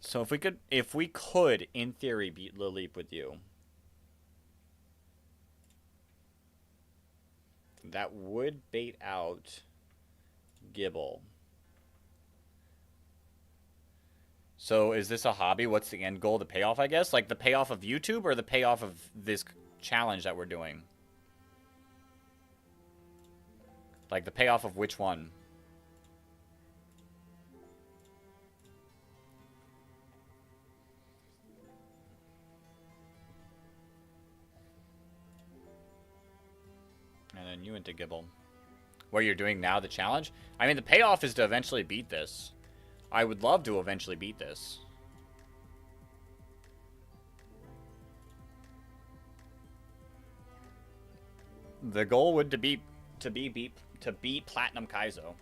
So if we could, in theory, beat Lileep with you, that would bait out Gibble. So is this a hobby? What's the end goal? The payoff, I guess? Like the payoff of YouTube or the payoff of this challenge that we're doing? Like the payoff of which one? And then you into Gibble. What you're doing now, the challenge? I mean, the payoff is to eventually beat this. I would love to eventually beat this. The goal would be to beat Platinum Kaizo.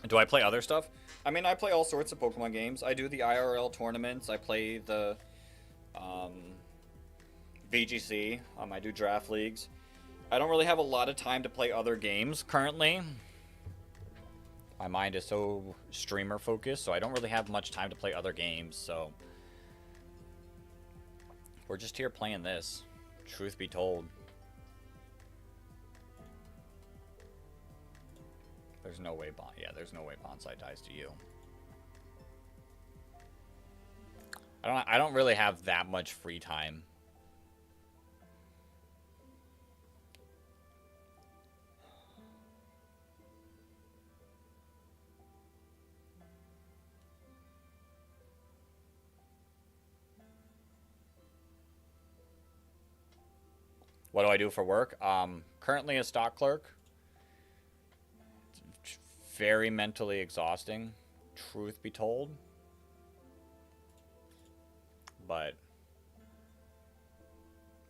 Do I play other stuff? I mean, I play all sorts of Pokemon games. I do the IRL tournaments. I play the VGC. I do draft leagues. I don't really have a lot of time to play other games currently. My mind is so streamer focused, so I don't really have much time to play other games. So we're just here playing this. Truth be told. There's no way there's no way Bonsai dies to you. I don't really have that much free time. What do I do for work? Currently a stock clerk. Very mentally exhausting, truth be told. But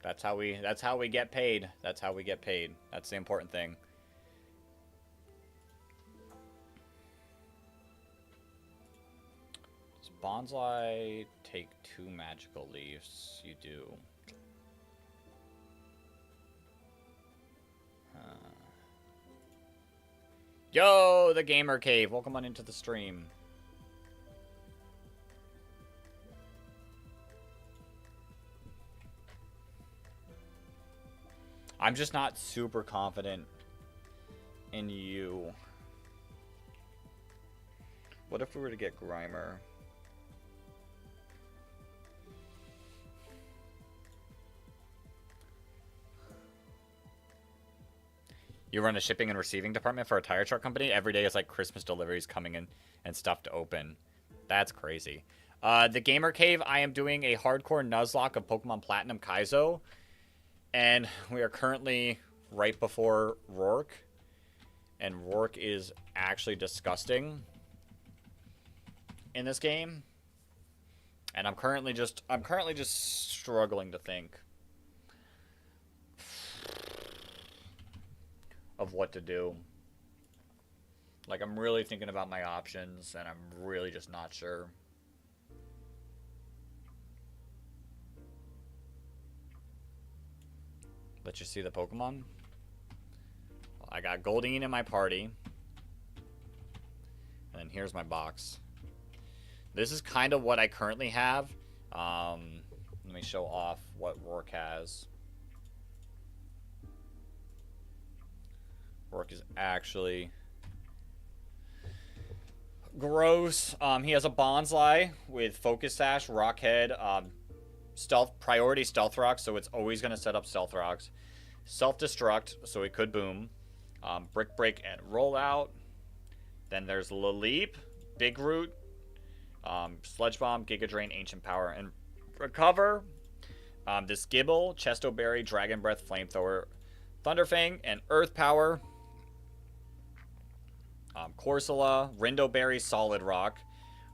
that's how we get paid. That's how we get paid. That's the important thing. Does Bonsai take 2 magical leaves? You do. Yo, the Gamer Cave. Welcome on into the stream. I'm just not super confident in you. What if we were to get Grimer? You run a shipping and receiving department for a tire truck company? Every day is like Christmas deliveries coming in and stuff to open. That's crazy. The Gamer Cave, I am doing a hardcore Nuzlocke of Pokemon Platinum Kaizo. And we are currently right before Roark. And Roark is actually disgusting in this game. And I'm currently just struggling to think of what to do. Like, I'm really thinking about my options, and I'm really just not sure. Let you see the Pokemon. Well, I got Goldeen in my party. And then here's my box. This is kind of what I currently have. Let me show off what Roark has. Roark is actually gross. He has a Bonsly with Focus Sash, Rock Head, priority Stealth Rock, so it's always going to set up Stealth Rocks. Self-Destruct, so it could boom. Brick Break and Rollout. Then there's Laleep, Big Root, Sludge Bomb, Giga Drain, Ancient Power, and Recover. This Gibble, Chesto Berry, Dragon Breath, Flamethrower, Thunderfang, and Earth Power. Corsola, Rindo Berry, Solid Rock,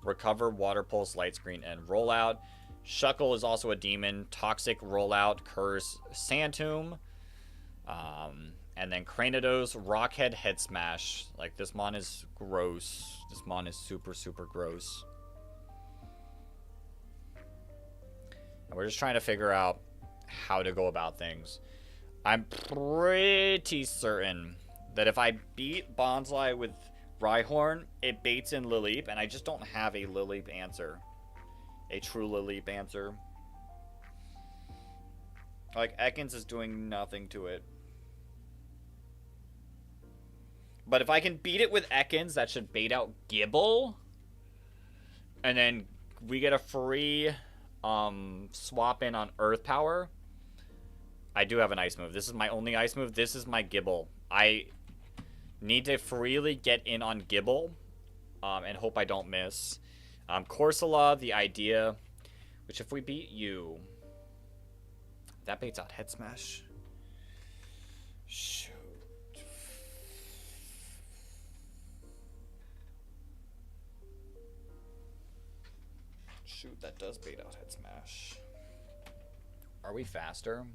Recover, Water Pulse, Light Screen, and Rollout. Shuckle is also a demon. Toxic, Rollout, Curse, Sandtomb. And then Cranidos, Rockhead, Head Smash. Like, this mon is gross. This mon is super, super gross. And we're just trying to figure out how to go about things. I'm pretty certain that if I beat Bonsly with Rhyhorn, it baits in Laleep, and I just don't have a Laleep answer. A true Laleep answer. Like, Ekans is doing nothing to it. But if I can beat it with Ekans, that should bait out Gibble. And then we get a free swap in on Earth Power. I do have an Ice move. This is my only Ice move. This is my Gibble. I need to freely get in on Gibble and hope I don't miss. Corsola, the idea, which if we beat you, that baits out Head Smash. Shoot. Shoot, that does bait out Head Smash. Are we faster?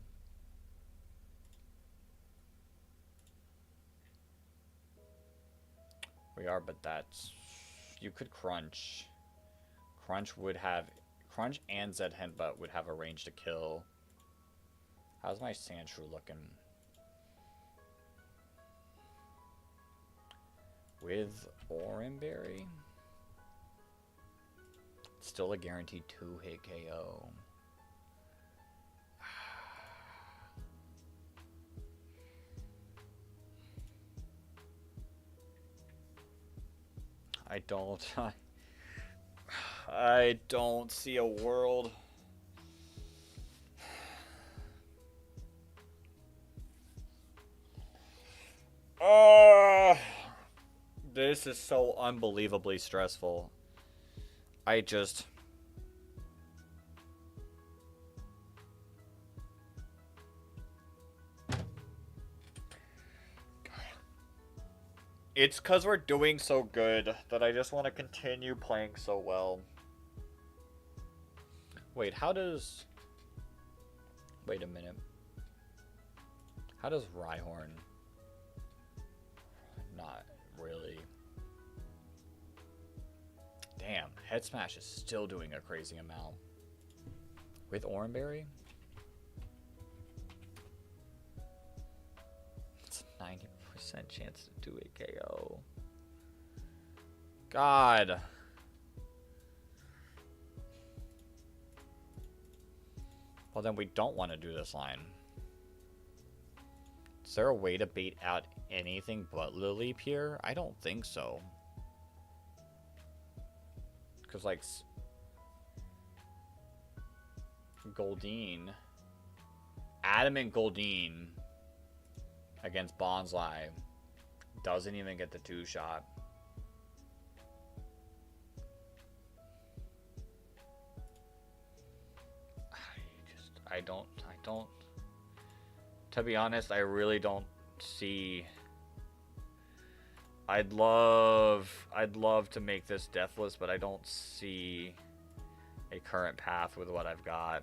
We are, but that's... You could Crunch. Crunch would have... Crunch and Zed Headbutt would have a range to kill. How's my Sandshrew looking? With Oranberry? Still a guaranteed 2-hit KO. I don't see a world. This is so unbelievably stressful. I just... It's because we're doing so good that I just want to continue playing so well. Wait, how does... Wait a minute. How does Rhyhorn... Not really. Damn, Head Smash is still doing a crazy amount. With Oranberry? It's a 90% chance to do a KO. God. Well, then we don't want to do this line. Is there a way to bait out anything but Laleep here? I don't think so. Because, like, Goldeen, Adamant Goldeen against Bonsly doesn't even get the 2-shot. I don't. To be honest, I really don't see. I'd love to make this deathless, but I don't see a current path with what I've got.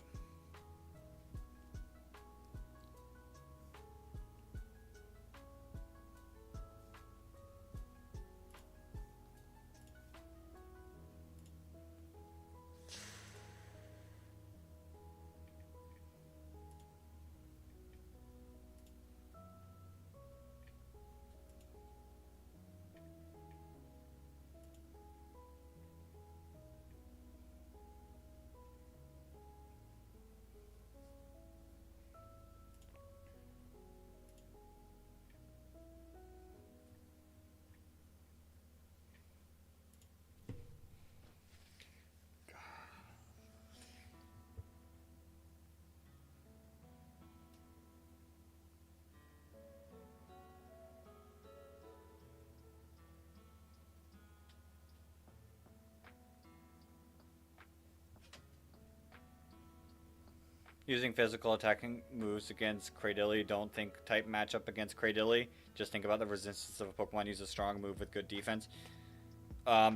Using physical attacking moves against Cradily, don't think type matchup against Cradily. Just think about the resistance of a Pokemon use a strong move with good defense.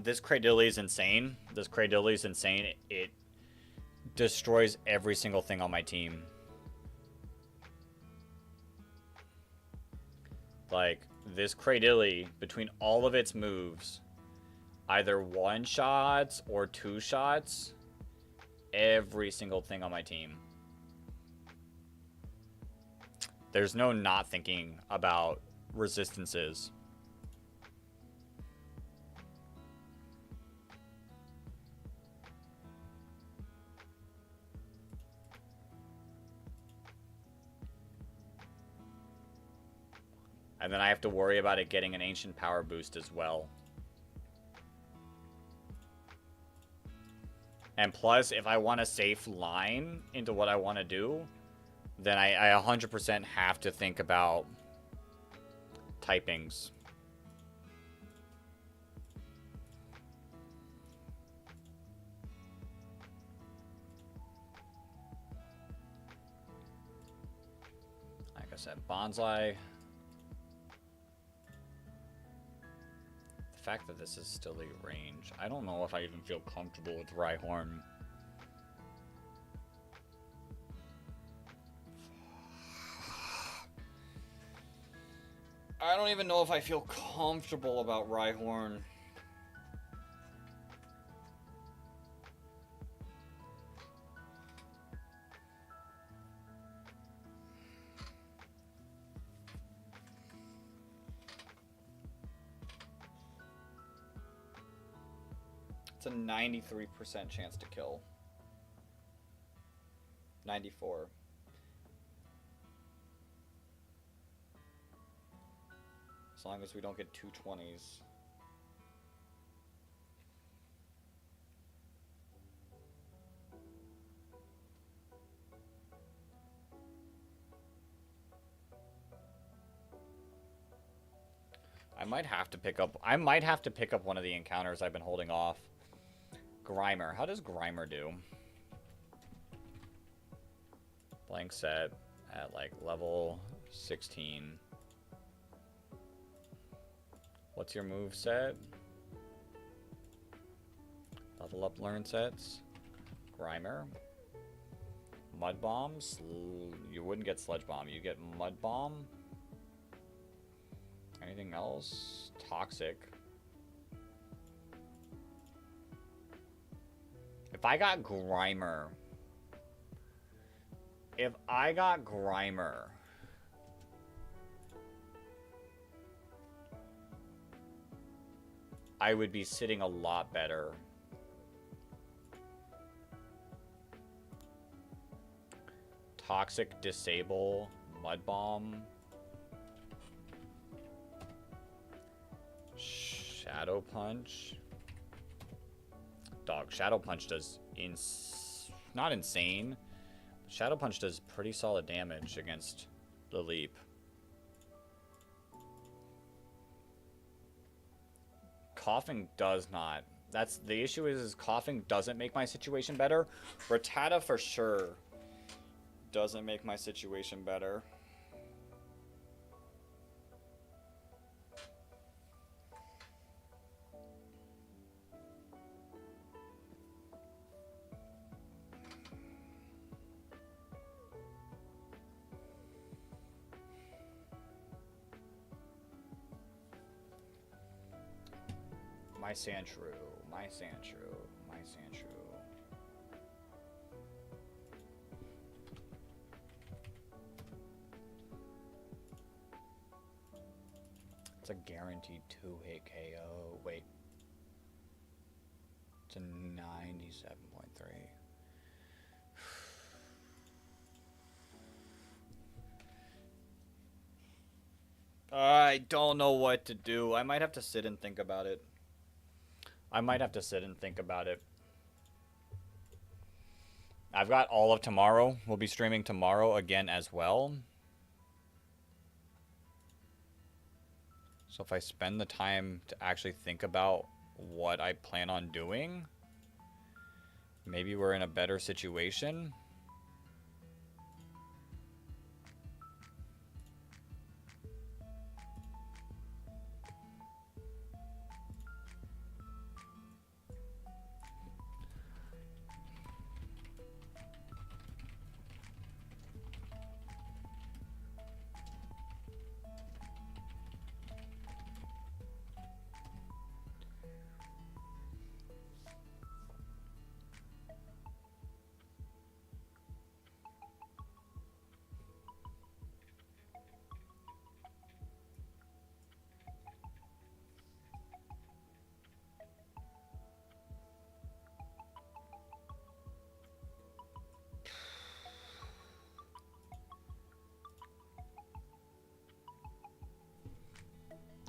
This Cradily is insane. It destroys every single thing on my team. Like, this Cradily, between all of its moves, either one shots or two shots every single thing on my team. There's no not thinking about resistances. And then I have to worry about it getting an ancient power boost as well. And plus, if I want a safe line into what I want to do, then I 100% have to think about typings. Like I said, Bonsai. The fact that this is still a range, I don't know if I even feel comfortable with Rhyhorn. I don't even know if I feel comfortable about Rhyhorn. It's a 93% chance to kill. 94. As long as we don't get 220s. I might have to pick up one of the encounters I've been holding off. Grimer. How does Grimer do? Blank set at like level 16. What's your move set? Level up learn sets. Grimer. Mud Bombs. You wouldn't get Sludge Bomb. You get Mud Bomb. Anything else? Toxic. If I got Grimer. I would be sitting a lot better. Toxic, Disable, Mud Bomb. Shadow Punch. Dog, Shadow Punch does not insane. Shadow Punch does pretty solid damage against the Leap. Coughing does not. That's the issue is coughing doesn't make my situation better. Rattata for sure doesn't make my situation better. My Sandshrew, my Sandshrew, my Sandshrew. It's a guaranteed 2-hit KO. Wait. It's a 97.3. I don't know what to do. I might have to sit and think about it. I've got all of tomorrow. We'll be streaming tomorrow again as well. So if I spend the time to actually think about what I plan on doing, maybe we're in a better situation.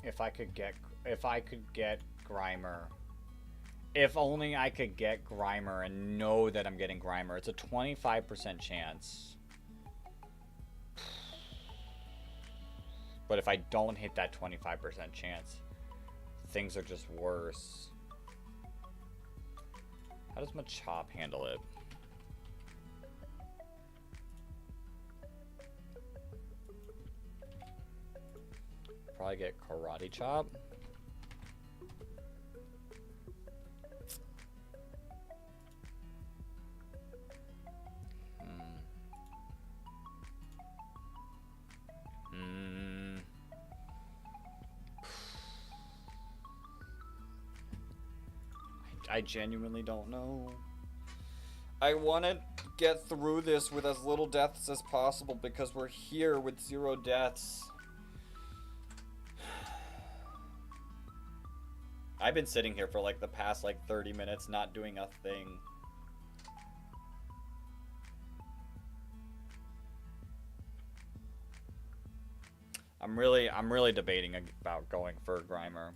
If I could get Grimer. If only I could get Grimer and know that I'm getting Grimer. It's a 25% chance. But if I don't hit that 25% chance, things are just worse. How does Machop handle it? Probably get Karate Chop. I genuinely don't know. I want to get through this with as little deaths as possible because we're here with 0 deaths. I've been sitting here for like the past 30 minutes not doing a thing. I'm really debating about going for Grimer.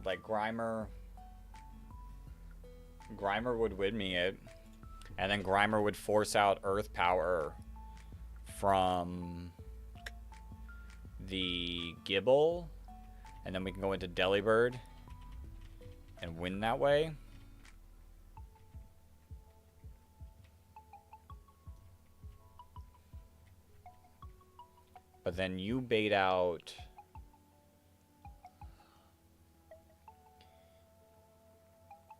Like Grimer would win me it. And then Grimer would force out Earth Power from the Gibble. And then we can go into Delibird and win that way. But then you bait out...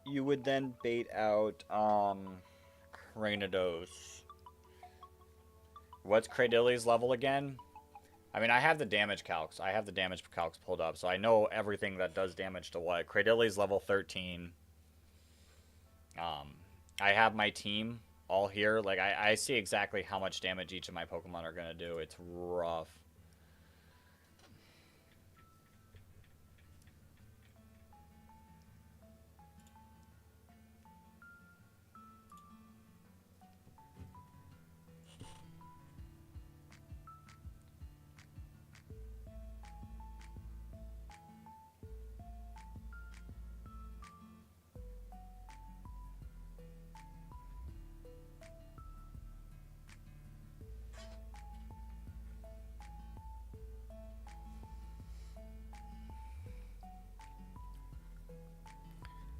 You would then bait out, Cranidos. What's Cradilly's level again? I mean, I have the damage calcs. I have the damage calcs pulled up, so I know everything that does damage to what. Cradilly's level 13. I have my team all here. Like, I see exactly how much damage each of my Pokemon are going to do. It's rough.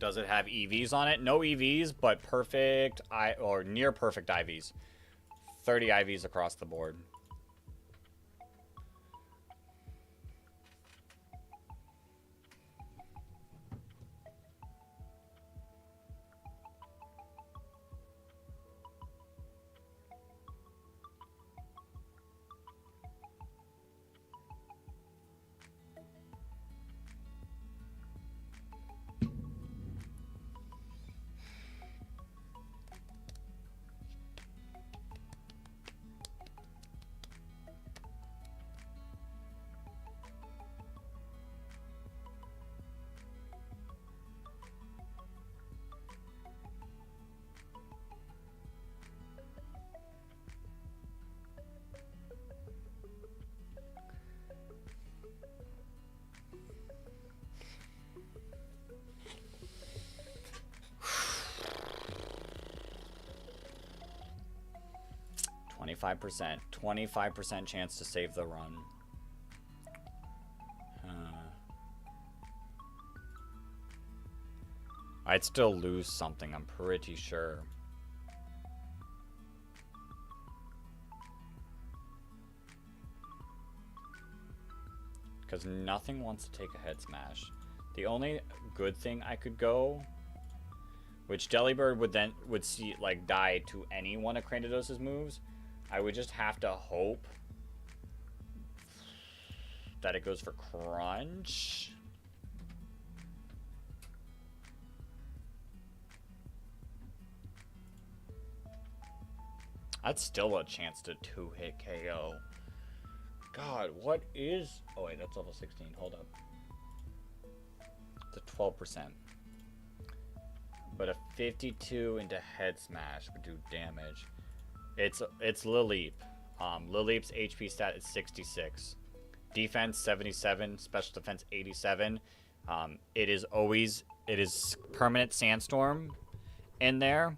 Does it have EVs on it? No EVs, but perfect or near perfect IVs. 30 IVs across the board. %. 25% chance to save the run. I'd still lose something, I'm pretty sure. Because nothing wants to take a head smash. The only good thing I could go, which Delibird would see like die to any one of Cranidos' moves, I would just have to hope that it goes for Crunch. That's still a chance to 2-hit KO. God, what is... Oh wait, that's level 16. Hold up. It's a 12%. But a 52 into head smash would do damage. It's Lileep. Lileep's HP stat is 66. Defense 77, special defense 87. It is permanent sandstorm in there.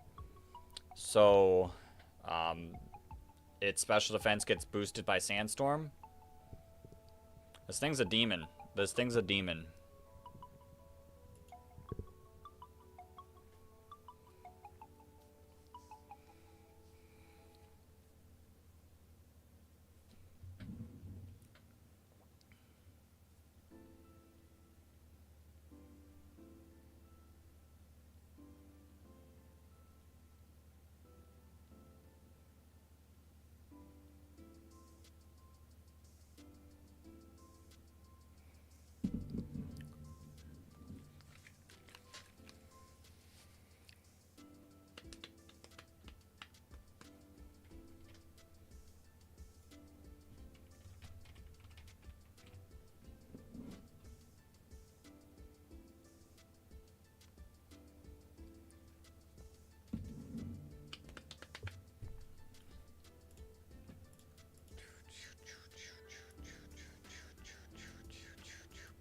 So its special defense gets boosted by sandstorm. This thing's a demon. This thing's a demon.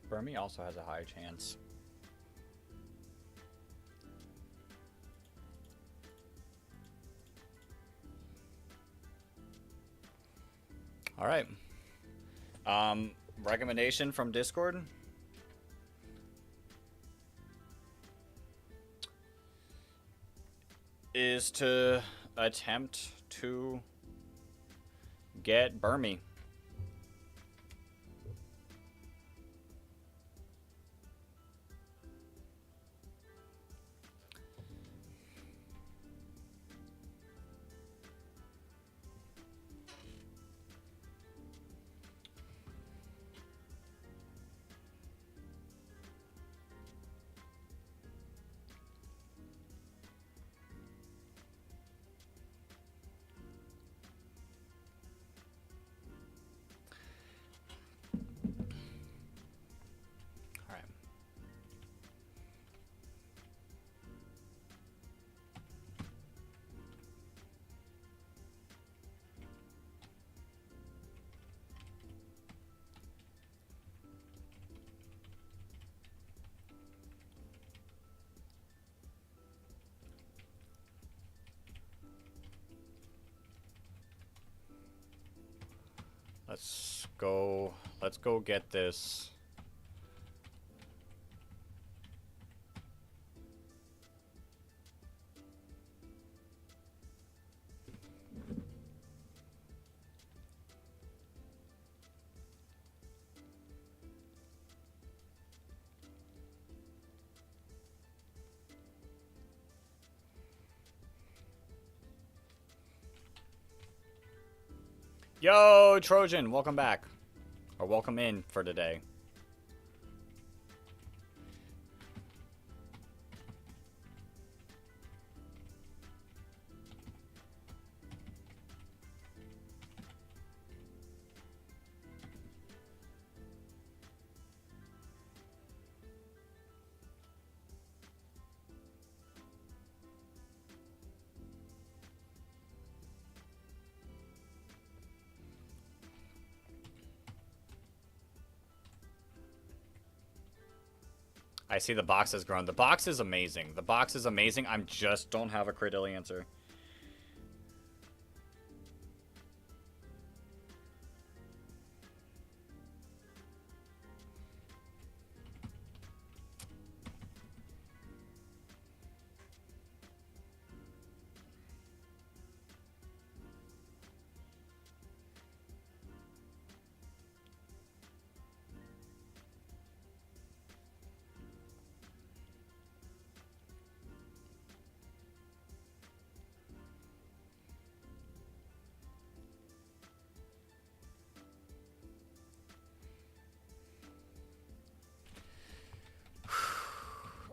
Burmy also has a high chance. All right. Recommendation from Discord. Is to attempt to get Burmy. Let's go get this. Yo, Trojan, welcome back. Or welcome in for today. I see the box has grown. The box is amazing. The box is amazing. I just don't have a critical answer.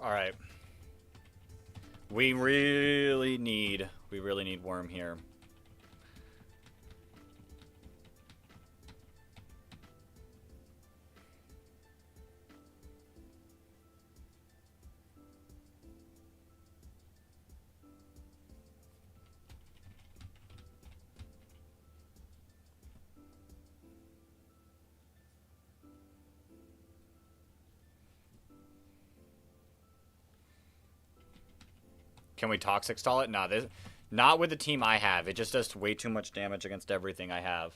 Alright. We really need worm here. Can we toxic stall it? Nah, this not with the team I have. It just does way too much damage against everything I have.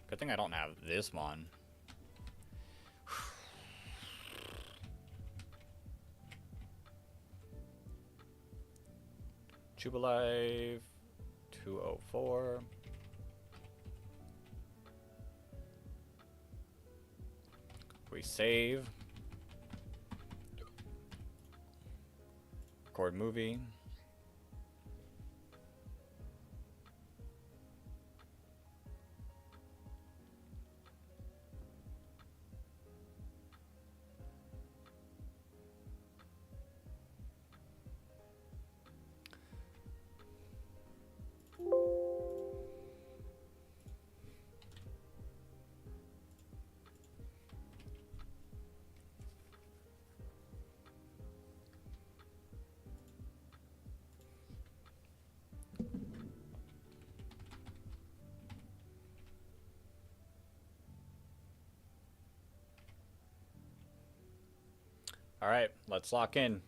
Good thing I don't have this one. Jubilife 204. We save. Record movie. All right, let's lock in.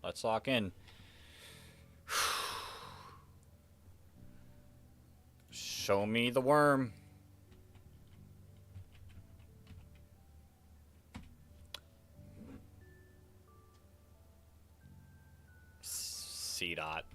Let's lock in. Show me the worm. C dot.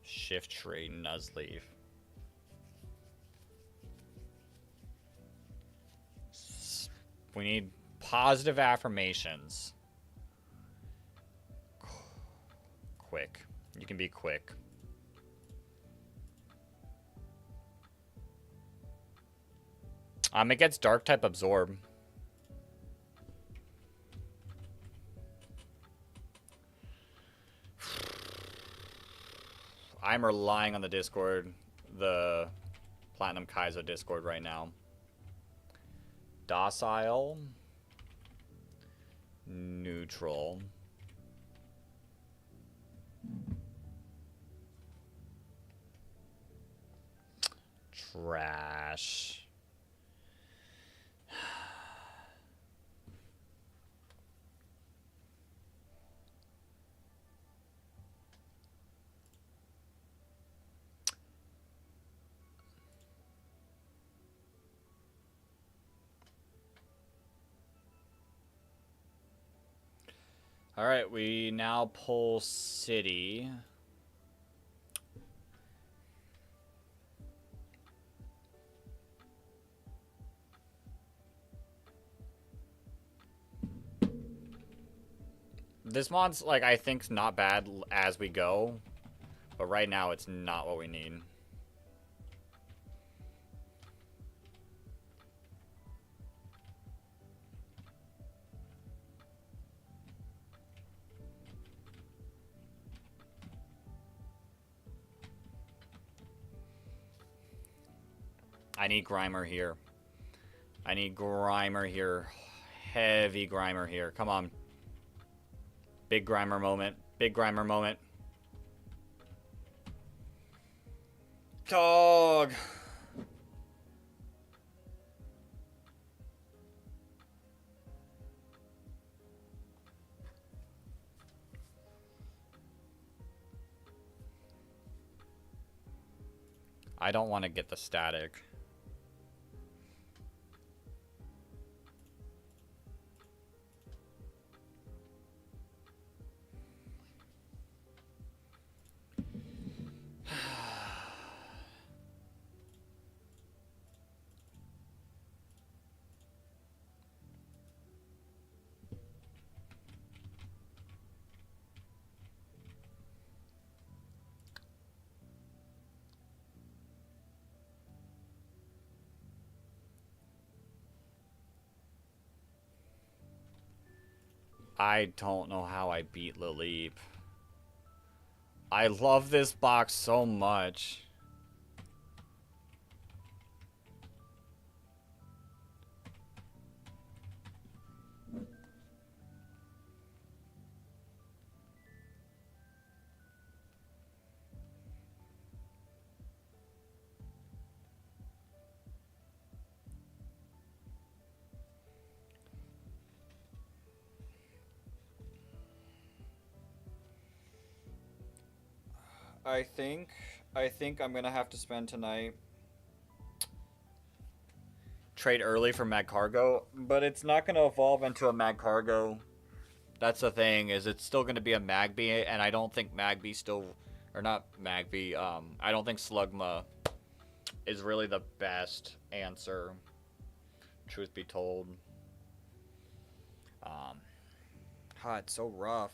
Shift trade Nuzlocke. We need positive affirmations. Quick. You can be quick. It gets dark type absorb. I'm I'm relying on the Discord, the Platinum Kaizo Discord right now. Docile. Neutral. Trash. All right, we now pull City. This mod's, like, I think not bad as we go, but right now it's not what we need. I need Grimer here. I need Grimer here. Heavy Grimer here. Come on. Big Grimer moment. Big Grimer moment. Dog. I don't want to get the static. I don't know how I beat Laleep. I love this box so much. I think I'm gonna have to spend tonight. Trade early for Mag Cargo, but it's not gonna evolve into a Mag Cargo. That's the thing, is it's still gonna be a Magby, and I don't think Magby still, or not Magby, I don't think Slugma is really the best answer, truth be told. It's so rough.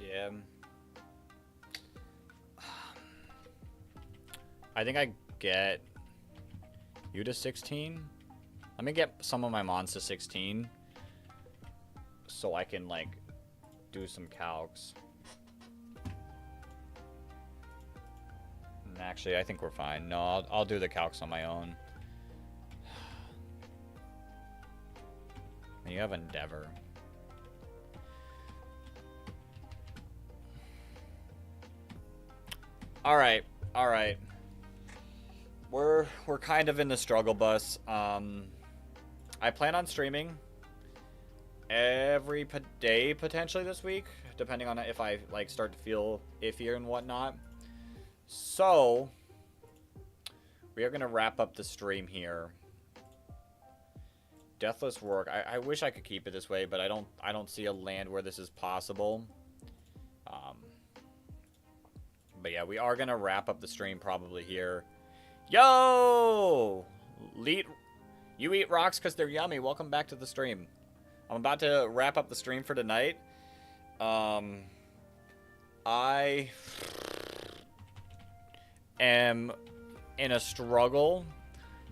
Yeah. I think I get you to 16. Let me get some of my mons to 16 so I can, like, do some calcs. And actually, I think we're fine. No, I'll do the calcs on my own. And you have Endeavor. All right. We're kind of in the struggle bus. I plan on streaming every day potentially this week, depending on if I like start to feel iffier and whatnot. So we are gonna wrap up the stream here. Deathless Roark. I wish I could keep it this way, but I don't see a land where this is possible. But yeah, we are gonna wrap up the stream probably here. Yo! You eat rocks because they're yummy. Welcome back to the stream. I'm about to wrap up the stream for tonight. I am in a struggle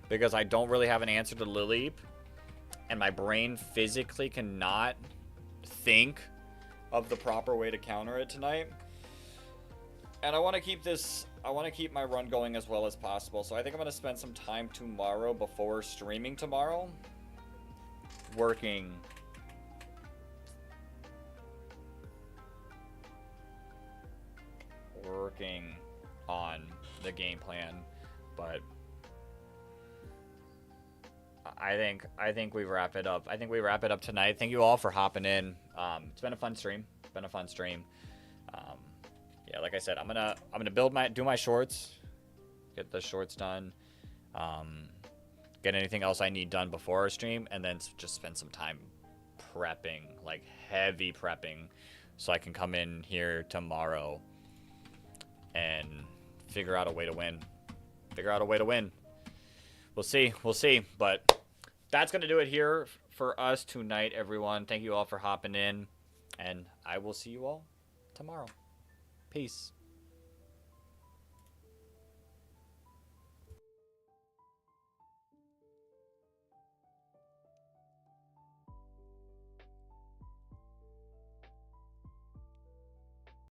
because I don't really have an answer to Lileep, and my brain physically cannot think of the proper way to counter it tonight. And I want to keep my run going as well as possible. So I think I'm going to spend some time tomorrow before streaming tomorrow working on the game plan. But I think we wrap it up. I think we wrap it up tonight. Thank you all for hopping in. It's been a fun stream. Yeah, like I said, I'm gonna do my shorts, get the shorts done, get anything else I need done before our stream, and then just spend some time prepping, like heavy prepping, so I can come in here tomorrow and figure out a way to win. We'll see, but that's gonna do it here for us tonight, everyone. Thank you all for hopping in, and I will see you all tomorrow. Peace.